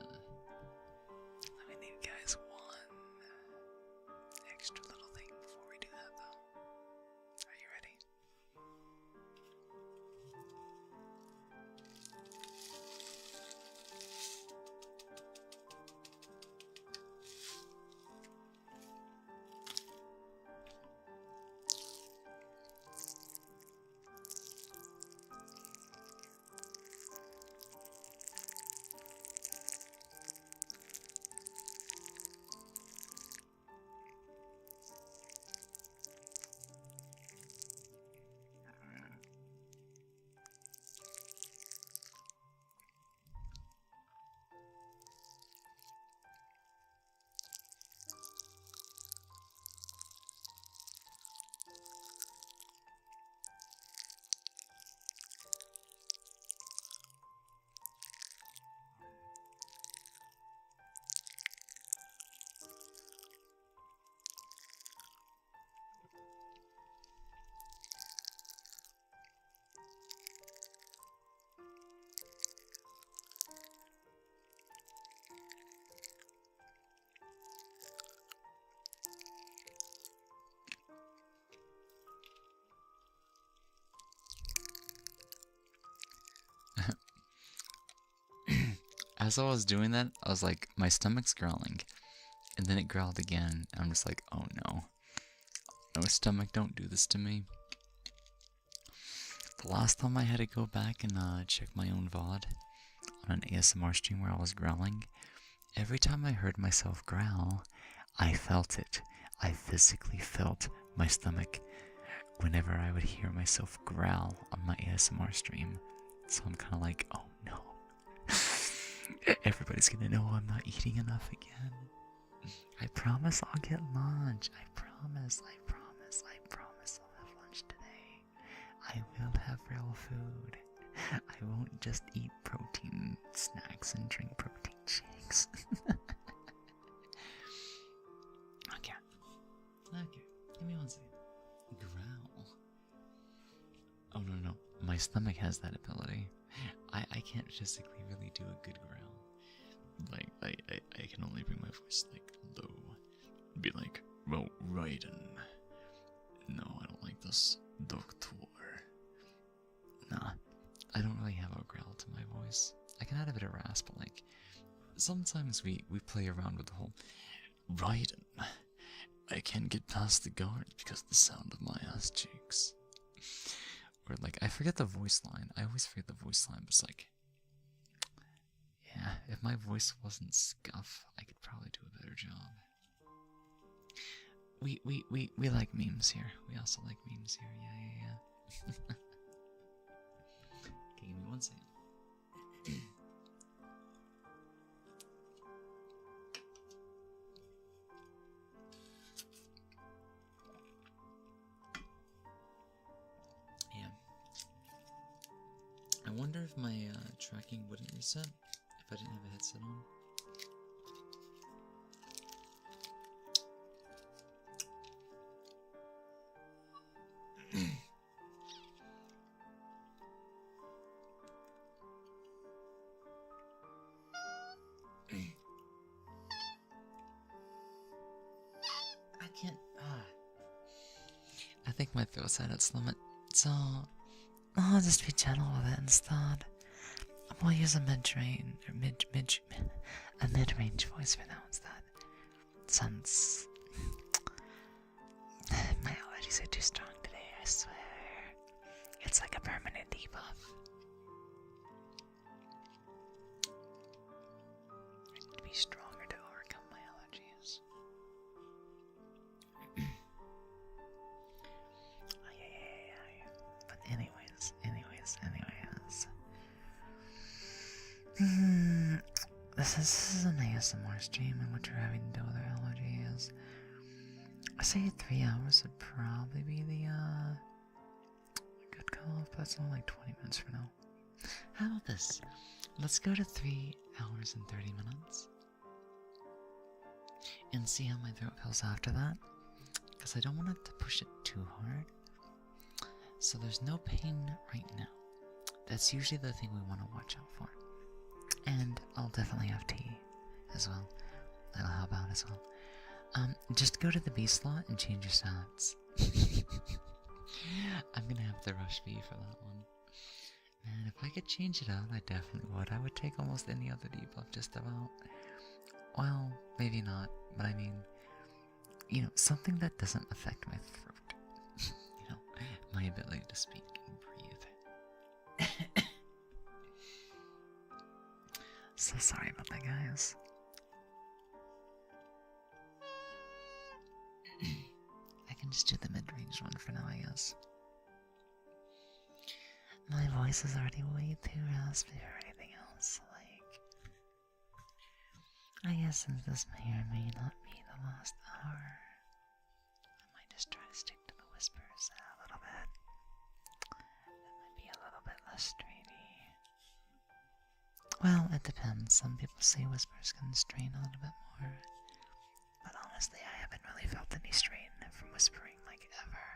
S1: let me give you guys one extra little thing before we do that, though. Are you ready? As I was doing that, I was like, my stomach's growling. And then it growled again. And I'm just like, oh no. No, stomach, don't do this to me. The last time I had to go back and check my own VOD on an ASMR stream where I was growling, every time I heard myself growl, I felt it. I physically felt my stomach whenever I would hear myself growl on my ASMR stream. So I'm kind of like, oh no. Everybody's gonna know I'm not eating enough again. I promise I'll get lunch. I promise I'll have lunch today. I will have real food. I won't just eat protein snacks and drink protein shakes. Okay. Give me one second. Growl. Oh no. My stomach has that ability. I can't physically really do a good growl. Like, I can only bring my voice, like, low. Be like, well, Raiden. No, I don't like this. Doctor. Nah, I don't really have a growl to my voice. I can add a bit of rasp, but, like, sometimes we play around with the whole, Raiden. I can't get past the guard because of the sound of my ass cheeks. Or, like, I forget the voice line. I always forget the voice line, but it's like, yeah, if my voice wasn't scuff, I could probably do a better job. We like memes here. We also like memes here. Yeah. Okay, give me one second. Yeah. I wonder if my tracking wouldn't reset if I didn't have a headset on. I can't. I think my throat's at its limit, so I'll just be gentle with it instead. We'll use a mid-range voice for that instead. Since my allergies are too strong today, I swear. It's like a permanent debuff. be stronger to overcome my allergies. But anyways. This is an ASMR stream in which we're having to deal with our allergies. I say 3 hours would probably be the good call, but that's only like 20 minutes for now. How about this? Let's go to 3 hours and 30 minutes and see how my throat feels after that, because I don't want it to push it too hard. So there's no pain right now. That's usually the thing we want to watch out for. And I'll definitely have tea as well. That'll help out as well. Just go to the B slot and change your stats. I'm gonna have to rush B for that one. Man, if I could change it out, I definitely would. I would take almost any other debuff, just about. Well, maybe not, but I mean, you know, something that doesn't affect my throat. You know, my ability to speak and breathe. So sorry about that, guys. I can just do the mid-range one for now, I guess. My voice is already way too raspy for anything else. Like, I guess since this may or may not be the last hour, I might just try to stick to the whispers a little bit. That might be a little bit less strainy. Well, it depends. Some people say whispers can strain a little bit more. But honestly, I haven't really felt any strain from whispering like ever.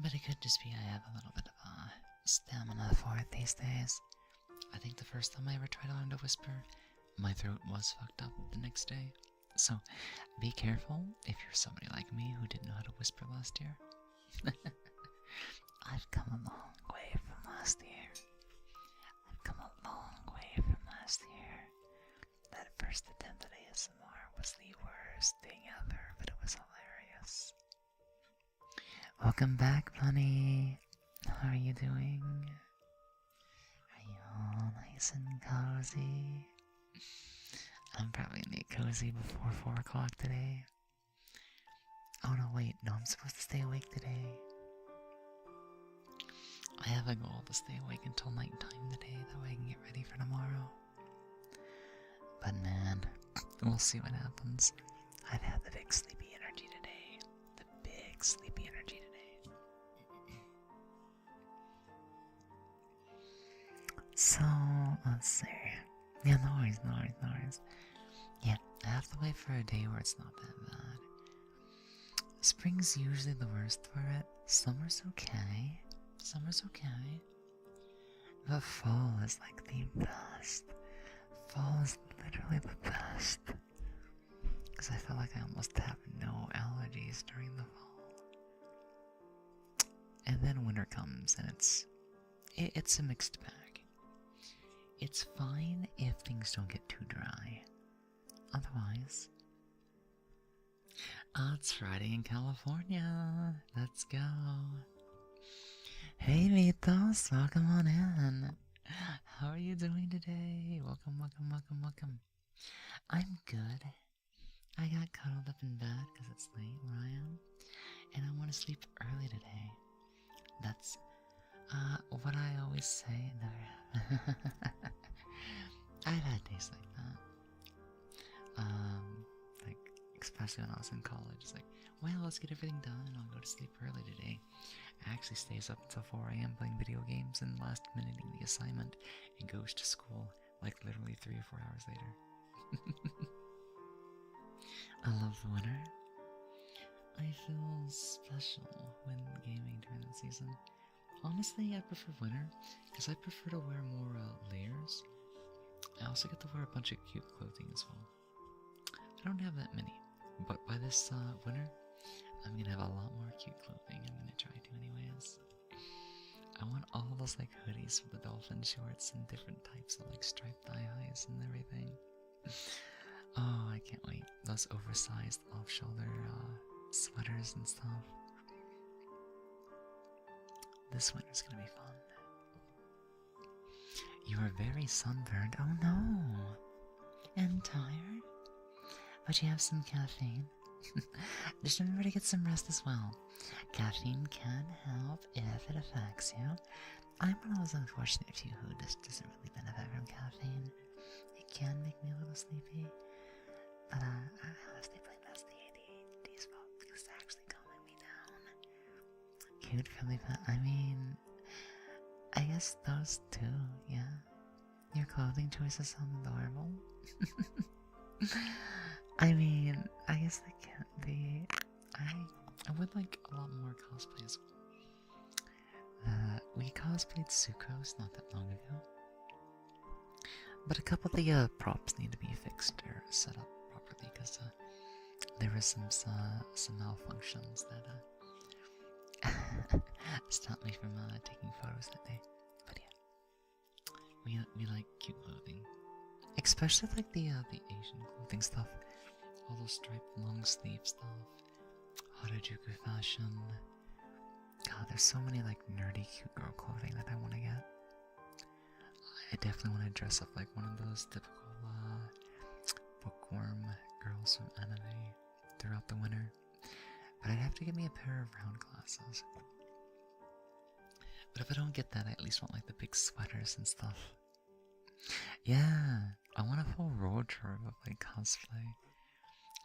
S1: But it could just be I have a little bit of stamina for it these days. I think the first time I ever tried to learn to whisper, my throat was fucked up the next day. So be careful if you're somebody like me who didn't know how to whisper last year. I've come a long way from last year. That first attempt at ASMR was the worst thing ever, but it was hilarious. Welcome back, Bunny. How are you doing? Are you all nice and cozy? I'm probably gonna get cozy before 4 o'clock today. Oh no, wait, no, I'm supposed to stay awake today. I have a goal to stay awake until nighttime today, that way I can get ready for tomorrow. But man, we'll see what happens. I've had the big sleepy energy today. So, let's see. Yeah, no worries. Yeah, I have to wait for a day where it's not that bad. Spring's usually the worst for it. Summer's okay. But fall is like the best. Fall is literally the best. Because I feel like I almost have no allergies during the fall. And then winter comes and it's a mixed bag. It's fine if things don't get too dry. Otherwise, it's Friday in California. Let's go. Hey Mitos, welcome on in. How are you doing today? Welcome. I'm good. I got cuddled up in bed because it's late where I am, and I want to sleep early today. That's what I always say. Never. I've had days like that. Like especially when I was in college. It's like, well, let's get everything done and I'll go to sleep early today. I actually stays up until 4 AM playing video games and last minuting the assignment and goes to school like literally 3 or 4 hours later. I love the winter. I feel special when gaming during the season. Honestly, I prefer winter because I prefer to wear more layers. I also get to wear a bunch of cute clothing as well. I don't have that many, but by this winter, I'm gonna have a lot more cute clothing. I'm gonna try to anyways. I want all those like hoodies with the dolphin shorts and different types of like striped thigh highs and everything. Oh, I can't wait. Those oversized off-shoulder sweaters and stuff. This winter's gonna be fun. You are very sunburned. Oh no. And tired? But you have some caffeine. Just remember to get some rest as well. Caffeine can help if it affects you. I'm one of those unfortunate few who just doesn't really benefit from caffeine. It can make me a little sleepy, but I honestly blame that's the ADHD's fault because it's actually calming me down. Cute friendly pet. I mean, I guess those two, yeah. Your clothing choices sound adorable. I mean, I guess they can't be. I would like a lot more cosplays. We cosplayed Sucrose not that long ago, but a couple of the props need to be fixed or set up properly because there were some malfunctions that stopped me from taking photos that day. But yeah, we like cute clothing, especially like the Asian clothing stuff, all those striped long sleeve stuff, Harajuku fashion. God, there's so many like nerdy cute girl clothing that I want to get. I definitely want to dress up like one of those typical bookworm girls from anime throughout the winter. But I'd have to get me a pair of round glasses. But if I don't get that, I at least want like the big sweaters and stuff. Yeah, I want a full wardrobe of like cosplay.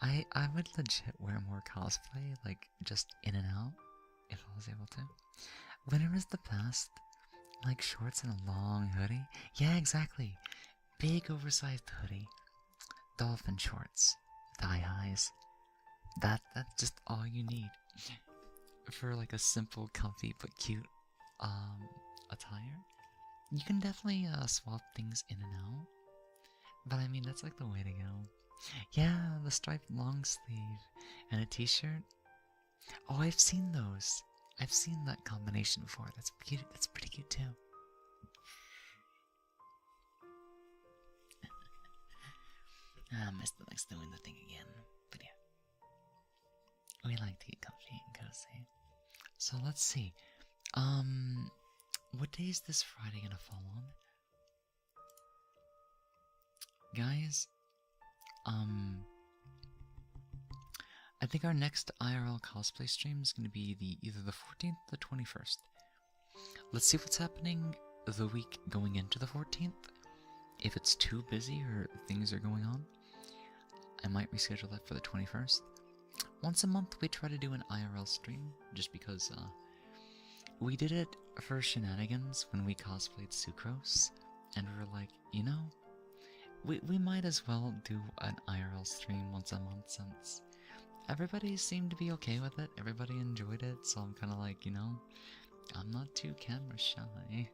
S1: I would legit wear more cosplay, like just in and out. If I was able to. Winter is the best. Like shorts and a long hoodie. Yeah, exactly. Big oversized hoodie. Dolphin shorts. Thigh highs. That's just all you need. For like a simple, comfy, but cute attire. You can definitely swap things in and out. But I mean, that's like the way to go. Yeah, the striped long sleeve and a t-shirt. Oh, I've seen those. I've seen that combination before. That's cute. That's pretty cute too. Mr. likes doing the thing again. But yeah, we like to get comfy and cozy. So let's see. What day is this Friday gonna fall on? Guys, I think our next IRL cosplay stream is going to be either the 14th or the 21st. Let's see what's happening the week going into the 14th. If it's too busy or things are going on, I might reschedule that for the 21st. Once a month we try to do an IRL stream, just because we did it for shenanigans when we cosplayed Sucrose, and we were like, you know, we might as well do an IRL stream once a month since everybody seemed to be okay with it. Everybody enjoyed it, so I'm kind of like, you know, I'm not too camera shy.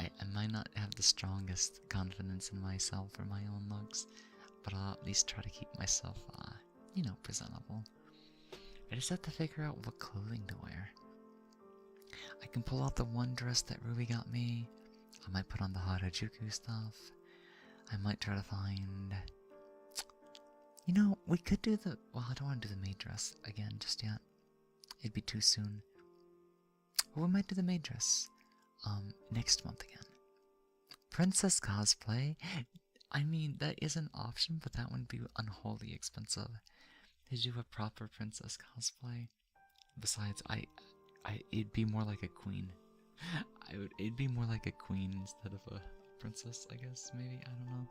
S1: I might not have the strongest confidence in myself or my own looks, but I'll at least try to keep myself, you know, presentable. I just have to figure out what clothing to wear. I can pull out the one dress that Ruby got me. I might put on the Harajuku stuff. I might try to find... You know, we could do the... Well, I don't want to do the maid dress again just yet. It'd be too soon. Or we might do the maid dress next month again. Princess cosplay? I mean, that is an option, but that wouldn't be unholy expensive. To do a proper princess cosplay. Besides, it'd be more like a queen. It'd be more like a queen instead of a princess, I guess, maybe, I don't know.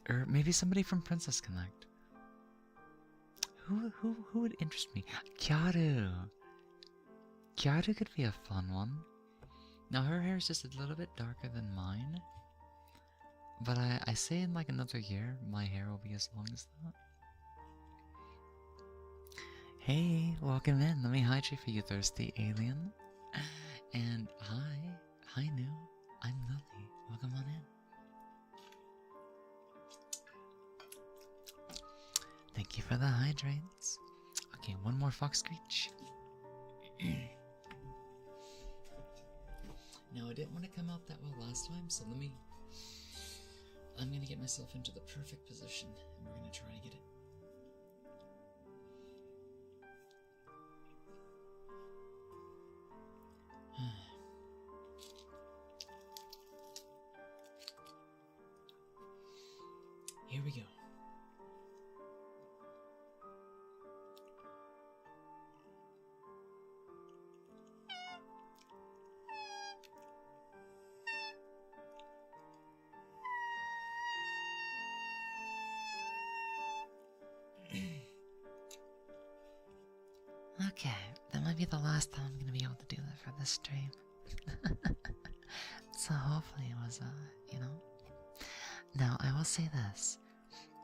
S1: Or maybe somebody from Princess Connect. Who would interest me? Kyaru! Kyaru could be a fun one. Now her hair is just a little bit darker than mine. But I say in like another year, my hair will be as long as that. Hey, welcome in. Let me hydrate for you, thirsty alien. And hi new. I'm Lily. Welcome on in. Thank you for the hydrates. Okay, one more fox screech. Now, I didn't want to come out that well last time, so I'm gonna get myself into the perfect position, and we're gonna try to get it.
S2: here we go.
S1: Okay, that might be the last time I'm gonna be able to do that for this stream. So hopefully it was, you know. Now, I will say this.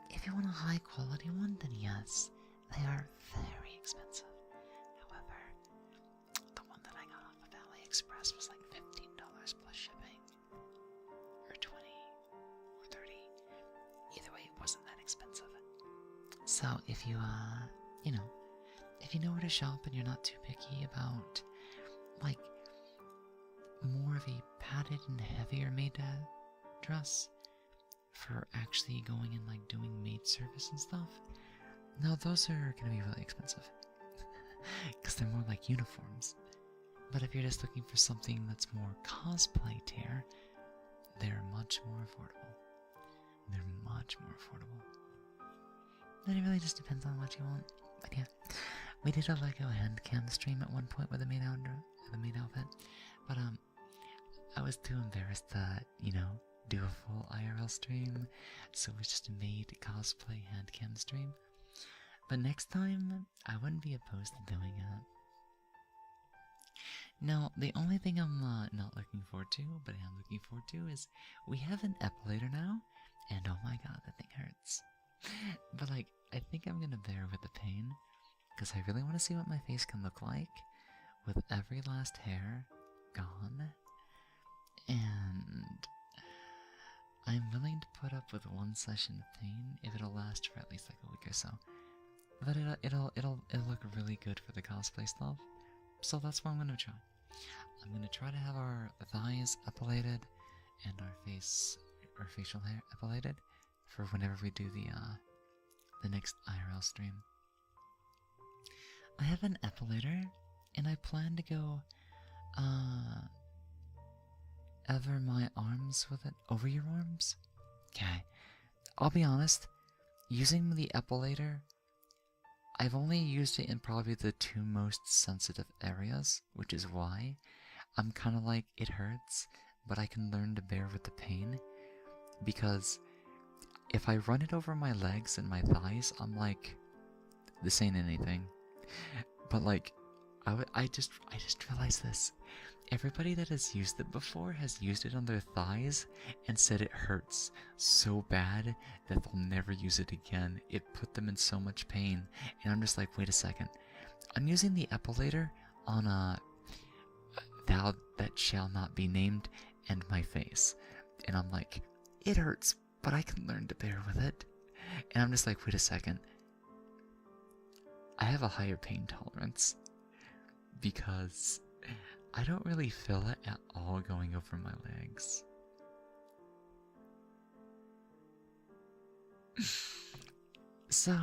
S1: If you want a high quality one, then yes, they are very expensive. However, the one that I got off of AliExpress was like $15 plus shipping. Or 20 or 30. Either way, it wasn't that expensive. So if you, you know, if you know where to shop and you're not too picky about, like, more of a padded and heavier maid dress for actually going and, like, doing maid service and stuff, no, those are gonna be really expensive. Because they're more like uniforms. But if you're just looking for something that's more cosplay tier, they're much more affordable. They're much more affordable. Then it really just depends on what you want. But yeah, we did a Lego hand cam stream at one point with the maid outfit, but I was too embarrassed to, you know, do a full IRL stream, so it was just a maid cosplay hand cam stream. But next time, I wouldn't be opposed to doing it. Now, the only thing I'm not looking forward to, but I am looking forward to, is we have an epilator now, and oh my god, that thing hurts. But like, I think I'm gonna bear with the pain, because I really want to see what my face can look like with every last hair gone. And I'm willing to put up with one session of pain if it'll last for at least like a week or so. But it'll look really good for the cosplay stuff. So that's what I'm gonna try. I'm gonna try to have our thighs epilated and our facial hair epilated for whenever we do the next IRL stream. I have an epilator, and I plan to go over my arms with it. Over your arms? Okay. I'll be honest, using the epilator, I've only used it in probably the two most sensitive areas, which is why I'm kind of like, it hurts, but I can learn to bear with the pain. Because if I run it over my legs and my thighs, I'm like, this ain't anything. But like, I just realized this. Everybody that has used it before has used it on their thighs and said it hurts so bad that they'll never use it again. It put them in so much pain. And I'm just like, wait a second. I'm using the epilator on a thou that shall not be named and my face. And I'm like, it hurts, but I can learn to bear with it. And I'm just like, wait a second. I have a higher pain tolerance because I don't really feel it at all going over my legs. So,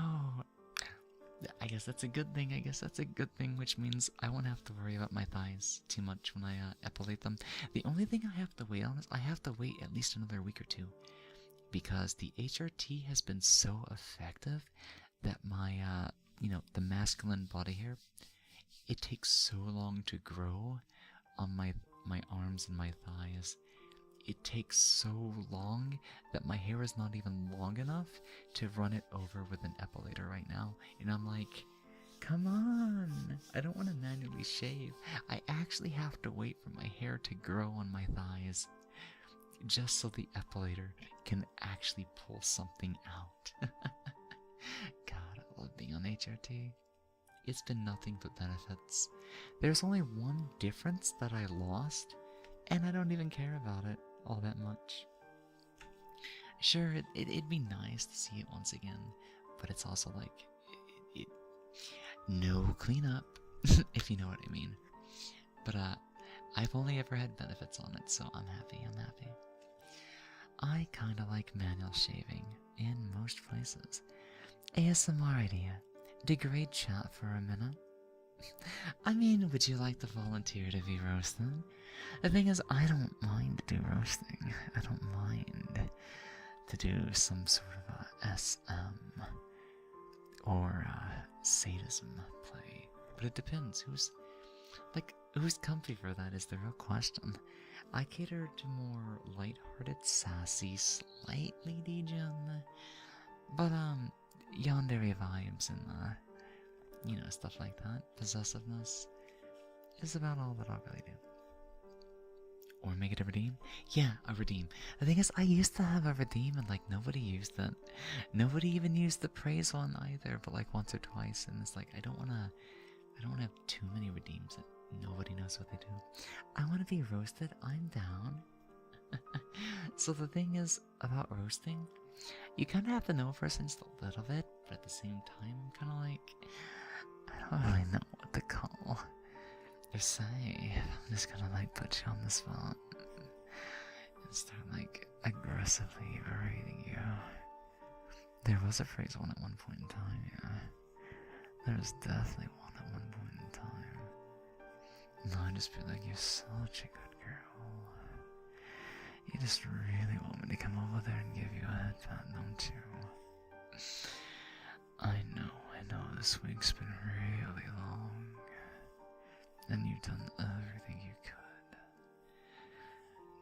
S1: I guess that's a good thing. Which means I won't have to worry about my thighs too much when I epilate them. The only thing I have to wait on is I have to wait at least another week or two, because the HRT has been so effective that my, you know, the masculine body hair, it takes so long to grow on my arms and my thighs. It takes so long that my hair is not even long enough to run it over with an epilator right now. And I'm like, come on, I don't want to manually shave. I actually have to wait for my hair to grow on my thighs just so the epilator can actually pull something out. God, I love being on HRT. It's been nothing but benefits. There's only one difference that I lost, and I don't even care about it all that much. Sure, it'd be nice to see it once again, but it's also like, no cleanup, if you know what I mean. But I've only ever had benefits on it, so I'm happy. I kinda like manual shaving in most places. ASMR idea. Degrade chat for a minute. I mean, would you like to volunteer to be roasted? The thing is, I don't mind to do roasting. I don't mind. to do some sort of a SM or sadism play. But it depends. Who's comfy for that is the real question. I cater to more lighthearted, sassy, slightly degen, but yandere vibes and stuff like that. Possessiveness is about all that I'll really do. Or make it a redeem? Yeah, a redeem. The thing is, I used to have a redeem and nobody used it. Nobody even used the praise one either, but once or twice, and it's I don't wanna have too many redeems that nobody knows what they do. I wanna be roasted, I'm down. So the thing is about roasting, you kinda have to know a person just a little bit, but at the same time I'm kinda I don't really know what to call. Or say, I'm just gonna put you on the spot and start aggressively berating you. There was a phrase one at one point in time, yeah. There was definitely one at one point in time. No, I just feel you're such a good girl. You just really want me to come over there and give you a head pat, don't you? I know, this week's been really long. And you've done everything you could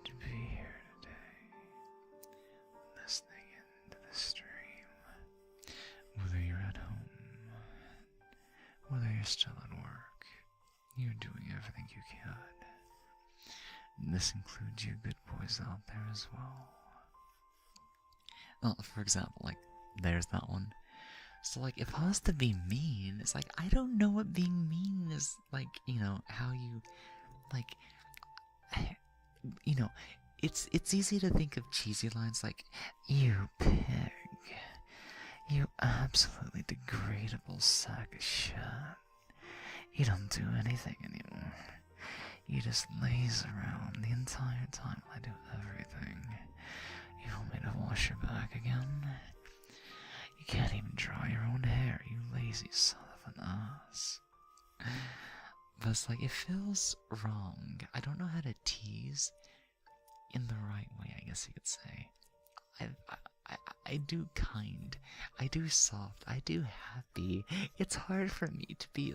S1: to be here today, listening into the stream. Whether you're at home, whether you're still at work, you're doing everything you could. And this includes you good boys out there as well. Well, for example, there's that one. So, if I was to be mean, it's I don't know what being mean is how you, it's easy to think of cheesy lines you pig, you absolutely degradable sack of shit, you don't do anything anymore, you just laze around the entire time I do everything, you want me to wash your back again? You can't even dry your own hair, you lazy son of an ass. But it's it feels wrong. I don't know how to tease in the right way, I guess you could say. I do kind, I do soft, I do happy. It's hard for me to be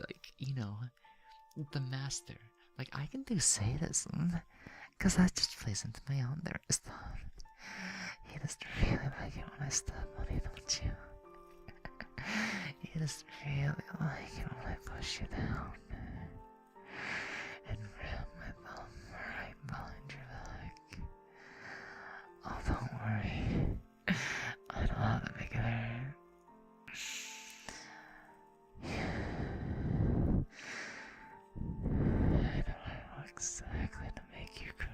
S1: the master. I can do sadism, because that just plays into my own there stuff. You just really like it when I step on you, don't you? You just really like it when I push you down and ram my thumb right behind your back. Oh, don't worry, I know how to make it hurt. I know how exactly to make you cry.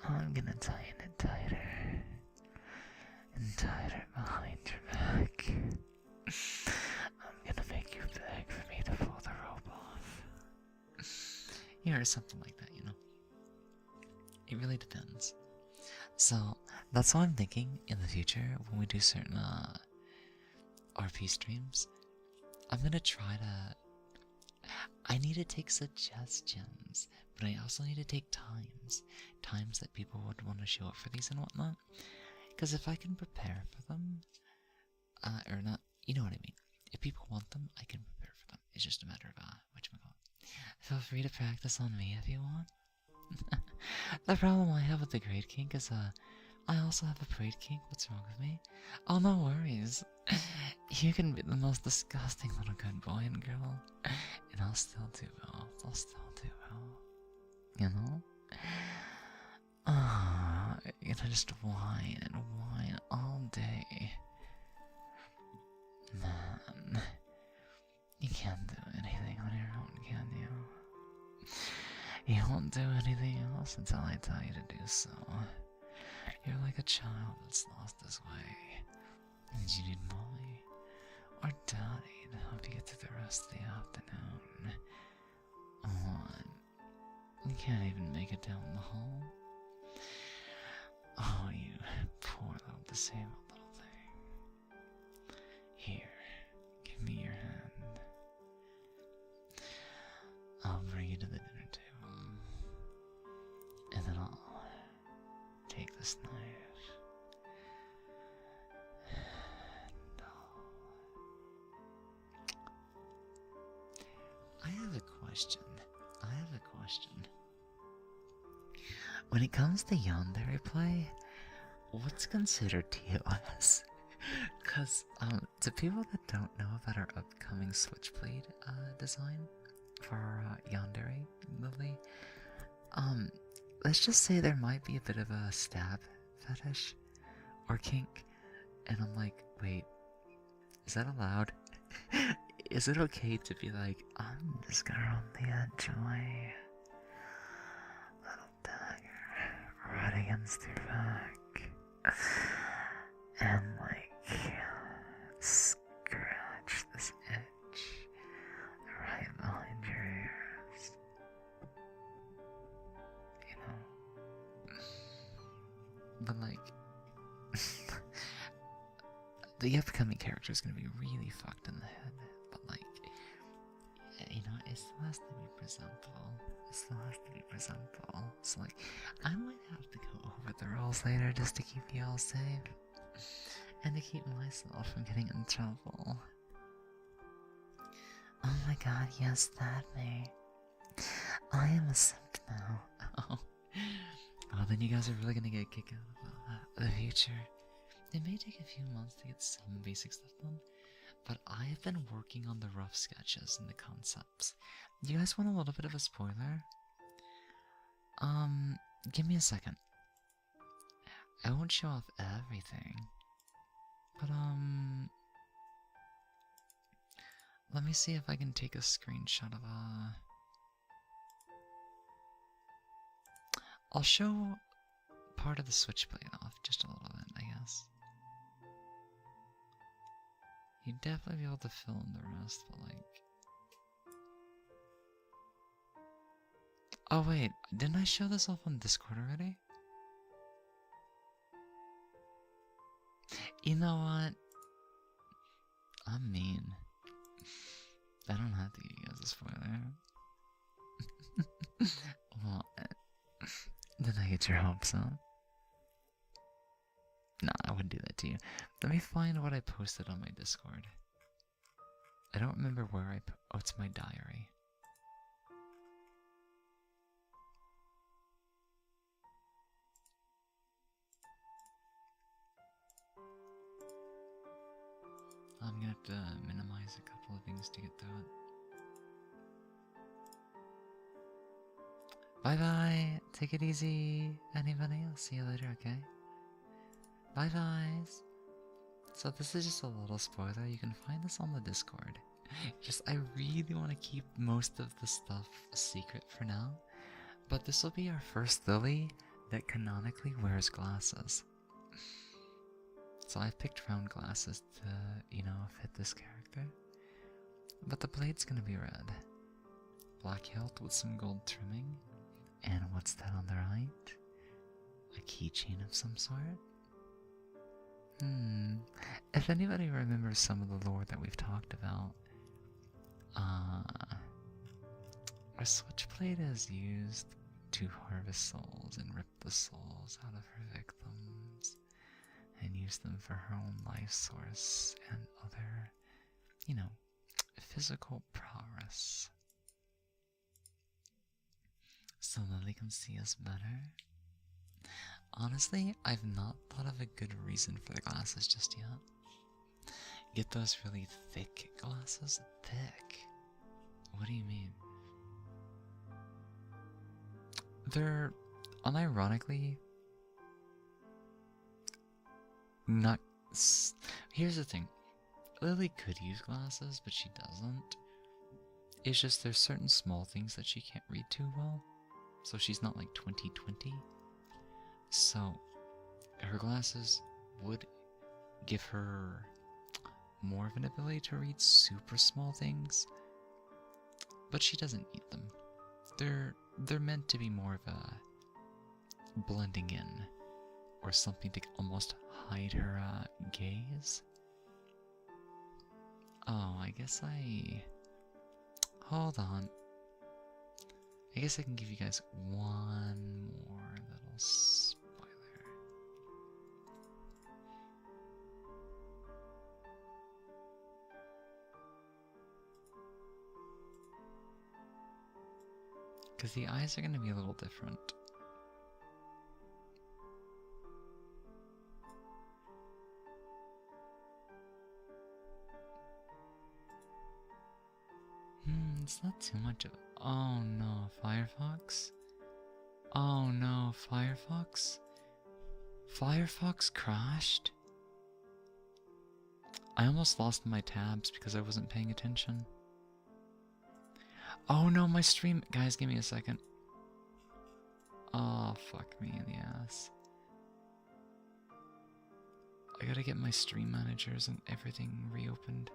S1: I'm gonna tighten it tighter and tighter behind your back. I'm gonna make you beg for me to pull the rope off. Or something like that, It really depends. So, that's what I'm thinking in the future when we do certain RP streams. I'm gonna try to... I need to take suggestions, but I also need to take times that people would want to show up for these and whatnot. Because if I can prepare for them, or not, you know what I mean. If people want them, I can prepare for them. It's just a matter of, whatchamacallit. Feel free to practice on me if you want. The problem I have with the grade kink is, I also have a parade kink. What's wrong with me? Oh, no worries. You can be the most disgusting little good boy and girl, and I'll still do well. You know? Just whine and whine all day. Man, you can't do anything on your own, can you? You won't do anything else until I tell you to do so. You're like a child that's lost his way, and you need mommy or daddy to help you get through the rest of the afternoon. You can't even make it down the hall. Oh, you poor little disabled little thing. Here, give me your hand. I'll bring you to the dinner table, and then this knife. No. I have a question. When it comes to yandere play, what's considered TOS? Because, to people that don't know about our upcoming Switchblade design for our yandere lily, let's just say there might be a bit of a stab fetish or kink, and I'm like, wait, is that allowed? Is it okay to be like, I'm just gonna run the edge of my little dagger right against your back and like scratch this itch right behind your ears, you know? But like, the upcoming character is gonna be really fucked in the head, but like, you know, it still has to be presentable. So like, I might have to go over the rules later just to keep you all safe. And to keep myself from getting in trouble. Oh my god, yes, that me. I am a simp now. Oh. Oh, then you guys are really gonna get a kick out of the future. It may take a few months to get some basic stuff done, but I have been working on the rough sketches and the concepts. You guys want a little bit of a spoiler? Give me a second. I won't show off everything, but let me see if I can take a screenshot of I'll show part of the Switchblade off, just a little bit, I guess. You'd definitely be able to fill in the rest, but like... Oh wait, didn't I show this off on Discord already? You know what? I'm mean. I don't have to give you guys a spoiler. Well, did I get your hopes up? Nah, I wouldn't do that to you. Let me find what I posted on my Discord. I don't remember where I oh, it's my diary. I'm gonna have to minimize a couple of things to get through it. Bye bye! Take it easy, anybody? I'll see you later, okay? Bye guys! So this is just a little spoiler, you can find this on the Discord. I really want to keep most of the stuff a secret for now, but this will be our first Lily that canonically wears glasses. So I've picked round glasses to, you know, fit this character. But the blade's gonna be red. Black hilt with some gold trimming. And what's that on the right? A keychain of some sort? If anybody remembers some of the lore that we've talked about, our Switchblade is used to harvest souls and rip the souls out of her victims and use them for her own life source and other, you know, physical prowess. So Lily can see us better. Honestly, I've not thought of a good reason for the glasses just yet. Get those really thick glasses? Thick? What do you mean? They're unironically not... Here's the thing. Lily could use glasses, but she doesn't. It's just there's certain small things that she can't read too well. So she's not like 20/20. So her glasses would give her more of an ability to read super small things, but she doesn't need them. They're meant to be more of a blending in, or something to almost hide her gaze. Oh, I guess hold on. I guess I can give you guys one more little spoiler. Because the eyes are going to be a little different. It's not too much of... Oh no, Firefox? Oh no, Firefox? Firefox crashed? I almost lost my tabs because I wasn't paying attention. Oh no, my stream... Guys, give me a second. Oh, fuck me in the ass. I gotta get my stream managers and everything reopened.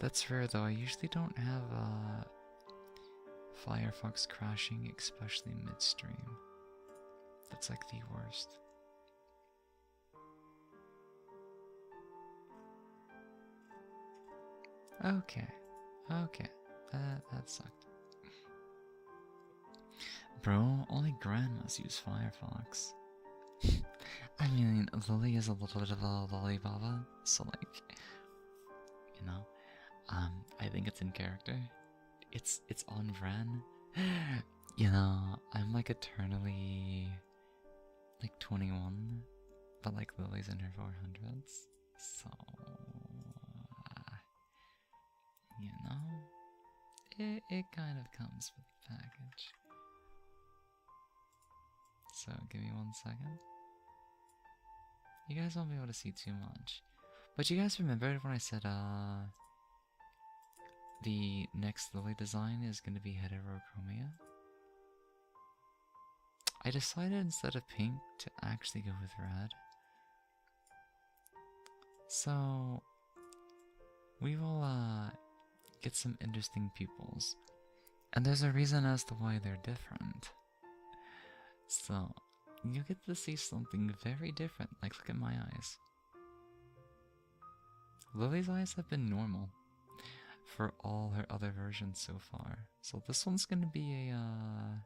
S1: That's rare though, I usually don't have Firefox crashing, especially midstream. That's like the worst. Okay, that sucked. Bro, only grandmas use Firefox. I mean, Lily is a little bit of a lollybaba, so like, you know, I think it's in character. It's on Ren. You know, I'm like eternally like 21, but like Lily's in her 400s, so you know, it kind of comes with the package. So give me 1 second. You guys won't be able to see too much, but you guys remembered when I said the next Lily design is going to be heterochromia? I decided instead of pink to actually go with red. So we will get some interesting pupils, and there's a reason as to why they're different. So you get to see something very different. Like, look at my eyes. Lily's eyes have been normal for all her other versions so far. So this one's gonna be a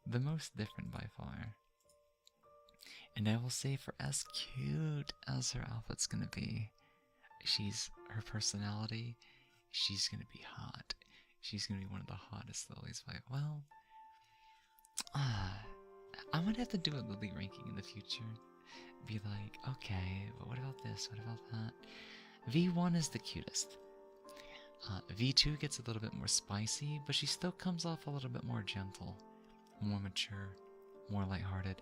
S1: the most different by far. And I will say, for as cute as her outfit's gonna be, her personality, she's gonna be hot. She's gonna be one of the hottest Lilies by, well, I might have to do a Lily ranking in the future. Be like, okay, but what about this? What about that? V1 is the cutest. V2 gets a little bit more spicy, but she still comes off a little bit more gentle, more mature, more lighthearted.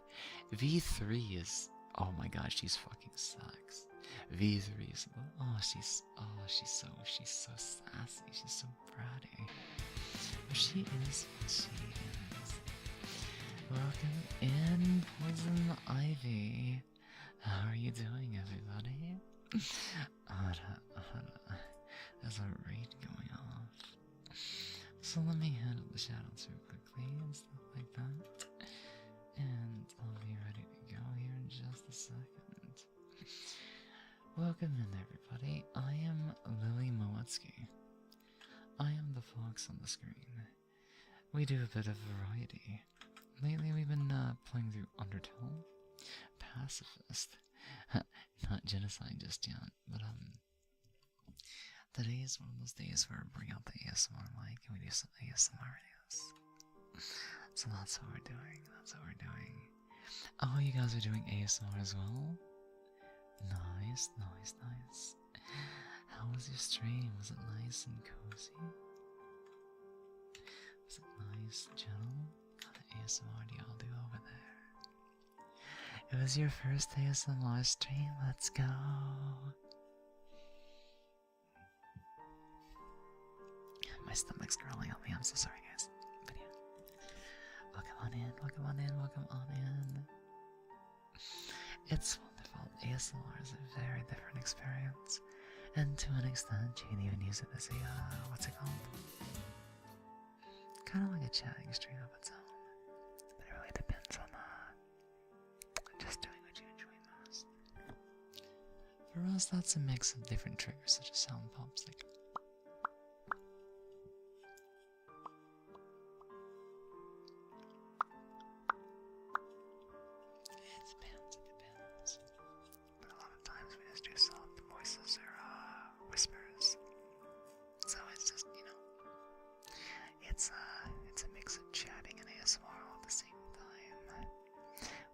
S1: V3 is, oh my god, she's fucking sucks. V3 is, she's so sassy, she's so bratty. But she is what she is. Welcome in, Poison Ivy. How are you doing, everybody? There's a raid going off. So let me handle the shadows real quickly and stuff like that. And I'll be ready to go here in just a second. Welcome in, everybody. I am Lily Moetsky. I am the fox on the screen. We do a bit of variety. Lately we've been playing through Undertale, Pacifist, not Genocide just yet, but today is one of those days where we bring out the ASMR mic and we do some ASMR videos. So that's what we're doing, Oh, you guys are doing ASMR as well? Nice. How was your stream? Was it nice and cozy? Was it nice, gentle? What kind of ASMR do y'all do over there? It was your first ASMR stream, let's go! My stomach's growling on me, I'm so sorry guys. But yeah. Welcome on in. It's wonderful. ASMR is a very different experience. And to an extent, you can even use it as a, what's it called? Kind of like a chatting stream of its own. But it really depends on, just doing what you enjoy most. For us, that's a mix of different triggers, such as sound pops, like... It depends. But a lot of times we just do soft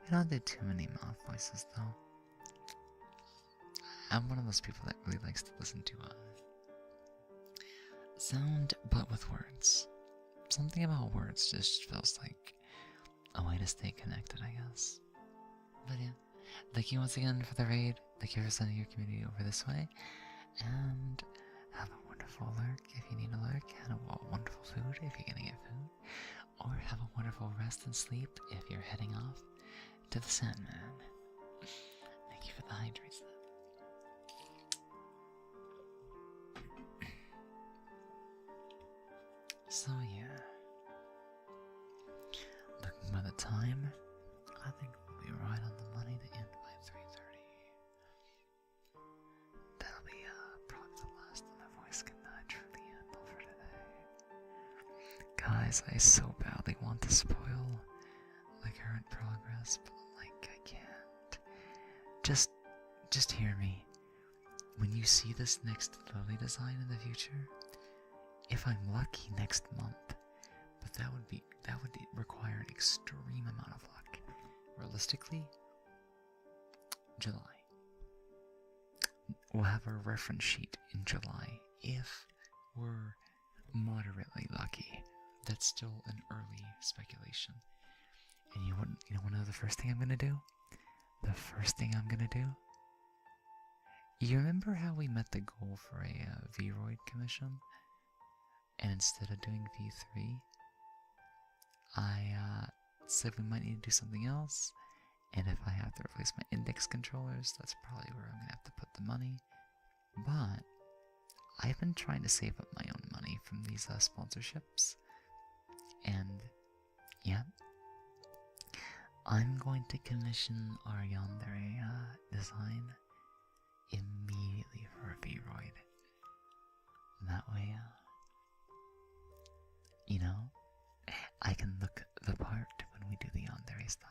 S1: I don't do too many mouth voices though. I'm one of those people that really likes to listen to sound, but with words. Something about words just feels like a way to stay connected, I guess. But yeah, thank you once again for the raid. Thank you for sending your community over this way. And have a wonderful lurk if you need a lurk. And a wonderful food if you're gonna get food. Or have a wonderful rest and sleep if you're heading off to the Sandman. Thank you for the hydrates. So yeah, looking by the time, I think we'll be right on the money to end by 3:30. That'll be probably the last of my voice can truly handle for today. Guys, I so badly want to spoil the current progress, but I'm like, I can't. Just hear me. When you see this next Lily design in the future, if I'm lucky next month, but that would require an extreme amount of luck. Realistically, July. We'll have a reference sheet in July if we're moderately lucky. That's still an early speculation. And you want to know the first thing I'm gonna do? The first thing I'm gonna do? You remember how we met the goal for a Vroid commission? And instead of doing V3, I said we might need to do something else. And if I have to replace my index controllers, that's probably where I'm going to have to put the money. But I've been trying to save up my own money from these sponsorships. And yeah, I'm going to commission our Yandere design immediately for a Vroid. That way, I can look the part when we do the Yandere stuff.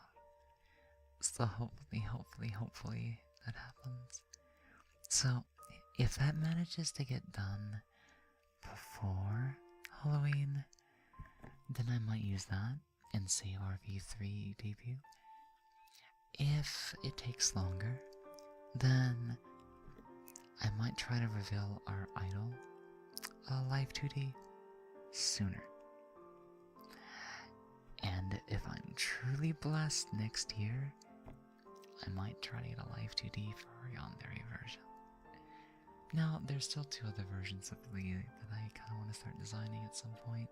S1: So hopefully that happens. So, if that manages to get done before Halloween, then I might use that and save our V3 debut. If it takes longer, then I might try to reveal our idol, Live 2D, sooner. And if I'm truly blessed next year, I might try to get a Live 2D for our Yandere version. Now, there's still 2 other versions of Lee that I kind of want to start designing at some point.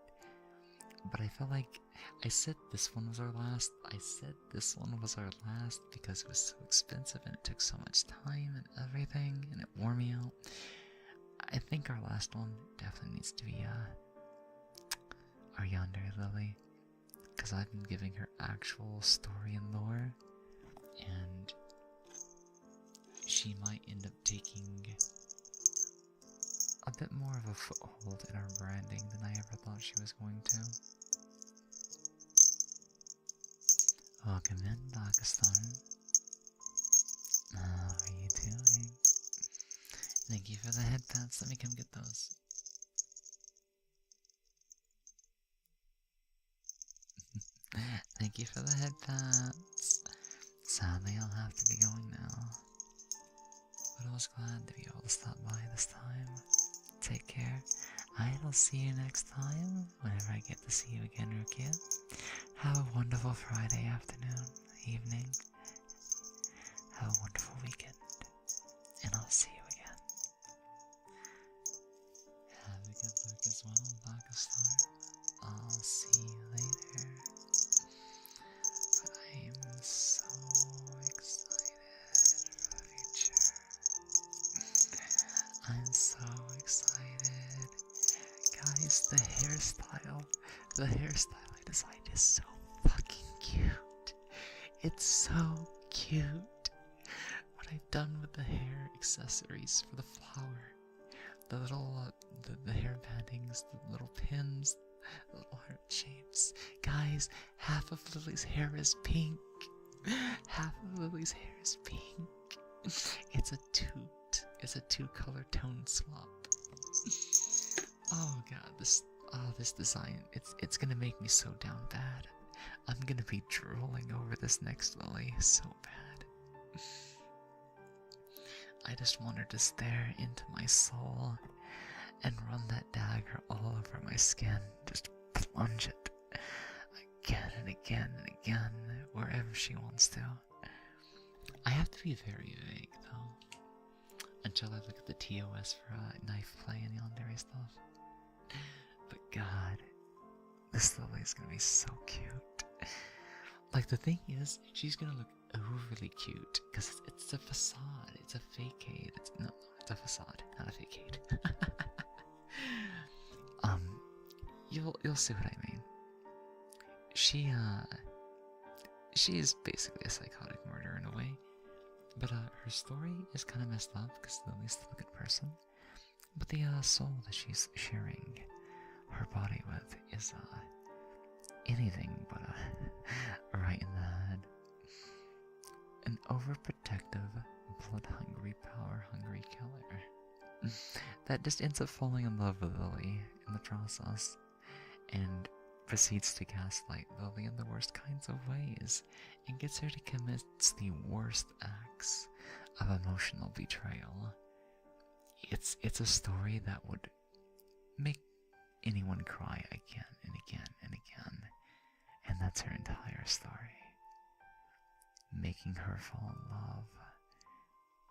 S1: But I felt like I said this one was our last. Because it was so expensive and it took so much time and everything, and it wore me out. I think our last one definitely needs to be our Yandere Lily, because I've been giving her actual story and lore, and she might end up taking a bit more of a foothold in our branding than I ever thought she was going to. Welcome in, Darkstorm. How are you doing? Thank you for the head pats. Let me come get those. Thank you for the head pats. Sadly, I'll have to be going now. But I was glad to be able to stop by this time. Take care. I'll see you next time, whenever I get to see you again, Rukia. Have a wonderful Friday afternoon, evening. Have a wonderful weekend. And I'll see you again. Have a good look as well, Darkstorm. I'll see you later. But I am so excited for the future. I'm so excited. Guys, the hairstyle I designed is so fucking cute. It's so cute. What I've done with the hair accessories for the flower, the little, the hair bandings, the little pins, the little heart shapes. Guys, half of Lily's hair is pink. Half of Lily's hair is pink. It's a two-color tone swap. Oh god, this design, it's gonna make me so down bad. I'm I'm gonna be drooling over this next lily so bad. I just want her to stare into my soul and run that dagger all over my skin. Just plunge it again and again and again, wherever she wants to. I have to be very vague, though, until I look at the TOS for knife play and yandere stuff. But God, this lily is gonna be so cute. Like, the thing is, she's gonna look overly cute, because it's a facade, it's a fakeade. No, it's a facade, not a fakeade. You'll see what I mean. She is basically a psychotic murderer in a way, but her story is kind of messed up because Lily's still a good person. But the soul that she's sharing her body with is anything but right in the head. An overprotective, blood-hungry, power-hungry killer that just ends up falling in love with Lily in the process, and proceeds to gaslight Lily in the worst kinds of ways, and gets her to commit the worst acts of emotional betrayal. It's a story that would make anyone cry again and again and again, and that's her entire story. Making her fall in love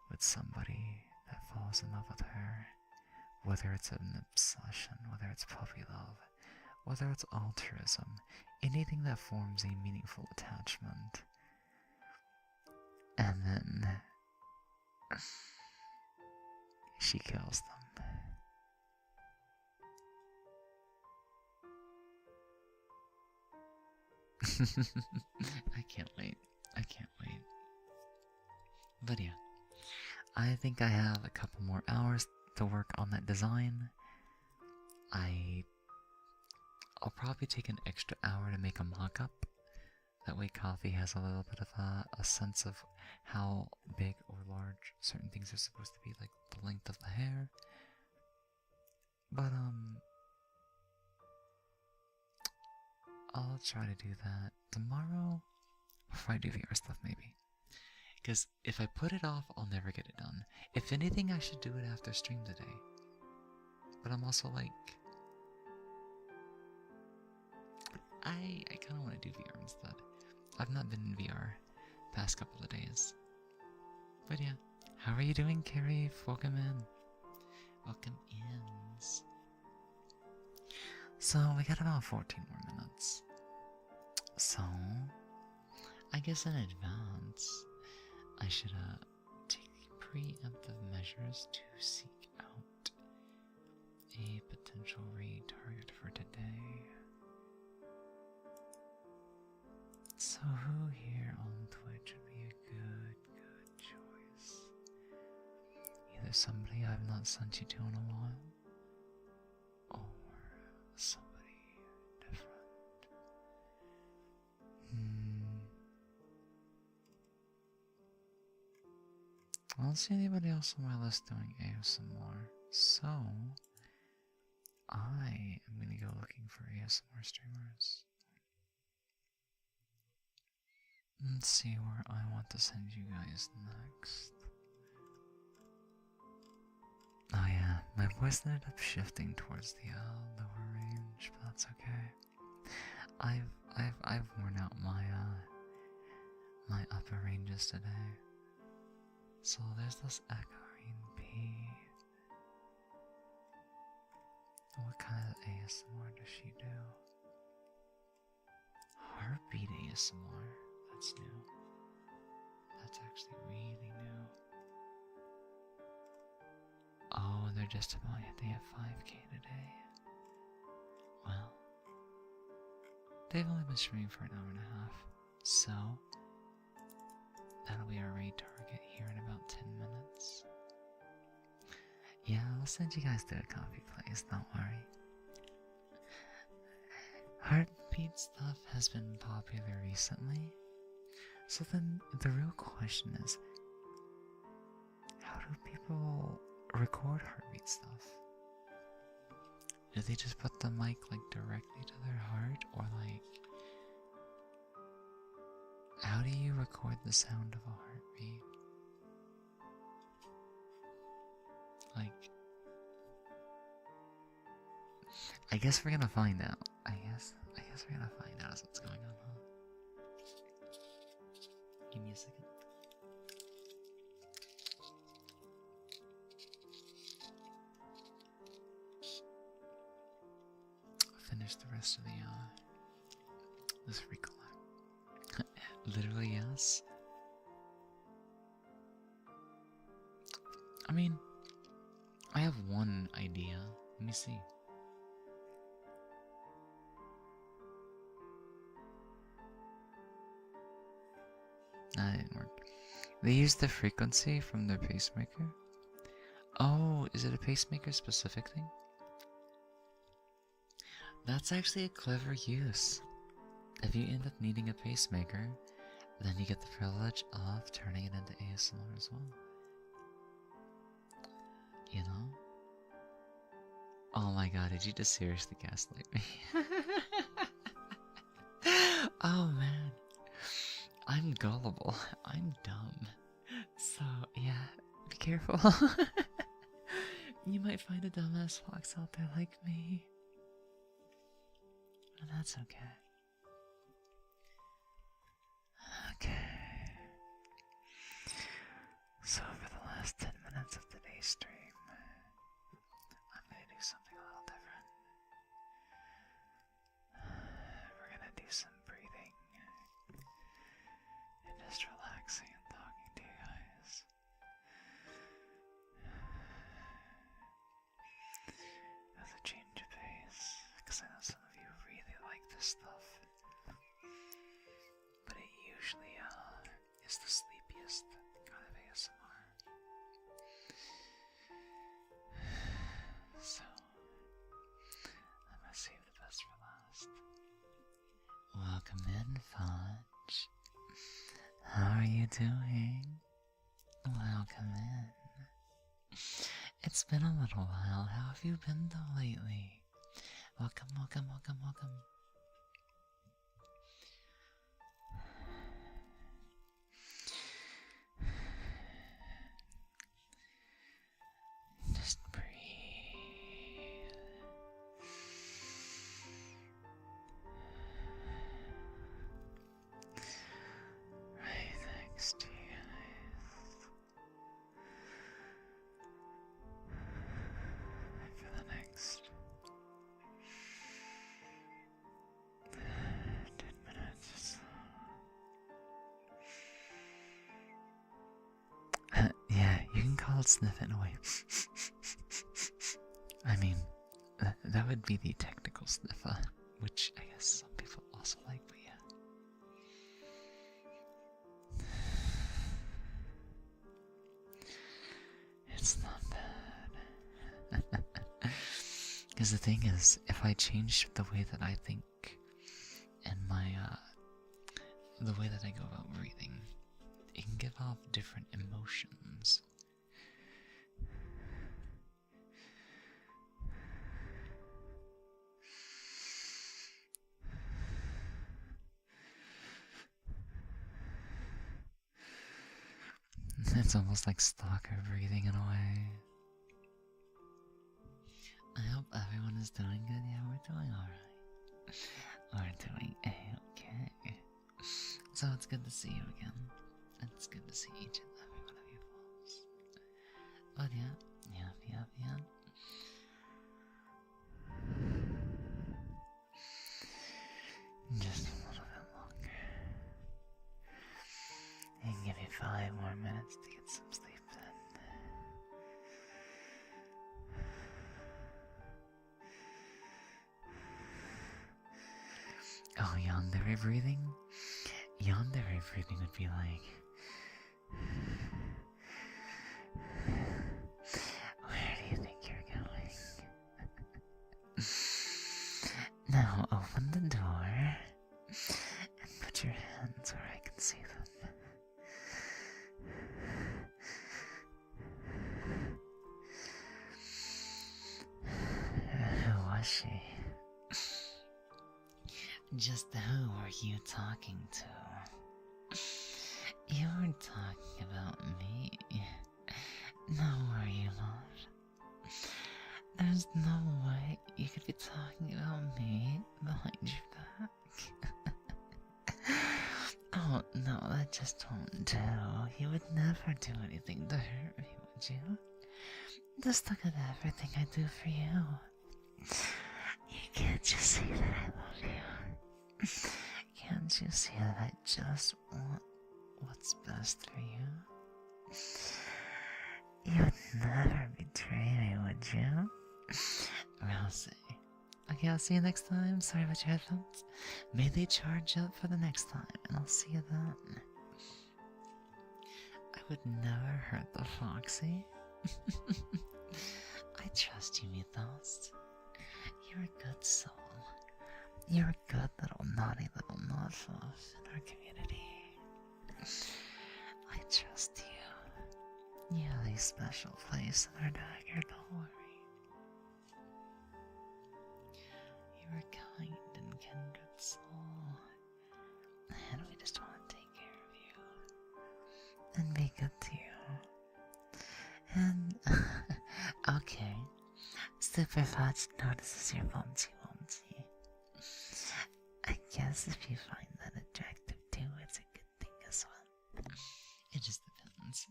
S1: with somebody that falls in love with her, whether it's an obsession, whether it's puppy love, whether it's altruism, anything that forms a meaningful attachment. And then she kills them. I can't wait. I can't wait. But yeah, I think I have a couple more hours to work on that design. I'll probably take an extra hour to make a mock-up. That way Coffee has a little bit of a sense of how big or large certain things are supposed to be, like the length of the hair. But, I'll try to do that tomorrow, before I do VR stuff, maybe. Because if I put it off, I'll never get it done. If anything, I should do it after stream today. But I'm also like, I kind of want to do VR instead. I've not been in VR past couple of days. But yeah, how are you doing, Carrie? Welcome in. Welcome ins. So, we got about 14 more minutes. So, I guess in advance, I should take preemptive measures to seek out a potential raid target for today. So who here on Twitch would be a good choice? Either somebody I've not sent you to in a while, or somebody different. I don't see anybody else on my list doing ASMR, so I am gonna go looking for ASMR streamers. Let's see where I want to send you guys next. Oh yeah, my voice ended up shifting towards the lower range, but that's okay. I've worn out my upper ranges today. So there's this echoing P. What kind of ASMR does she do? Heartbeat ASMR. That's new. That's actually really new. Oh, and they're just about they have 5K today. Well, they've only been streaming for an hour and a half, so that'll be our raid target here in about 10 minutes. Yeah, I'll send you guys to a coffee place, don't worry. Heartbeat stuff has been popular recently. So then the real question is, how do people record heartbeat stuff? Do they just put the mic like directly to their heart, or like How do you record the sound of a heartbeat? Like, I guess we're gonna find out. I guess we're gonna find out what's going on, huh? Give me a second. Finish the rest of the this recollect. Literally, yes. I mean, I have one idea. Let me see. That didn't work. They used the frequency from their pacemaker? Oh, is it a pacemaker specific thing? That's actually a clever use. If you end up needing a pacemaker, then you get the privilege of turning it into ASMR as well. You know? Oh my god, did you just seriously gaslight me? Oh man. I'm gullible. I'm dumb. So, yeah, be careful. You might find a dumbass fox out there like me. But that's okay. Okay. So for the last 10 minutes of today's stream, I'm gonna do something a little different. We're gonna do some breathing and just relaxing and talking to you guys. As a change of pace, because I know some of you really like this stuff. But it usually is the sleepiest kind of ASMR. So, I'm gonna save the best for last. Welcome in, Fudge. How are you doing? Welcome in. It's been a little while. How have you been though lately? Welcome, welcome, welcome, welcome. Just breathe. Right next to you. For the next 10 minutes. Yeah, you can call it sniffing away. I mean, that would be the technical sniffer, which I guess some people also like, but yeah. It's not bad. Because the thing is, if I change the way that I think and the way that I go about breathing, it can give off different emotions. It's almost like stalker breathing in a way. I hope everyone is doing good. Yeah, we're doing alright. We're doing a-okay. So it's good to see you again. It's good to see each and every one of you folks. But yeah. Just a little bit longer. I can give you 5 more minutes to get some sleep in. Oh, yandere breathing? Yandere breathing would be like... Where do you think you're going? Now open the door and put your hands where I can see them. Who was she? Just who were you talking to? You were talking about me. No worry, love. There's no way you could be talking about me behind your back. Oh no, that just won't do. You would never do anything to hurt me, would you? Just look at everything I do for you. You can't just see that I love you. Can't you see that I just want what's best for you? You would never betray me, would you? I'll see. Okay, I'll see you next time. Sorry about your headphones. May they charge up for the next time, and I'll see you then. I would never hurt the Foxy. I trust you, Mythos. You're a good soul. You're a good little naughty little knot-off in our community. I trust you. You have a special place in our dagger, don't worry. You're a kind and kindred soul, and we just want to take care of you and be good to you. And okay, Super Fudge notices your bumpty. I guess if you find that attractive too, it's a good thing as well. It just depends.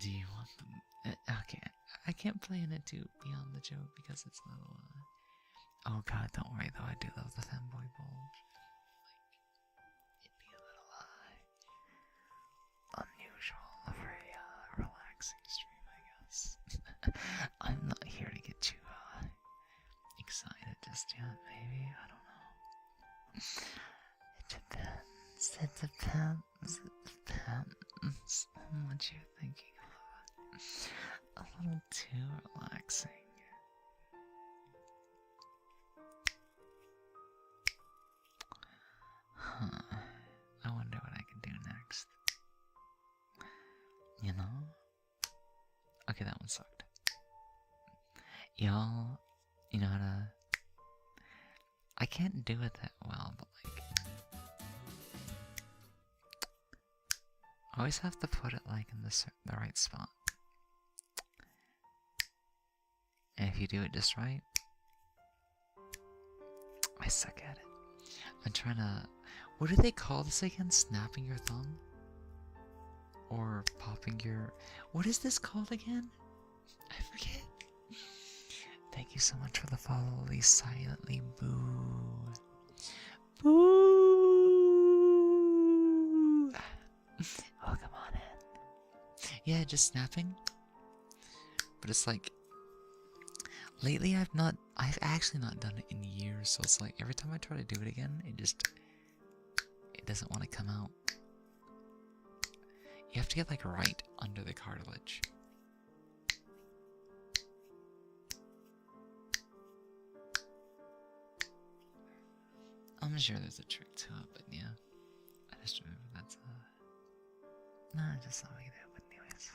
S1: Do you want them? Okay, I can't play in it too beyond the joke because it's a little. Oh god, don't worry though. I do love the Femboy bulb. Like, it'd be a little unusual, a very relaxing stream, I guess. I'm not here to get you excited just yet. Maybe, I don't know. It depends. It depends. It depends on what you're thinking of. A little too relaxing. Huh. I wonder what I can do next. You know? Okay, that one sucked. Y'all, you know how to... I can't do it that well, but like... I always have to put it like in the right spot. And if you do it just right... I suck at it. I'm trying to... What do they call this again? Snapping your thumb? Or popping your... What is this called again? I forget. Thank you so much for the follow, Lee Silently Boo. Boo! Welcome on in. Yeah, just snapping. But it's like... Lately I've actually not done it in years, so it's like every time I try to do it again, it doesn't want to come out. You have to get like right under the cartilage. I'm sure there's a trick to it, but yeah. I just remember that's no, I just thought we could do it, but anyways.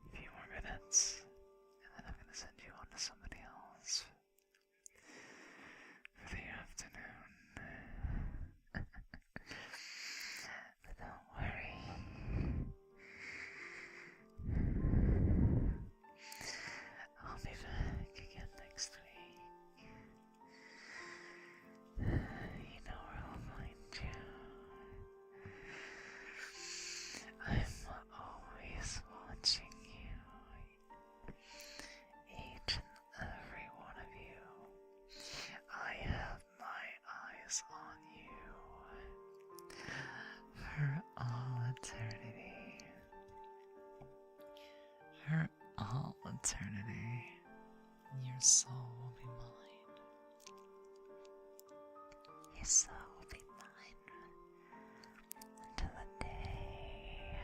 S1: A few more minutes, and then I'm gonna send you on to somebody else for the afternoon. But don't worry. I'll be back again next week. You know where I'll find you. I'm always watching you. Each and every one of you. I have my eyes on you. For all eternity. For all eternity. Your soul will be mine. Your soul will be mine until the day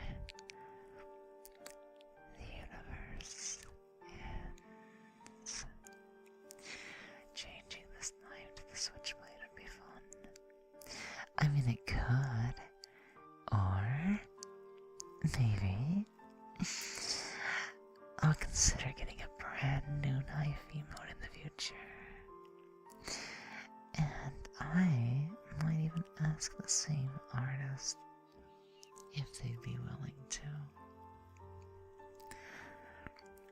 S1: the universe ends. Changing this knife to the switchblade would be fun. I mean, it could. Or maybe I'll consider getting a brand new knife emote in the future. ask the same artist if they'd be willing to.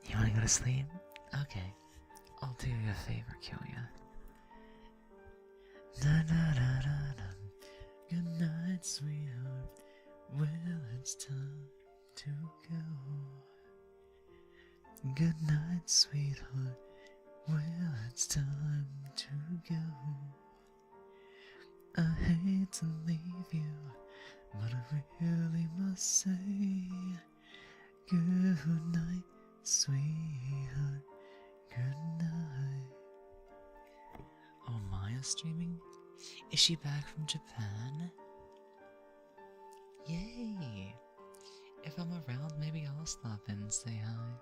S1: You wanna go to sleep? Okay, I'll do you a favor, Kyoya. Na na na na na. Good night, sweetheart. Well, it's time to go. Good night, sweetheart. Well, it's time to go. I hate to leave you, but I really must say good night, sweetheart. Good night. Oh, Maya's streaming? Is she back from Japan? Yay! If I'm around, maybe I'll stop in and say hi.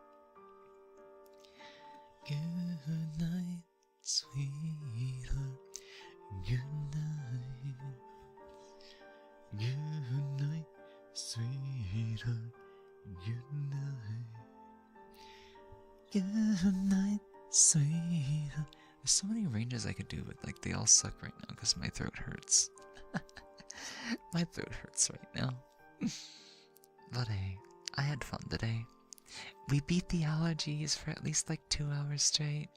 S1: Good night, sweetheart. Good night. Good night, sweetheart. Good night. Good night, sweetheart. There's so many ranges I could do, but like they all suck right now because my throat hurts. My throat hurts right now. But hey, I had fun today. We beat the allergies for at least like 2 hours straight.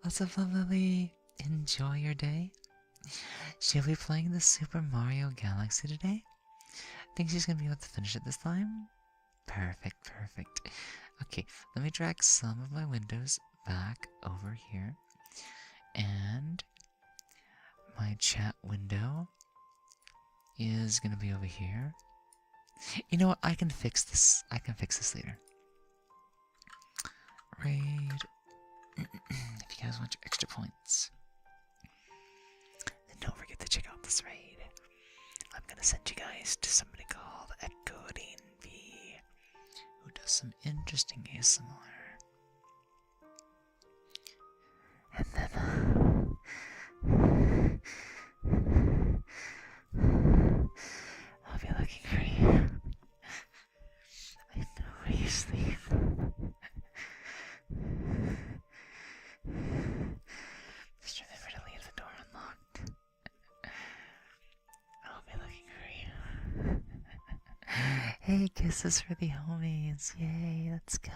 S1: Lots of fun, Lily. Enjoy your day. She'll be playing the Super Mario Galaxy today. Think she's gonna be able to finish it this time? Perfect, perfect. Okay, let me drag some of my windows back over here. And my chat window is gonna be over here. You know what? I can fix this. I can fix this later. Raid. If you guys want your extra points, then don't forget to check out this raid. I'm gonna send you guys to somebody called Echoing V, who does some interesting ASMR. And then I'll be looking for you. I know where you sleep. Just remember to leave the door unlocked. I'll be looking for you. Hey, kisses for the homies. Yay, let's go.